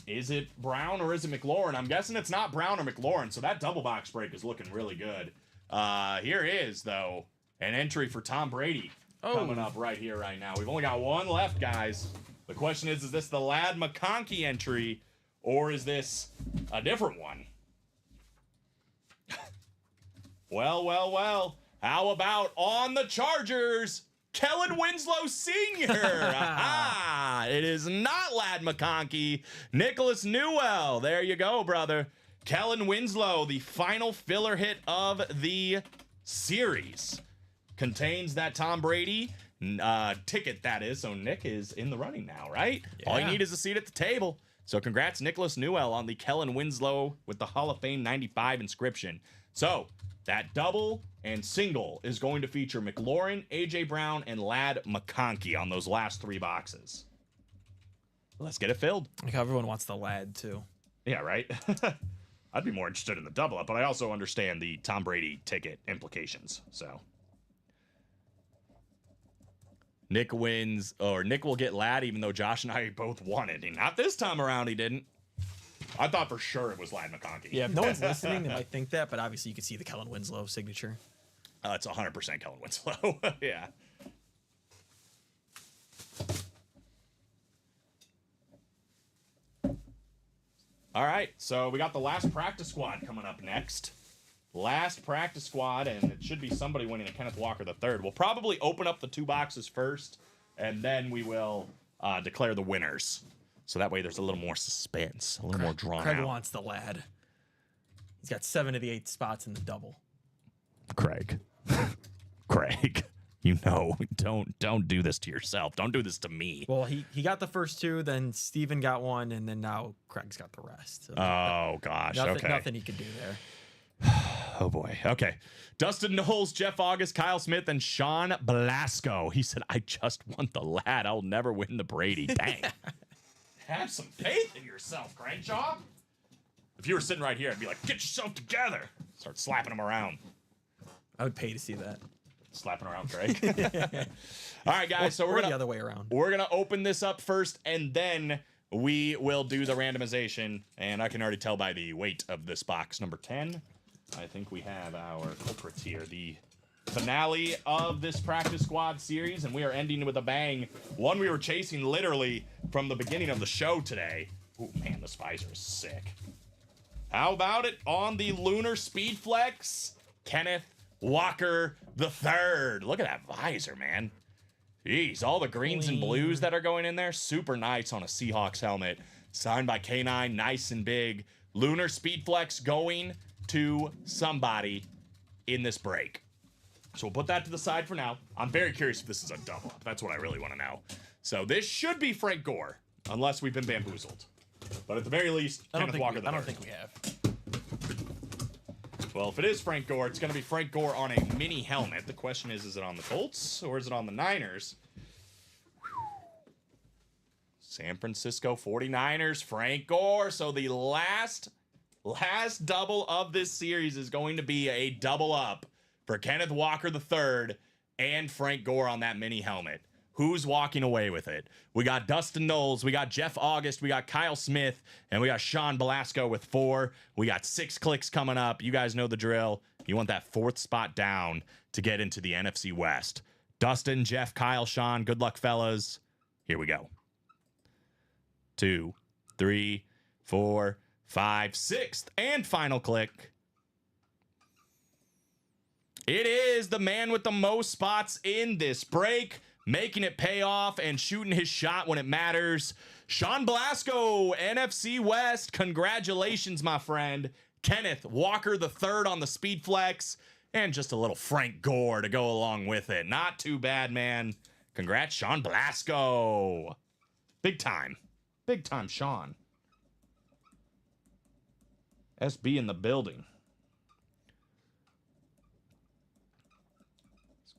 Is it Brown or is it McLaurin? I'm guessing it's not Brown or McLaurin, so that double box break is looking really good. Here is, though, an entry for Tom Brady coming up right here, right now. We've only got 1 left, guys. The question is this the Lad McConkey entry, or is this a different one? Well. How about on the Chargers, Kellen Winslow Sr.? Aha! It is not Lad McConkey. Nicholas Newell. There you go, brother. Kellen Winslow, the final filler hit of the series. Contains that Tom Brady ticket, that is. So Nick is in the running now, right? Yeah. All you need is a seat at the table. So congrats, Nicholas Newell, on the Kellen Winslow with the Hall of Fame 95 inscription. So that double and single is going to feature McLaurin, A.J. Brown, and Lad McConkey on those last 3 boxes. Let's get it filled. Like how everyone wants the Lad, too. Yeah, right? I'd be more interested in the double up, but I also understand the Tom Brady ticket implications. So Nick wins, or Nick will get Lad, even though Josh and I both won it. And not this time around, he didn't. I thought for sure it was Lad McConkey. Yeah, if no one's listening, they might think that, but obviously you can see the Kellen Winslow signature. It's 100% Kellen Winslow. Yeah. All right, so we got the last practice squad coming up next. Last practice squad, and it should be somebody winning a Kenneth Walker III. We'll probably open up the 2 boxes first, and then we will declare the winners. So that way there's a little more suspense, a little more drawn Craig out. wants the Lad. He's got 7 of the 8 spots in the double. Craig. Craig. You know, don't do this to yourself. Don't do this to me. Well, he got the first 2, then Steven got 1, and then now Craig's got the rest. So Oh gosh. Okay. nothing he could do there. Oh boy. Okay. Dustin Knowles, Jeff August, Kyle Smith, and Sean Blasco. He said, I just want the lad. I'll never win the Brady. Dang. Have some faith in yourself, Crenshaw. If you were sitting right here, I'd be like, get yourself together. Start slapping him around. I would pay to see that. Slapping around Craig. All right, guys. So Or the other way around. we're gonna open this up first, and then we will do the randomization. And I can already tell by the weight of this box, number 10. I think we have our culprits here. The finale of this practice squad series, and we are ending with a bang. One we were chasing literally from the beginning of the show today. Oh man, this visor is sick. How about it on the Lunar Speed Flex? Kenneth Walker III. Look at that visor, man. Jeez, all the greens and blues that are going in there. Super nice on a Seahawks helmet. Signed by K9, nice and big. Lunar Speed Flex going to somebody in this break. So we'll put that to the side for now. I'm very curious if this is a double up. That's what I really want to know. So this should be Frank Gore, unless we've been bamboozled. But at the very least, Kenneth Walker III. I don't think we have. Well, if it is Frank Gore, it's going to be Frank Gore on a mini helmet. The question is it on the Colts or is it on the Niners? San Francisco 49ers, Frank Gore. So the last double of this series is going to be a double up for Kenneth Walker III and Frank Gore on that mini helmet. Who's walking away with it? We got Dustin Knowles, we got Jeff August, we got Kyle Smith, and we got Sean Blasco with 4. We got 6 clicks coming up. You guys know the drill. You want that 4th spot down to get into the NFC West. Dustin, Jeff, Kyle, Sean, good luck, fellas. Here we go. 2, 3, 4, 5, 6th, and final click. It is the man with the most spots in this break, making it pay off and shooting his shot when it matters. Sean Blasco, NFC West. Congratulations, my friend. Kenneth Walker III on the Speed Flex, and just a little Frank Gore to go along with it. Not too bad, man. Congrats, Sean Blasco. Big time. Big time, Sean. SB in the building.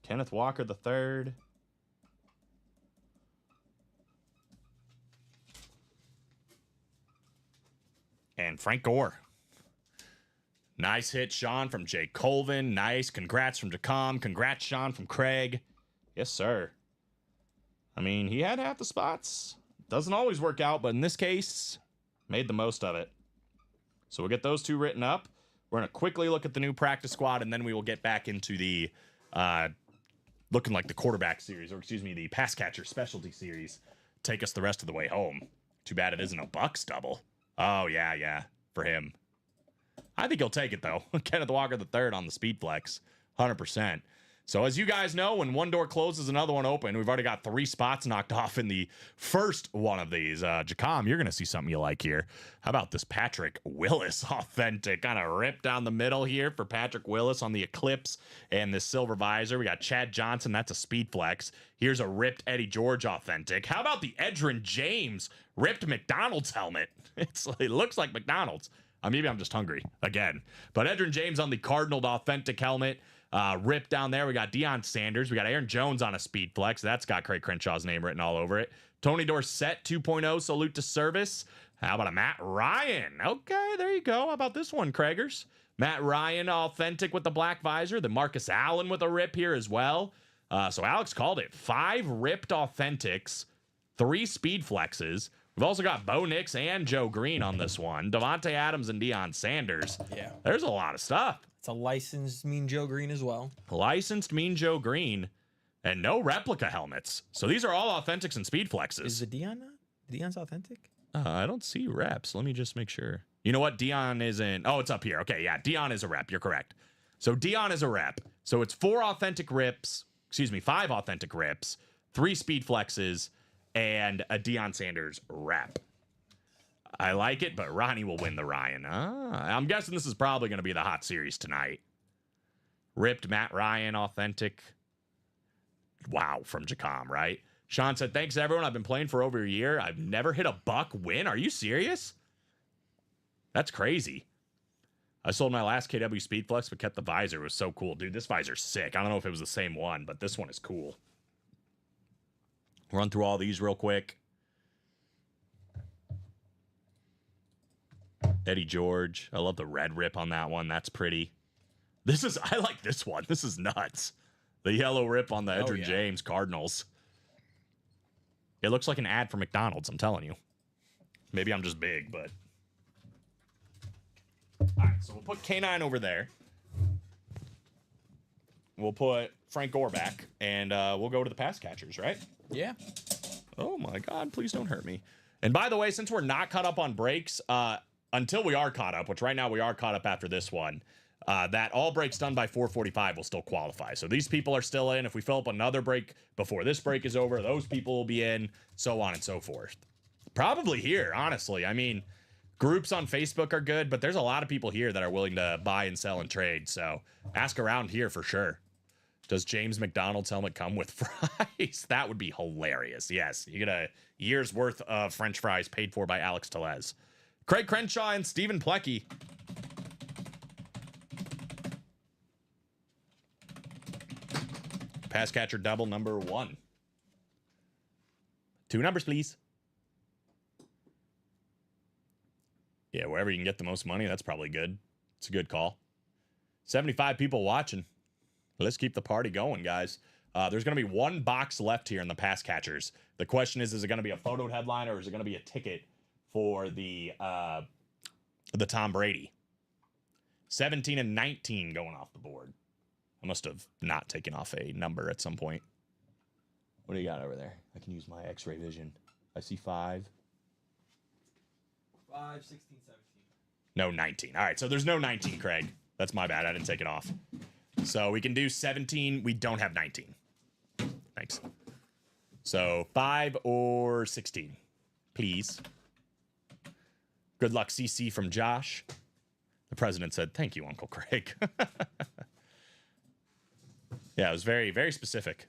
Kenneth Walker III. And Frank Gore. Nice hit, Sean, from Jay Colvin. Nice. Congrats from Jacom. Congrats, Sean, from Craig. Yes, sir. I mean, he had half the spots. Doesn't always work out, but in this case, made the most of it. So we'll get those 2 written up. We're going to quickly look at the new practice squad, and then we will get back into the looking like the quarterback series, or excuse me, the pass catcher specialty series. Take us the rest of the way home. Too bad it isn't a Bucks double. Oh, yeah, for him. I think he'll take it, though. Kenneth Walker III on the Speed Flex, 100%. So as you guys know, when one door closes, another one open. We've already got 3 spots knocked off in the first one of these. Jacom, you're going to see something you like here. How about this Patrick Willis authentic? Kind of ripped down the middle here for Patrick Willis on the Eclipse and the silver visor. We got Chad Johnson. That's a Speed Flex. Here's a ripped Eddie George authentic. How about the Edgerrin James ripped McDonald's helmet? It looks like McDonald's. Maybe I'm just hungry again. But Edgerrin James on the Cardinal authentic helmet. Ripped down there. We got Deion Sanders. We got Aaron Jones on a Speed Flex. That's got Craig Crenshaw's name written all over it. Tony Dorsett 2.0 salute to service. How about a Matt Ryan? Okay, there you go. How about this one, Craigers? Matt Ryan authentic with the black visor. The Marcus Allen with a rip here as well. So Alex called it. 5 ripped authentics, 3 Speed Flexes. We've also got Bo Nix and Joe Green on this one. Devontae Adams and Deion Sanders. Yeah. There's a lot of stuff. It's a licensed Mean Joe Green as well. Licensed Mean Joe Green. And no replica helmets. So these are all authentics and Speed Flexes. Is the Deion not? Deion's authentic? I don't see reps. Let me just make sure. You know what? Deion isn't. Oh, it's up here. Okay, yeah. Deion is a rep. You're correct. So Deion is a rep. So it's 4 authentic rips. Excuse me, 5 authentic rips, 3 Speed Flexes, and a Deion Sanders rep. I like it, but Ronnie will win the Ryan. I'm guessing this is probably going to be the hot series tonight. Ripped Matt Ryan, authentic. Wow, from Jacom, right? Sean said, thanks, everyone. I've been playing for over a year. I've never hit a buck win. Are you serious? That's crazy. I sold my last KW Speedflex, but kept the visor. It was so cool. Dude, this visor's sick. I don't know if it was the same one, but this one is cool. Run through all these real quick. Eddie George. I love the red rip on that one. That's pretty. I like this one. This is nuts. The yellow rip on the Edgerrin James Cardinals. It looks like an ad for McDonald's, I'm telling you. Maybe I'm just big, but... All right, so we'll put K9 over there. We'll put Frank Gore back, and we'll go to the pass catchers, right? Yeah. Oh, my God, please don't hurt me. And by the way, since we're not caught up on breaks, until we are caught up, which right now we are caught up after this one, that all breaks done by 4:45 will still qualify. So these people are still in. If we fill up another break before this break is over, those people will be in, so on and so forth. Probably here, honestly. I mean, groups on Facebook are good, but there's a lot of people here that are willing to buy and sell and trade. So ask around here for sure. Does James McDonald's helmet come with fries? That would be hilarious. Yes, you get a year's worth of French fries paid for by Alex Tellez. Craig Crenshaw and Stephen Plecky. Pass catcher double number 1. 2 numbers, please. Yeah, wherever you can get the most money, that's probably good. It's a good call. 75 people watching. Let's keep the party going, guys. There's going to be 1 box left here in the pass catchers. The question is it going to be a photoed headline or is it going to be a ticket for the Tom Brady? 17 and 19 going off the board. I must have not taken off a number at some point. What do you got over there? I can use my X-ray vision. I see 5. 5, 16, 17. No, 19. All right, so there's no 19, Craig. That's my bad. I didn't take it off. So we can do 17. We don't have 19. Thanks. So 5 or 16, please. Good luck, CC from Josh. The president said, thank you, Uncle Craig. Yeah, it was very, very specific.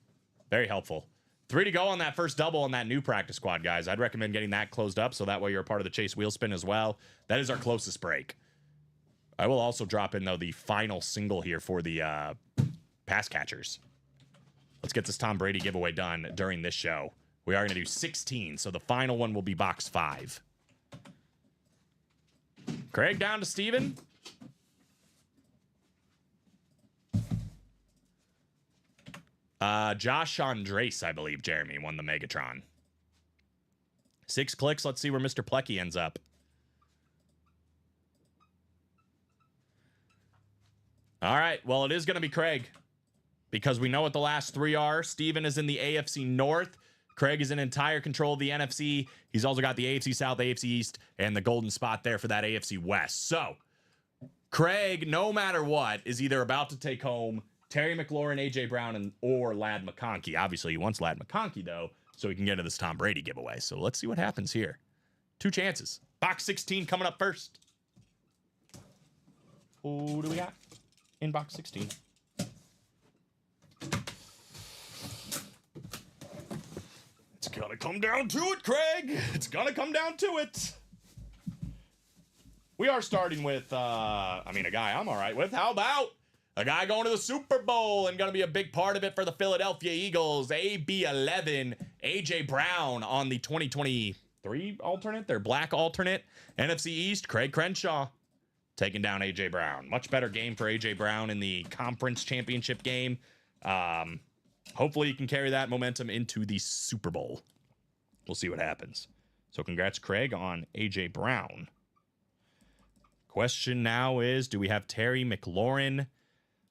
Very helpful. 3 to go on that first double on that new practice squad, guys. I'd recommend getting that closed up so that way you're a part of the Chase wheel spin as well. That is our closest break. I will also drop in, though, the final single here for the pass catchers. Let's get this Tom Brady giveaway done during this show. We are going to do 16, so the final one will be box 5. Craig down to Steven. Josh Andres, I believe, Jeremy, won the Megatron. 6 clicks. Let's see where Mr. Plecky ends up. All right. Well, it is going to be Craig because we know what the last 3 are. Steven is in the AFC North. Craig is in entire control of the NFC. He's also got the AFC South, AFC East, and the golden spot there for that AFC West. So, Craig, no matter what, is either about to take home Terry McLaurin, AJ Brown, or Ladd McConkey. Obviously, he wants Ladd McConkey, though, so he can get into this Tom Brady giveaway. So let's see what happens here. 2 chances. Box 16 coming up first. Who do we got in box 16? It's gonna come down to it, Craig. It's gonna come down to it. We are starting with, a guy I'm all right with. How about a guy going to the Super Bowl and going to be a big part of it for the Philadelphia Eagles, AB11, AJ Brown on the 2023 alternate, their black alternate, NFC East, Craig Crenshaw taking down AJ Brown. Much better game for AJ Brown in the conference championship game. Hopefully he can carry that momentum into the Super Bowl. We'll see what happens. So congrats, Craig, on AJ Brown. Question now is, do we have Terry McLaurin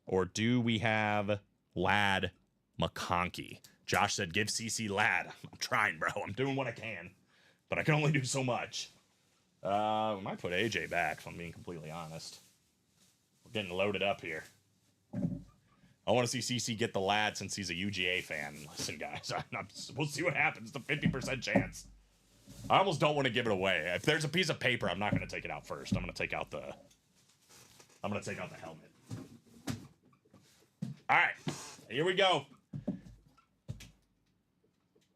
or do we have Ladd McConkey? Josh said, give CC Ladd. I'm trying, bro. I'm doing what I can. But I can only do so much. We might put AJ back, if I'm being completely honest. We're getting loaded up here. I want to see CC get the Ladd since he's a UGA fan. Listen, guys, we'll see what happens. It's a 50% chance. I almost don't want to give it away. If there's a piece of paper, I'm not going to take it out first. I'm going to take out the helmet. All right, here we go.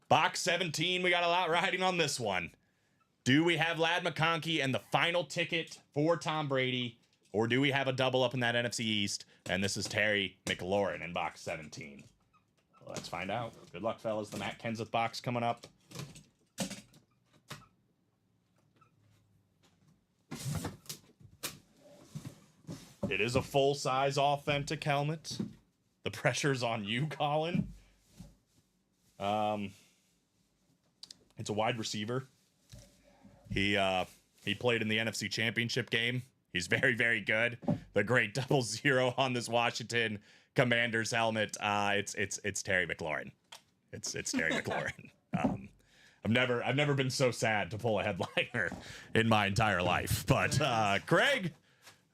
Box 17, we got a lot riding on this one. Do we have Ladd McConkey and the final ticket for Tom Brady, or do we have a double up in that NFC East? And this is Terry McLaurin in box 17. Let's find out. Good luck, fellas. The Matt Kenseth box coming up. It is a full-size authentic helmet. The pressure's on you, Colin. It's a wide receiver. He played in the NFC Championship game. He's very, very good. The great 00 on this Washington Commanders helmet. It's Terry McLaurin. It's Terry McLaurin. I've never been so sad to pull a headliner in my entire life. But Craig,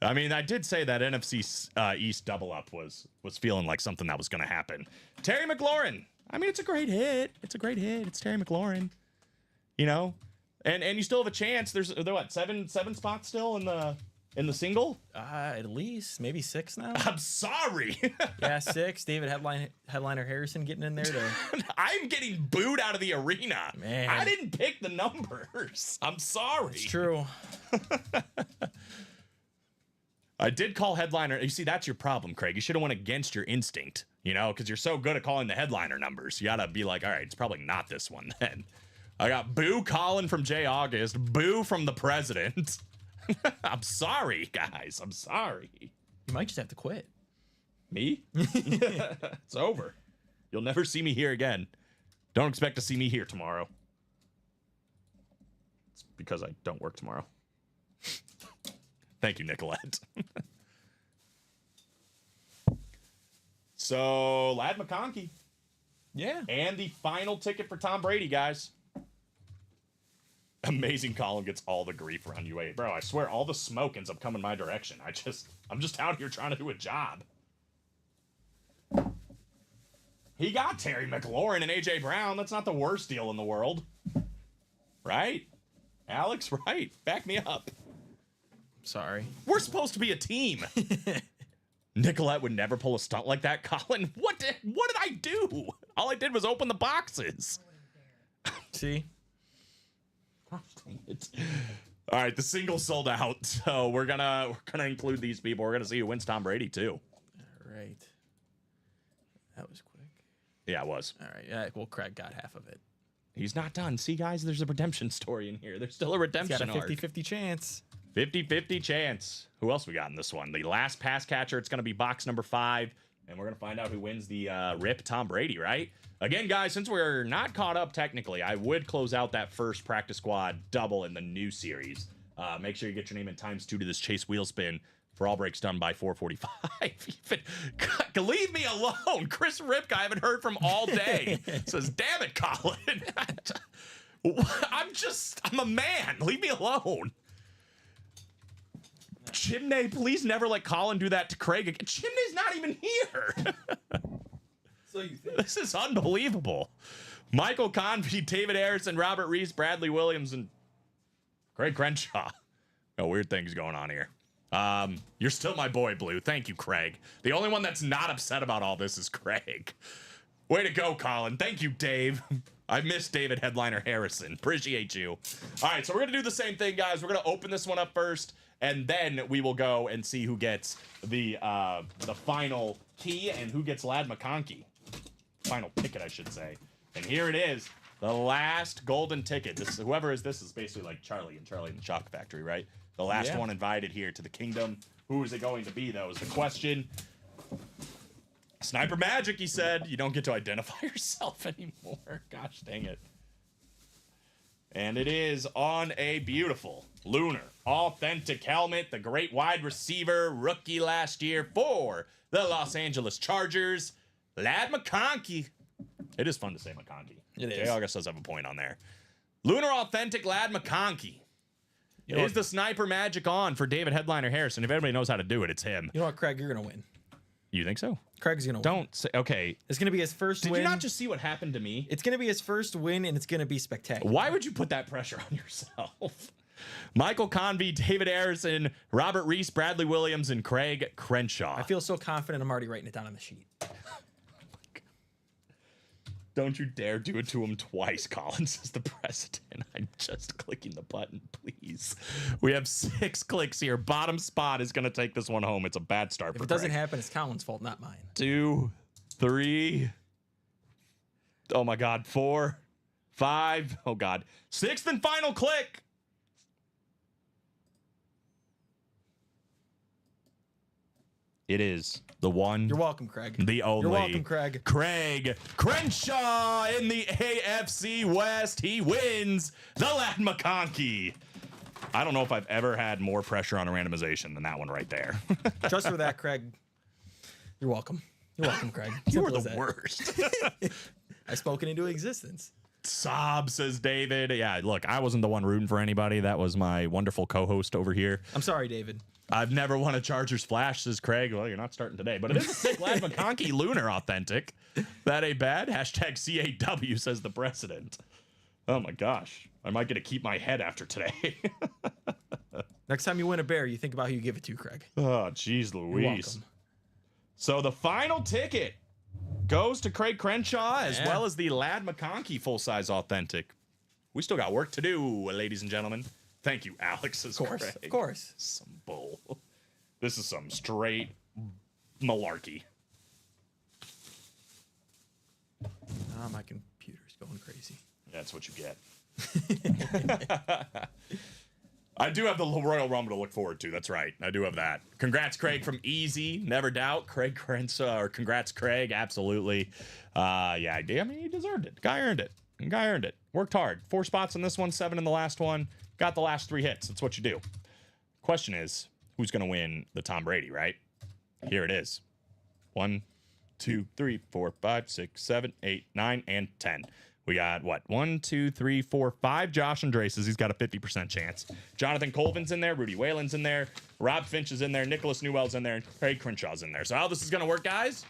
I mean, I did say that NFC East double up was feeling like something that was going to happen. Terry McLaurin. I mean, it's a great hit. It's a great hit. It's Terry McLaurin. You know, and you still have a chance. There what, seven spots still in the single? At least maybe 6 now. I'm sorry. Yeah, 6. David Headliner Harrison getting in there to. I'm getting booed out of the arena. Man, I didn't pick the numbers. I'm sorry. It's true. I did call headliner. You see, that's your problem, Craig. You should have went against your instinct, you know, because you're so good at calling the headliner numbers. You gotta be like, all right, it's probably not this one then. I got boo Colin from J. August, boo from the president. I'm sorry, guys. I'm sorry. You might just have to quit. Me? It's over. You'll never see me here again. Don't expect to see me here tomorrow. It's because I don't work tomorrow. Thank you, Nicolette. So, Ladd McConkey. Yeah. And the final ticket for Tom Brady, guys. Amazing Colin gets all the grief around UA. Bro, I swear all the smoke ends up coming my direction. I'm just out here trying to do a job. He got Terry McLaurin and AJ Brown. That's not the worst deal in the world. Right? Alex, right? Back me up. Sorry. We're supposed to be a team. Nicolette would never pull a stunt like that. Colin, what did I do? All I did was open the boxes. See? Gosh, dang it. All right, the single sold out. So we're gonna include these people. We're gonna see who wins Tom Brady too. All right. That was quick. Yeah, it was. All right. Yeah, well, Craig got half of it. He's not done. See, guys, there's a redemption story in here. There's still a redemption He's got a arc. 50-50 chance. 50-50 chance. Who else we got in this one? The last pass catcher. It's going to be box number 5. And we're going to find out who wins the RIP Tom Brady, right? Again, guys, since we're not caught up technically, I would close out that first practice squad double in the new series. Make sure you get your name in ×2 to this Chase Wheelspin for all breaks done by 4:45. Leave me alone. Chris Ripka, I haven't heard from all day. Says, damn it, Colin. I'm a man. Leave me alone. Chimney, please never let Colin do that to Craig again. Chimney's not even here. So you think? This is unbelievable. Michael Convey, David Harrison, Robert Reese, Bradley Williams, and Craig Crenshaw. No weird things going on here. You're still my boy, Blue. Thank you, Craig. The only one that's not upset about all this is Craig. Way to go, Colin. Thank you, Dave. I miss David Headliner Harrison. Appreciate you. All right, so we're going to do the same thing, guys. We're going to open this one up first, and then we will go and see who gets the final key and who gets Ladd McConkey. Final ticket, I should say. And here it is, the last golden ticket. Whoever is basically like Charlie and the Chocolate Factory, right? The last one invited here to the kingdom. Who is it going to be, though, is the question. Sniper Magic, he said. You don't get to identify yourself anymore. Gosh dang it. And it is on a beautiful lunar authentic helmet. The great wide receiver rookie last year for the Los Angeles Chargers, Ladd McConkey. It is fun to say McConkey. It is. J. August does have a point on there. Lunar authentic Ladd McConkey. You know Is the Sniper Magic on for David Headliner Harrison? If anybody knows how to do it, it's him. You know what, Craig? You're going to win. You think so? Craig's gonna win. Don't say. Okay. It's gonna be his first Did win. you not just see what happened to me? It's gonna be his first win, and it's gonna be spectacular. Why would you put that pressure on yourself? Michael Convey, David Harrison, Robert Reese, Bradley Williams, and Craig Crenshaw. I feel so confident. I'm already writing it down on the sheet. Don't you dare do it to him twice, Collins, says the president. I'm just clicking the button, please. We have 6 clicks here. Bottom spot is going to take this one home. It's a bad start If for it doesn't Craig. happen, it's Colin's fault, not mine. 2, 3. Oh, my God. 4, 5. Oh, God. 6th and final click. It is the one. You're welcome, Craig. The only. You're welcome, Craig. Craig Crenshaw in the AFC West. He wins the Latin McConkey. I don't know if I've ever had more pressure on a randomization than that one right there. Just for that, Craig. You're welcome. You're welcome, Craig. You were Simple as the that. worst. I spoken into existence. Sob, says David. Yeah, look, I wasn't the one rooting for anybody. That was my wonderful co-host over here. I'm sorry, David. I've never won a Chargers flash, says Craig. Well, you're not starting today, but it is a sick Lad McConkey Lunar authentic. That ain't bad. Hashtag CAW, says the president. Oh my gosh. I might get to keep my head after today. Next time you win a bear, you think about who you give it to, Craig. Oh, jeez You're Louise. welcome. So the final ticket goes to Craig Crenshaw as Yeah. well as the Lad McConkey full-size authentic. We still got work to do, ladies and gentlemen. Thank you, Alex. Of course. Craig. Of course. Some bull. This is some straight malarkey. Ah, my computer's going crazy. That's what you get. I do have the Royal Rumble to look forward to. That's right. I do have that. Congrats, Craig, from Easy. Never doubt. Craig Crenshaw, or congrats, Craig. Absolutely. Yeah, I mean, he deserved it. Guy earned it. Guy earned it. Worked hard. 4 spots in this one, 7 in the last one. Got the last 3 hits. That's what you do. Question is, who's going to win the Tom Brady, right? Here it is. 1, 2, 3, 4, 5, 6, 7, 8, 9, and 10. We got what? 1, 2, 3, 4, 5 Josh Andreses. He's got a 50% chance. Jonathan Colvin's in there. Rudy Whalen's in there. Rob Finch is in there. Nicholas Newell's in there. And Craig Crenshaw's in there. So how this is going to work, guys?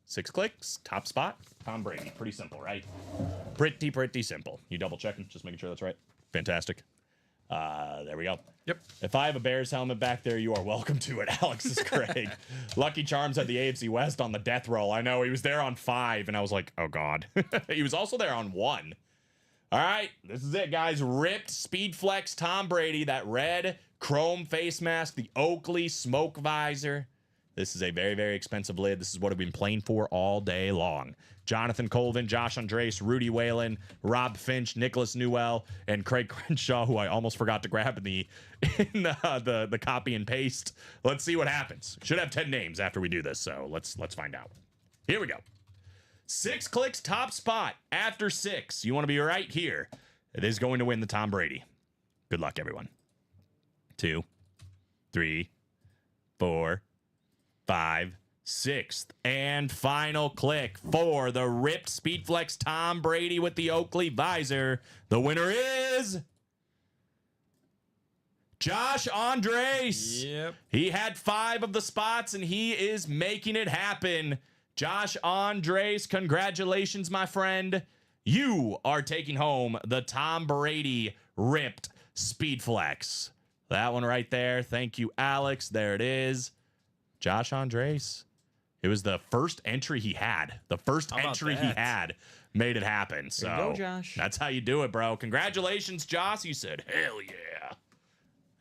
6 clicks. Top spot. Tom Brady. Pretty simple, right? Pretty simple. You double checking? Just making sure that's right. Fantastic. There we go. Yep. If I have a Bears helmet back there, you are welcome to it. Alex is Craig. Lucky Charms had the AFC West on the death roll. I know he was there on 5, and I was like, oh God. He was also there on 1. All right, this is it, guys. Ripped Speed Flex Tom Brady, that red chrome face mask, the Oakley smoke visor. This is a very, very expensive lid. This is what I've been playing for all day long. Jonathan Colvin, Josh Andres, Rudy Whalen, Rob Finch, Nicholas Newell, and Craig Crenshaw, who I almost forgot to grab in the copy and paste. Let's see what happens. Should have 10 names after we do this, so let's find out. Here we go. 6 clicks, top spot. After 6, you want to be right here. It is going to win the Tom Brady. Good luck, everyone. 2, 3, 4, 5, 6th and final click for the ripped Speedflex Tom Brady with the Oakley visor. The winner is Josh Andres. Yep. He had 5 of the spots and he is making it happen. Josh Andres, congratulations, my friend. You are taking home the Tom Brady ripped Speedflex. That one right there. Thank you, Alex. There it is. Josh Andres. It was the first entry he had. The first How about entry he that? had made it happen. So There you go, Josh. that's how you do it, bro. Congratulations, Josh. You said, hell yeah.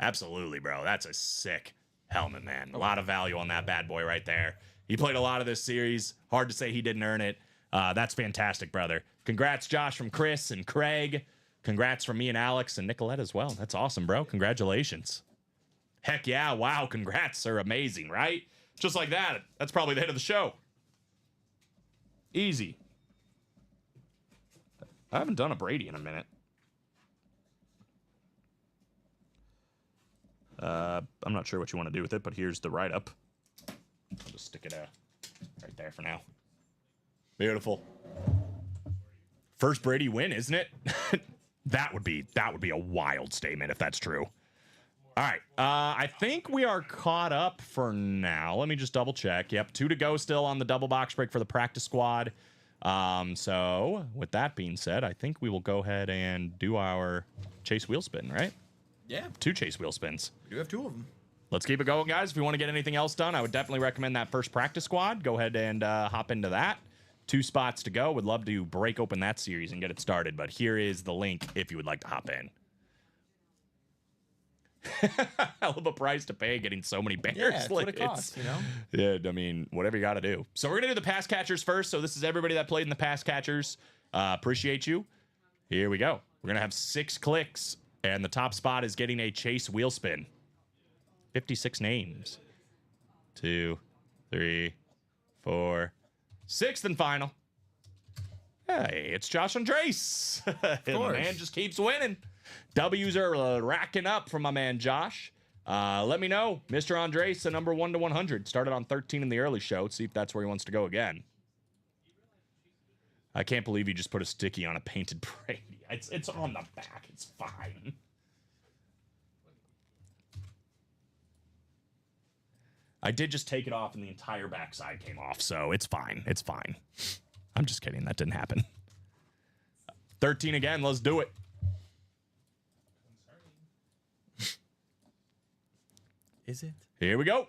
Absolutely, bro. That's a sick helmet, man. A lot of value on that bad boy right there. He played a lot of this series. Hard to say he didn't earn it. That's fantastic, brother. Congrats, Josh, from Chris and Craig. Congrats from me and Alex and Nicolette as well. That's awesome, bro. Congratulations. Heck yeah. Wow. Congrats, sir. Amazing, right? Just like that. That's probably the hit of the show. Easy. I haven't done a Brady in a minute. I'm not sure what you want to do with it, but here's the write-up. I'll just stick it right there for now. Beautiful. First Brady win, isn't it? That would be a wild statement if that's true. All right. I think we are caught up for now. Let me just double check. Yep, 2 to go still on the double box break for the practice squad. So with that being said, I think we will go ahead and do our chase wheel spin, right? Yeah, 2 chase wheel spins. we do have 2 of them. Let's keep it going, guys. If you want to get anything else done, I would definitely recommend that first practice squad. Go ahead and hop into that. 2 spots to go. Would love to break open that series and get it started, but here is the link if you would like to hop in. Hell of a price to pay getting so many bears. Yeah, that's what it costs, you know? Yeah, I mean, whatever you got to do. So we're going to do the pass catchers first. So this is everybody that played in the pass catchers. Appreciate you. Here we go. We're going to have 6 clicks, and the top spot is getting a chase wheel spin. 56 names. 2, 3, 4, 6th and final. Hey, it's Josh Andres. The man just keeps winning. W's are racking up from my man Josh. Let me know, Mr. Andres, the number 1 to 100. Started on 13 in the early show. Let's see if that's where he wants to go again. I can't believe you just put a sticky on a painted Brady. It's on the back. It's fine. I did just take it off and the entire backside came off, so it's fine. It's fine. I'm just kidding. That didn't happen. 13 again. Let's do it. Is it? Here we go.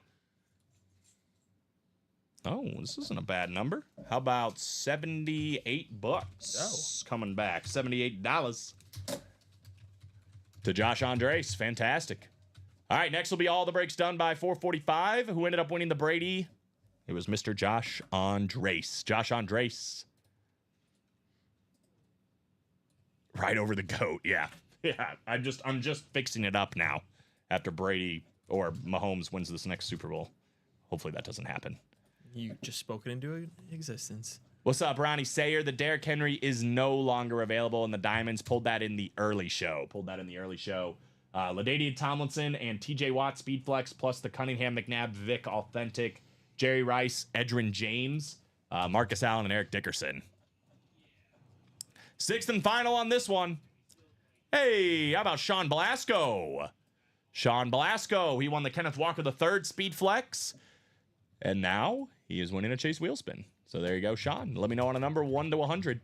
Oh, this isn't a bad number. How about $78? Oh. Coming back. $78 to Josh Andres. Fantastic. All right, next will be all the breaks done by 4:45. Who ended up winning the Brady? It was Mr. Josh Andres. Josh Andres. Right over the goat. Yeah. Yeah. I'm just fixing it up now after Brady or Mahomes wins this next Super Bowl. Hopefully that doesn't happen. You just spoke it into existence. What's up, Ronnie Sayer? The Derrick Henry is no longer available, and the Diamonds pulled that in the early show. LaDainian Tomlinson and TJ Watt Speed Flex, plus the Cunningham, McNabb, Vic Authentic, Jerry Rice, Edgerrin James, Marcus Allen, and Eric Dickerson. 6th and final on this one. Hey, how about Sean Blasco? Sean Blasco, he won the Kenneth Walker III Speed Flex. And now he is winning a chase wheel spin. So there you go, Sean. Let me know on a number 1 to 100.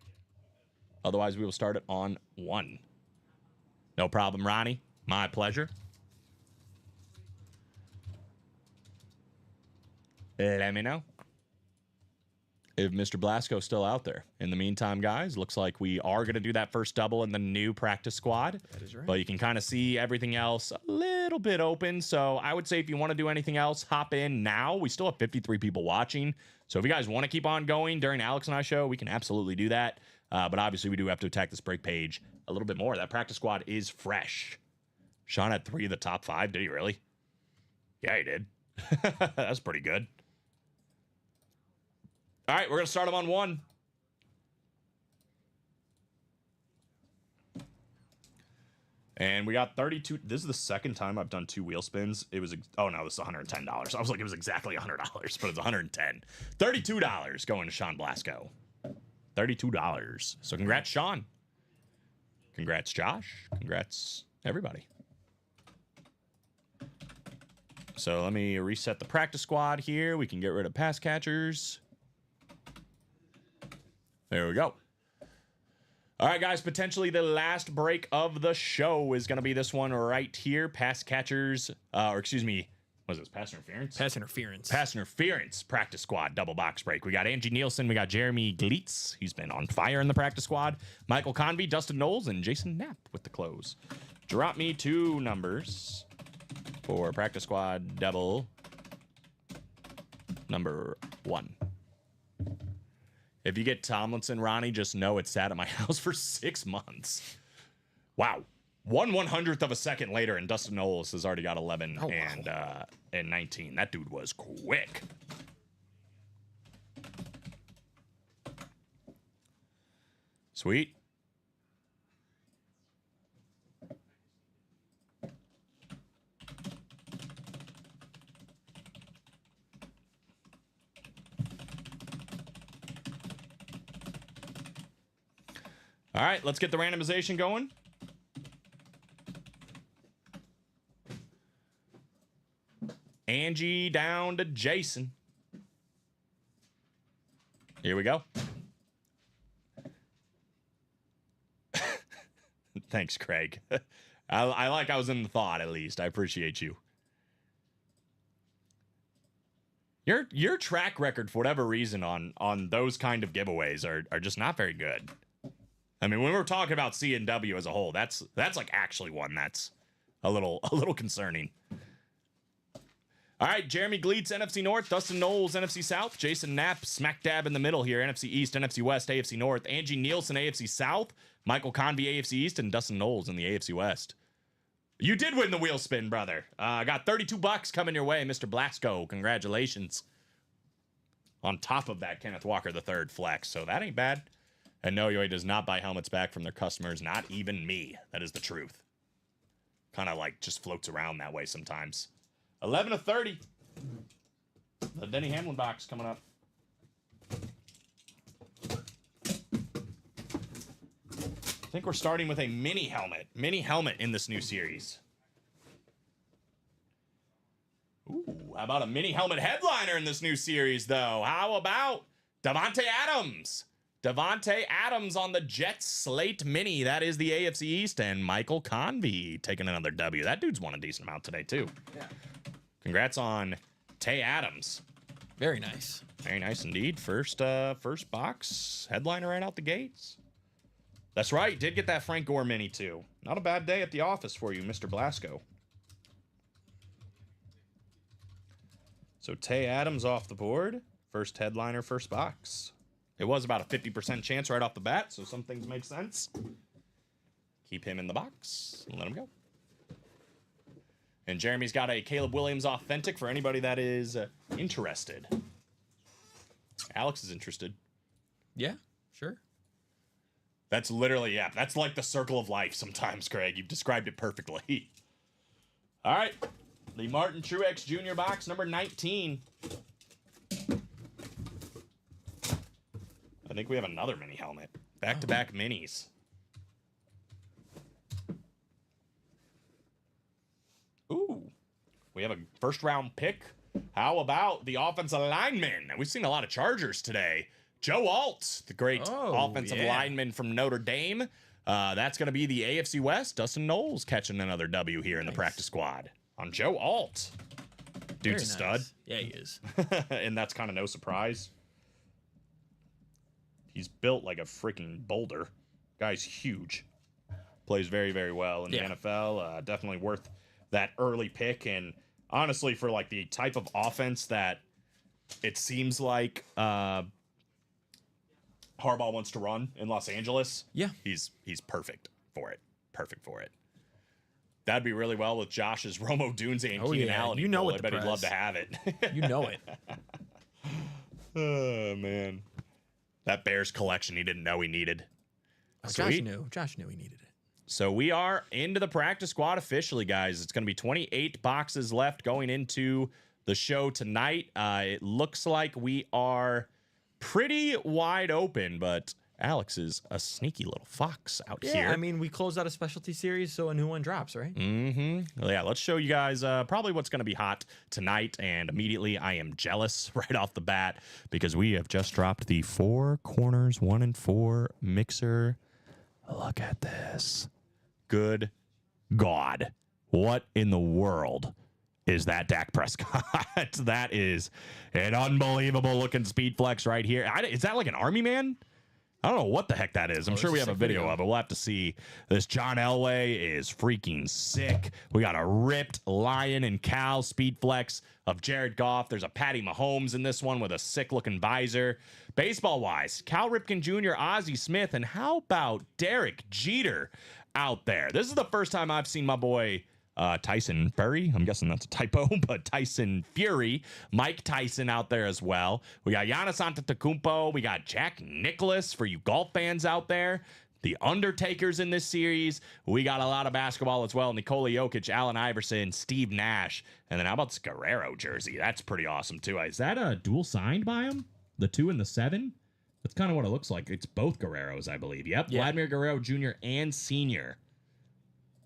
Otherwise, we will start it on 1. No problem, Ronnie. My pleasure. Let me know if Mr. Blasco's still out there. In the meantime, guys, looks like we are going to do that first double in the new practice squad. That is right. But you can kind of see everything else a little bit open. So I would say if you want to do anything else, hop in now. We still have 53 people watching. So if you guys want to keep on going during Alex and I show, we can absolutely do that. But obviously, we do have to attack this break page a little bit more. That practice squad is fresh. Sean had 3 of the top 5. Did he really? Yeah, he did. That's pretty good. All right, we're going to start him on 1. And we got 32. This is the second time I've done 2 wheel spins. It was, oh no, this is $110. I was like, it was exactly $100, but it's $110. $32 going to Sean Blasco. $32. So congrats, Sean. Congrats, Josh. Congrats, everybody. So let me reset the practice squad here. We can get rid of pass catchers. There we go. All right, guys, potentially the last break of the show is going to be this one right here. Pass catchers, or excuse me, what is this, pass interference? Pass interference. Pass interference practice squad double box break. We got Angie Nielsen. We got Jeremy Gleitz. He's been on fire in the practice squad. Michael Convey, Dustin Knowles, and Jason Knapp with the close. Drop me 2 numbers for practice squad double number 1. If you get Tomlinson, Ronnie, just know it sat at my house for 6 months. Wow. 1/100th of a second later, and Dustin Knowles has already got 11 and 19. That dude was quick. Sweet. All right, let's get the randomization going. Angie down to Jason. Here we go. Thanks, Craig. I was in the thought, at least. I appreciate you. Your track record, for whatever reason, on those kind of giveaways are just not very good. I mean, when we're talking about C&W as a whole, that's like actually one that's a little concerning. All right, Jeremy Gleets, NFC North. Dustin Knowles, NFC South. Jason Knapp, smack dab in the middle here. NFC East, NFC West, AFC North. Angie Nielsen, AFC South. Michael Convey, AFC East. And Dustin Knowles in the AFC West. You did win the wheel spin, brother. I got $32 coming your way, Mr. Blasco. Congratulations. On top of that, Kenneth Walker III flex. So that ain't bad. And no, Yoy does not buy helmets back from their customers. Not even me. That is the truth. Kind of like just floats around that way sometimes. 11 of 30. The Denny Hamlin box coming up. I think we're starting with a mini helmet. Mini helmet in this new series. Ooh, how about a mini helmet headliner in this new series, though? How about Davante Adams? Davante Adams on the Jets slate mini. That is the AFC East. And Michael Convey taking another W. That dude's won a decent amount today, too. Yeah. Congrats on Tay Adams. Very nice. Very nice indeed. First box headliner right out the gates. That's right. Did get that Frank Gore mini too. Not a bad day at the office for you, Mr. Blasco. So Tay Adams off the board. First headliner, first box. It was about a 50% chance right off the bat, so some things make sense. Keep him in the box and let him go. And Jeremy's got a Caleb Williams authentic for anybody that is interested. Alex is interested. Yeah, sure. That's literally, yeah, that's like the circle of life sometimes, Craig. You've described it perfectly. All right. The Martin Truex Jr. box, number 19. I think we have another mini helmet. Back-to-back minis. Ooh. We have a first-round pick. How about the offensive lineman? We've seen a lot of Chargers today. Joe Alt, the great offensive lineman from Notre Dame. That's going to be the AFC West. Dustin Knowles catching another W here in the practice squad on Joe Alt. Dude's a stud. Yeah, he is. And that's kind of no surprise. He's built like a freaking boulder. Guy's huge. Plays very, very well in the NFL. Definitely worth that early pick. And honestly, for like the type of offense that it seems like Harbaugh wants to run in Los Angeles. Yeah. He's perfect for it. Perfect for it. That'd be really well with Josh's Romo Dunze and Keenan Allen. You know I it. bet he'd love to have it. You know it. Oh, man. That Bears collection he didn't know he needed. Josh knew. Josh knew he needed it. So we are into the practice squad officially, guys. It's going to be 28 boxes left going into the show tonight. It looks like we are pretty wide open, but Alex is a sneaky little fox out here. I mean, we closed out a specialty series, so a new one drops, right? Mm-hmm. Yeah, let's show you guys probably what's going to be hot tonight. And immediately I am jealous right off the bat because we have just dropped the Four Corners 1 and 4 mixer. Look at this. Good God. What in the world is that Dak Prescott? That is an unbelievable looking speed flex right here. Is that like an Army man? I don't know what the heck that is. I'm sure we have a video of it. We'll have to see. This John Elway is freaking sick. We got a ripped Lion and Cal speed flex of Jared Goff. There's a Patty Mahomes in this one with a sick-looking visor. Baseball-wise, Cal Ripken Jr., Ozzie Smith, and how about Derek Jeter out there? This is the first time I've seen my boy Tyson Fury. I'm guessing that's a typo, but Tyson Fury, Mike Tyson out there as well. We got Giannis Antetokounmpo. We got Jack Nicklaus for you golf fans out there. The Undertaker's in this series. We got a lot of basketball as well. Nikola Jokic, Allen Iverson, Steve Nash. And then how about this Guerrero jersey? That's pretty awesome too. Is that a dual signed by him? The 2 and the 7? That's kind of what it looks like. It's both Guerreros, I believe. Yep. Yeah. Vladimir Guerrero Jr. and Sr.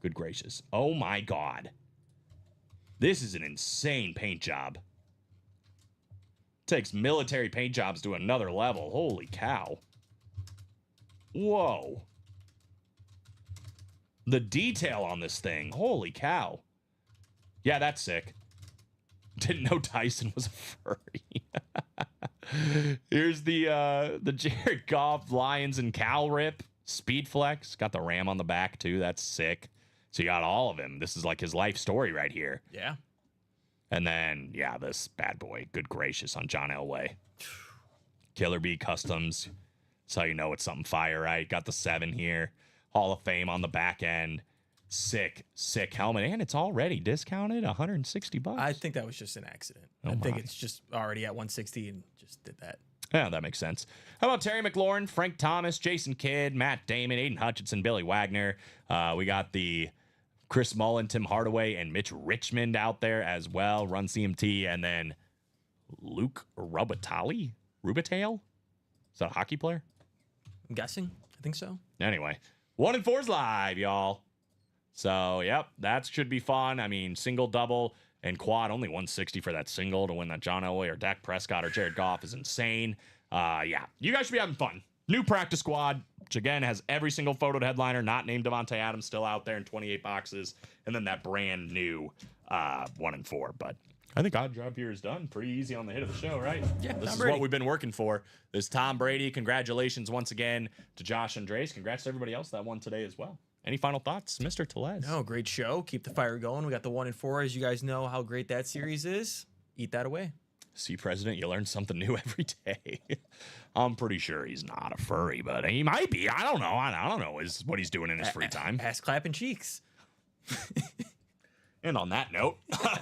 Good gracious. Oh, my God. This is an insane paint job. Takes military paint jobs to another level. Holy cow. Whoa. The detail on this thing. Holy cow. Yeah, that's sick. Didn't know Tyson was a furry. Here's the Jared Goff Lions and Cal rip. Speed flex. Got the ram on the back too. That's sick. So you got all of him. This is like his life story right here. Yeah. And then, yeah, this bad boy. Good gracious on John Elway. Killer Bee Customs. That's how you know it's something fire, right? Got the 7 here. Hall of Fame on the back end. Sick helmet. And it's already discounted $160. I think that was just an accident. Oh I think my. it's just already at 160 and just did that. Yeah, that makes sense. How about Terry McLaurin, Frank Thomas, Jason Kidd, Matt Damon, Aiden Hutchinson, Billy Wagner? We got the Chris Mullen, Tim Hardaway, and Mitch Richmond out there as well. Run CMT, and then Luke Rubatale? Is that a hockey player? I'm guessing. I think so. Anyway, 1 and 4's live, y'all. So, yep, that should be fun. I mean, single, double, and quad, only 160 for that single to win that John Elway or Dak Prescott or Jared Goff is insane. Yeah, you guys should be having fun. New practice squad, which again has every single photoed headliner not named Devontae Adams still out there in 28 boxes, and then that brand new 1 and 4. But I think odd job here is done. Pretty easy on the hit of the show, right? Yeah, This Tom is Brady. what we've been working for. This Tom Brady. Congratulations once again to Josh Andres. Congrats to everybody else that won today as well. Any final thoughts, Mr. Telez? No, great show. Keep the fire going. We got the 1 and 4. As you guys know how great that series is. Eat that away. See, President, you learn something new every day. I'm pretty sure he's not a furry, but he might be. I don't know. I don't know what he's doing in his free time. Ass clapping cheeks. And on that note,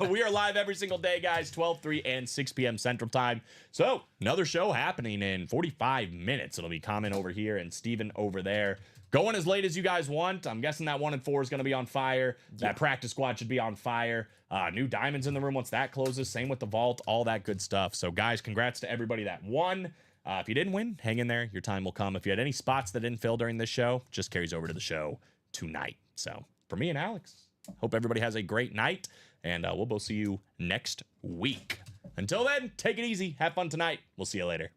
we are live every single day, guys, 12, 3, and 6 p.m. Central Time. So another show happening in 45 minutes. It'll be Common over here and Steven over there. Going as late as you guys want. I'm guessing that 1 and 4 is going to be on fire. That practice squad should be on fire. New diamonds in the room once that closes. Same with the vault, all that good stuff. So, guys, congrats to everybody that won. If you didn't win, hang in there. Your time will come. If you had any spots that didn't fill during this show, just carries over to the show tonight. So, for me and Alex, hope everybody has a great night, and we'll both see you next week. Until then, take it easy. Have fun tonight. We'll see you later.